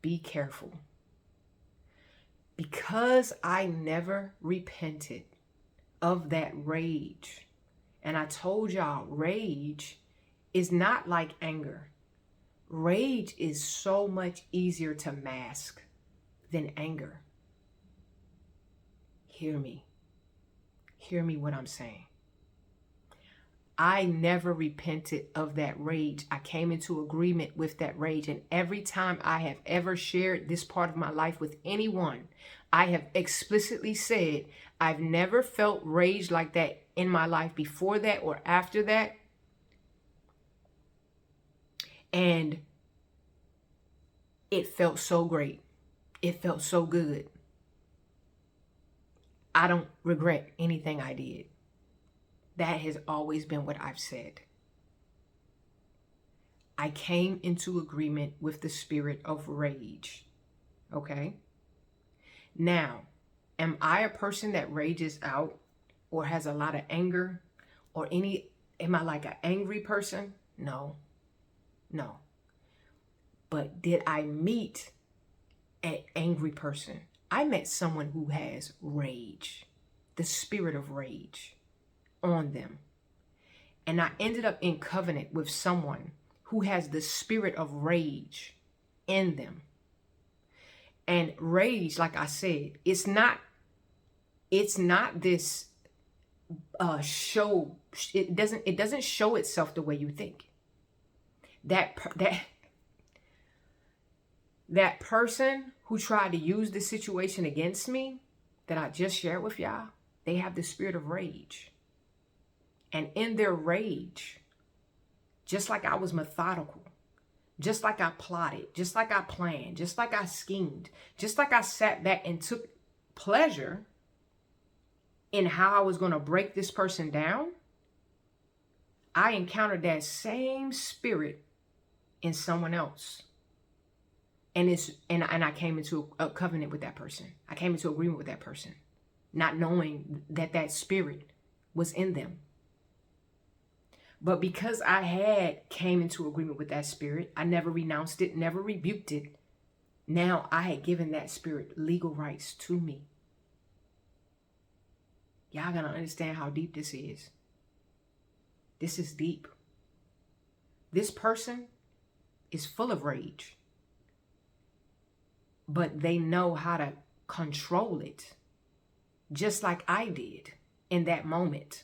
A: Be careful. Because I never repented of that rage. And I told y'all, rage is not like anger. Rage is so much easier to mask than anger. Hear me. Hear me what I'm saying. I never repented of that rage. I came into agreement with that rage. And every time I have ever shared this part of my life with anyone, I have explicitly said, I've never felt rage like that in my life before that or after that. And it felt so great. It felt so good. I don't regret anything I did. That has always been what I've said. I came into agreement with the spirit of rage. Okay? Now, am I a person that rages out or has a lot of anger or am I like an angry person? No. No. But did I meet an angry person? I met someone who has rage, the spirit of rage on them. And I ended up in covenant with someone who has the spirit of rage in them. And rage, like I said, it's not this show. It doesn't show itself the way you think. That person who tried to use this situation against me that I just shared with y'all, they have the spirit of rage. And in their rage, just like I was methodical, just like I plotted, just like I planned, just like I schemed, just like I sat back and took pleasure in how I was going to break this person down, I encountered that same spirit in someone else. And I came into a covenant with that person. I came into agreement with that person, not knowing that spirit was in them. But because I came into agreement with that spirit, I never renounced it, never rebuked it. Now I had given that spirit legal rights to me. Y'all gotta understand how deep this is. This is deep. This person is full of rage, but they know how to control it, just like I did in that moment.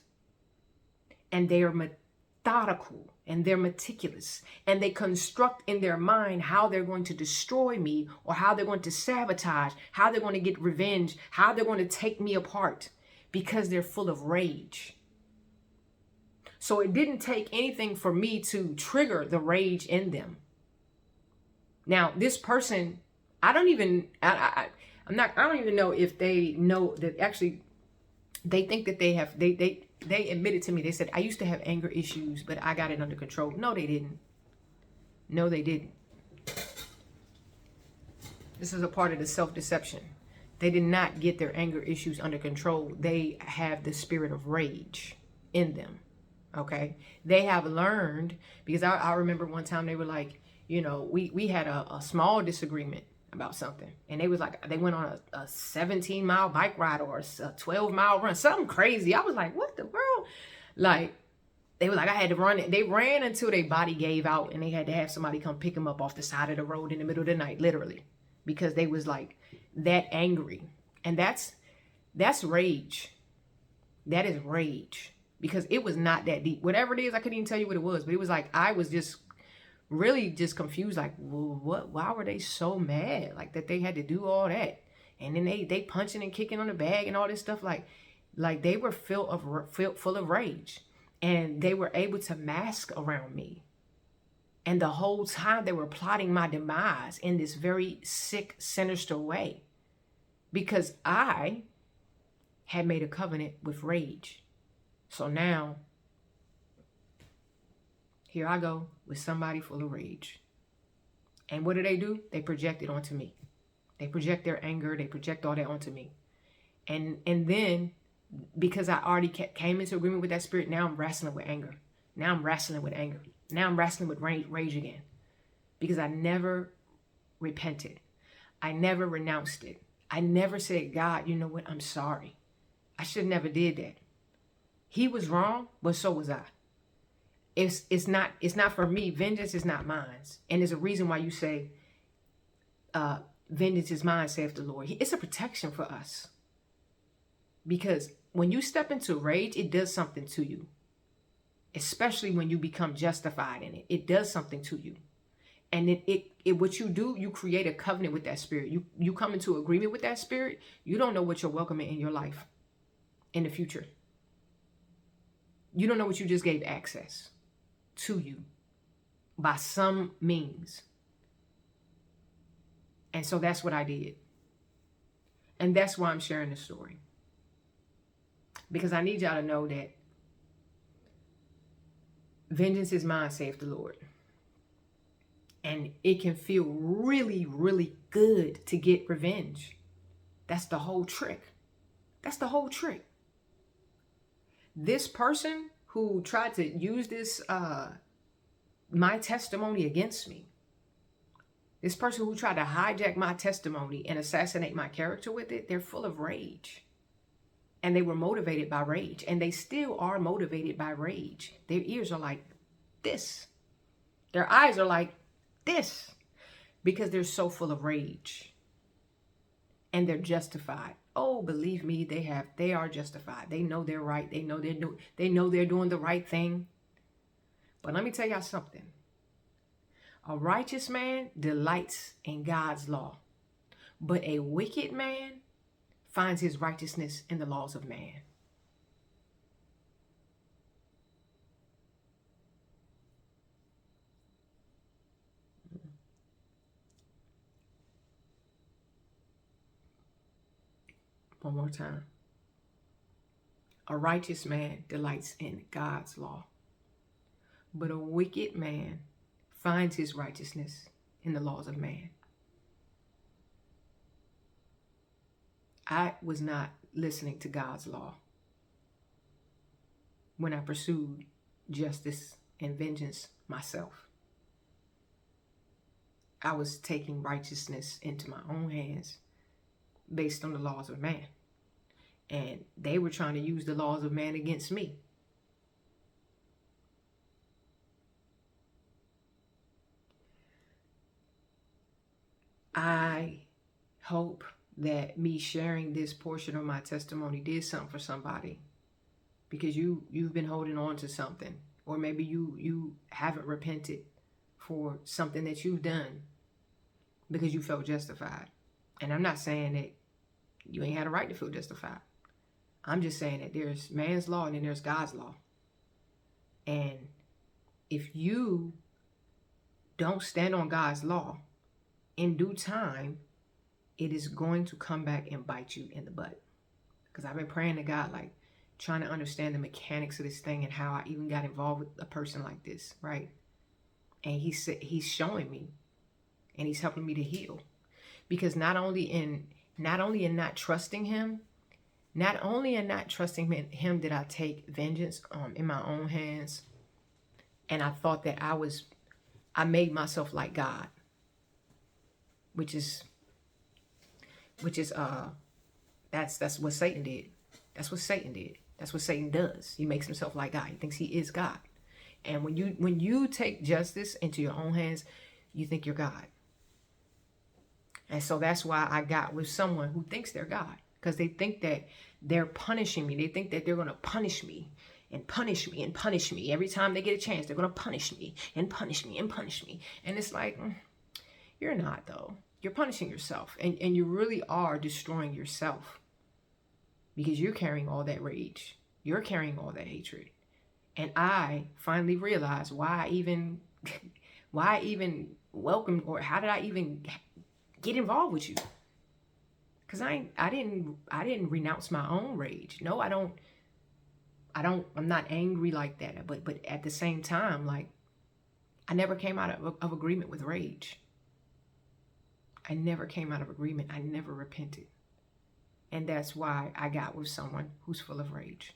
A: And they are methodical and they're meticulous, and they construct in their mind how they're going to destroy me, or how they're going to sabotage, how they're going to get revenge, how they're going to take me apart, because they're full of rage. So it didn't take anything for me to trigger the rage in them. Now, this person, I don't even know if they know that actually they think that they admitted to me. They said, I used to have anger issues, but I got it under control. No, they didn't. No, they didn't. This is a part of the self-deception. They did not get their anger issues under control. They have the spirit of rage in them. Okay. They have learned, because I remember one time they were like, we had a small disagreement about something. And they was like, they went on a 17-mile bike ride or a 12-mile run, something crazy. I was like, what the world? Like, they were like, I had to run it. They ran until their body gave out and they had to have somebody come pick them up off the side of the road in the middle of the night, literally, because they was like that angry. And that's rage. That is rage, because it was not that deep. Whatever it is, I couldn't even tell you what it was, but it was like, I was just really just confused. Like, well, why were they so mad? Like that they had to do all that. And then they punching and kicking on the bag and all this stuff. Like they were full of rage, and they were able to mask around me. And the whole time they were plotting my demise in this very sick, sinister way, because I had made a covenant with rage. So now, here I go with somebody full of rage. And what do? They project it onto me. They project their anger. They project all that onto me. And then, because I already came into agreement with that spirit, now I'm wrestling with anger. Now I'm wrestling with anger. Now I'm wrestling with rage again. Because I never repented. I never renounced it. I never said, God, you know what? I'm sorry. I should never did that. He was wrong, but so was I. It's not for me. Vengeance is not mine. And there's a reason why you say, vengeance is mine, saith the Lord. It's a protection for us. Because when you step into rage, it does something to you. Especially when you become justified in it. It does something to you. And what you do, you create a covenant with that spirit. You come into agreement with that spirit. You don't know what you're welcoming in your life in the future. You don't know what you just gave access to you by some means. And so that's what I did. And that's why I'm sharing this story. Because I need y'all to know that vengeance is mine, saith the Lord. And it can feel really, really good to get revenge. That's the whole trick. That's the whole trick. This person who tried to use this, my testimony against me, this person who tried to hijack my testimony and assassinate my character with it, they're full of rage. And they were motivated by rage. And they still are motivated by rage. Their ears are like this. Their eyes are like this. Because they're so full of rage. And they're justified. Oh, believe me, they are justified. They know they're right. They know they're doing the right thing. But let me tell y'all something. A righteous man delights in God's law. But a wicked man finds his righteousness in the laws of man. One more time. A righteous man delights in God's law, but a wicked man finds his righteousness in the laws of man. I was not listening to God's law when I pursued justice and vengeance myself. I was taking righteousness into my own hands based on the laws of man. And they were trying to use the laws of man against me. I hope that me sharing this portion of my testimony did something for somebody, because you've been holding on to something, or maybe you haven't repented for something that you've done because you felt justified. And I'm not saying that you ain't had a right to feel justified. I'm just saying that there's man's law and then there's God's law. And if you don't stand on God's law, in due time, it is going to come back and bite you in the butt. Because I've been praying to God, like trying to understand the mechanics of this thing and how I even got involved with a person like this, right? And he's showing me, and he's helping me to heal. Because not only in not trusting him, did I take vengeance in my own hands, and I thought that I made myself like God, which is that's what Satan did. That's what Satan did. That's what Satan does. He makes himself like God. He thinks he is God. And when you take justice into your own hands, you think you're God. And so that's why I got with someone who thinks they're God, because they think that they're punishing me. They think that they're going to punish me and punish me and punish me. Every time they get a chance, they're going to punish me and punish me and punish me. And it's like, you're not, though. You're punishing yourself. And you really are destroying yourself, because you're carrying all that rage. You're carrying all that hatred. And I finally realized why I even welcomed, or how did I even get involved with you? Because I didn't renounce my own rage. No, I'm not angry like that. But at the same time, like, I never came out of agreement with rage. I never came out of agreement. I never repented. And that's why I got with someone who's full of rage.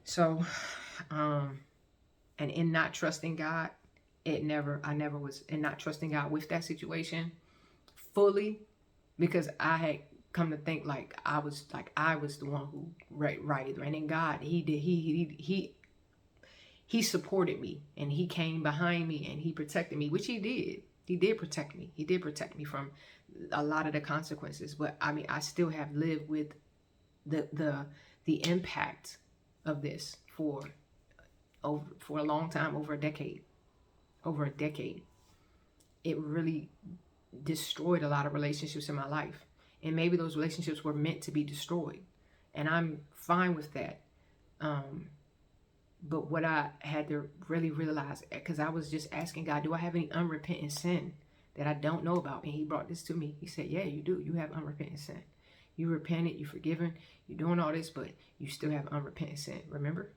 A: So, and in not trusting God, I never was in not trusting God with that situation fully, because I had come to think like I was the one who righted, and in God, he supported me, and he came behind me, and he protected me, which he did. He did protect me. He did protect me from a lot of the consequences. But I mean, I still have lived with the impact of this for a long time, over a decade. It really destroyed a lot of relationships in my life, and maybe those relationships were meant to be destroyed, and I'm fine with that. But what I had to really realize, because I was just asking God, do I have any unrepentant sin that I don't know about? And he brought this to me. He said, yeah, you do. You have unrepentant sin. You repented, you forgiven, you're doing all this, but you still have unrepentant sin. Remember?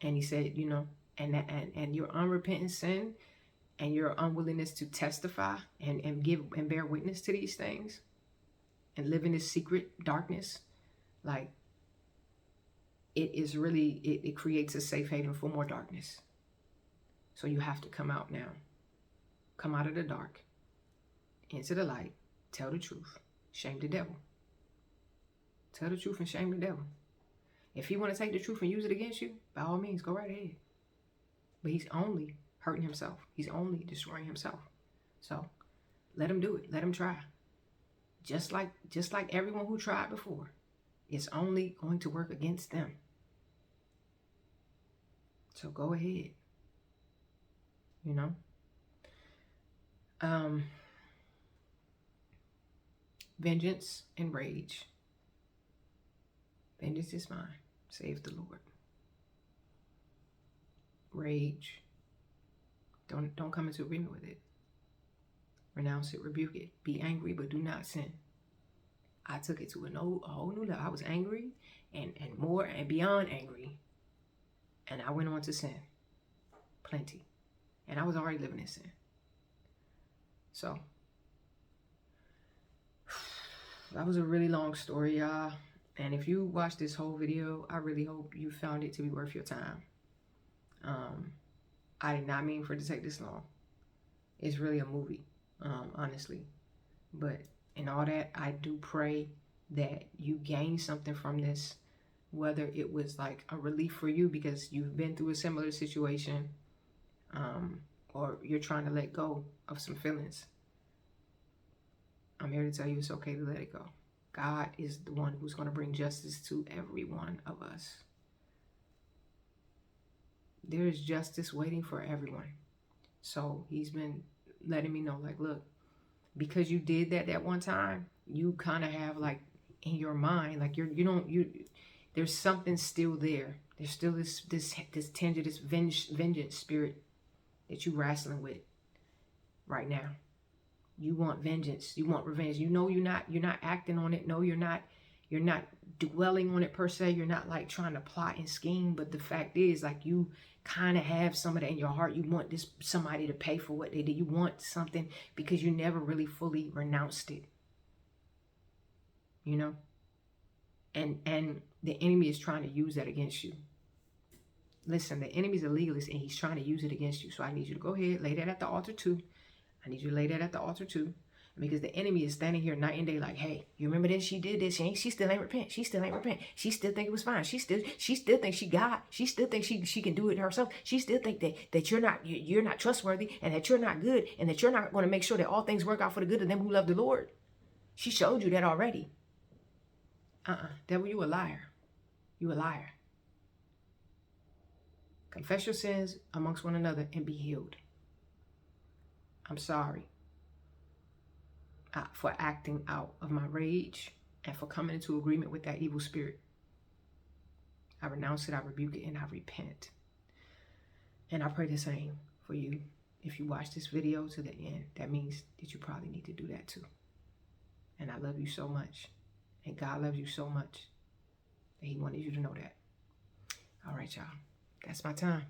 A: And he said, you know, and your unrepentant sin and your unwillingness to testify and give and bear witness to these things and live in this secret darkness, like, it creates a safe haven for more darkness. So you have to come out now. Come out of the dark into the light. Tell the truth. Shame the devil. Tell the truth and shame the devil. If he want to take the truth and use it against you, by all means, go right ahead. But he's only hurting himself. He's only destroying himself. So let him do it. Let him try. Just like everyone who tried before, it's only going to work against them. So go ahead. You know? Vengeance and rage. Vengeance is mine, saith the Lord. Rage. Don't come into agreement with it. Renounce it, rebuke it. Be angry, but do not sin. I took it to a whole new level. I was angry and more and beyond angry. And I went on to sin. Plenty. And I was already living in sin. So, that was a really long story, y'all. And if you watched this whole video, I really hope you found it to be worth your time. I did not mean for it to take this long. It's really a movie, honestly. But in all that, I do pray that you gain something from this, whether it was like a relief for you because you've been through a similar situation, or you're trying to let go of some feelings. I'm here to tell you it's okay to let it go. God is the one who's going to bring justice to every one of us. There is justice waiting for everyone. So he's been letting me know, like, look, because you did that one time, you kind of have like in your mind, like there's something still there. There's still this tinge of this vengeance spirit that you wrestling with right now. You want vengeance. You want revenge. You know you're not acting on it. No, you're not dwelling on it per se. You're not like trying to plot and scheme. But the fact is, like, you kind of have some of that in your heart. You want somebody to pay for what they did. You want something because you never really fully renounced it. You know? And the enemy is trying to use that against you. Listen, the enemy's a legalist and he's trying to use it against you. So I need you to go ahead, lay that at the altar too. I need you to lay that at the altar too. Because the enemy is standing here night and day like, hey, you remember this? She did this. She still ain't repent. She still ain't repent. She still think it was fine. She still thinks she God. She still thinks she can do it herself. She still think that you're not trustworthy and that you're not good and that you're not going to make sure that all things work out for the good of them who love the Lord. She showed you that already. Devil, you a liar. You a liar. Confess your sins amongst one another and be healed. I'm sorry for acting out of my rage and for coming into agreement with that evil spirit. I renounce it, I rebuke it, and I repent. And I pray the same for you. If you watch this video to the end, that means that you probably need to do that too. And I love you so much. And God loves you so much that he wanted you to know that. All right, y'all. That's my time.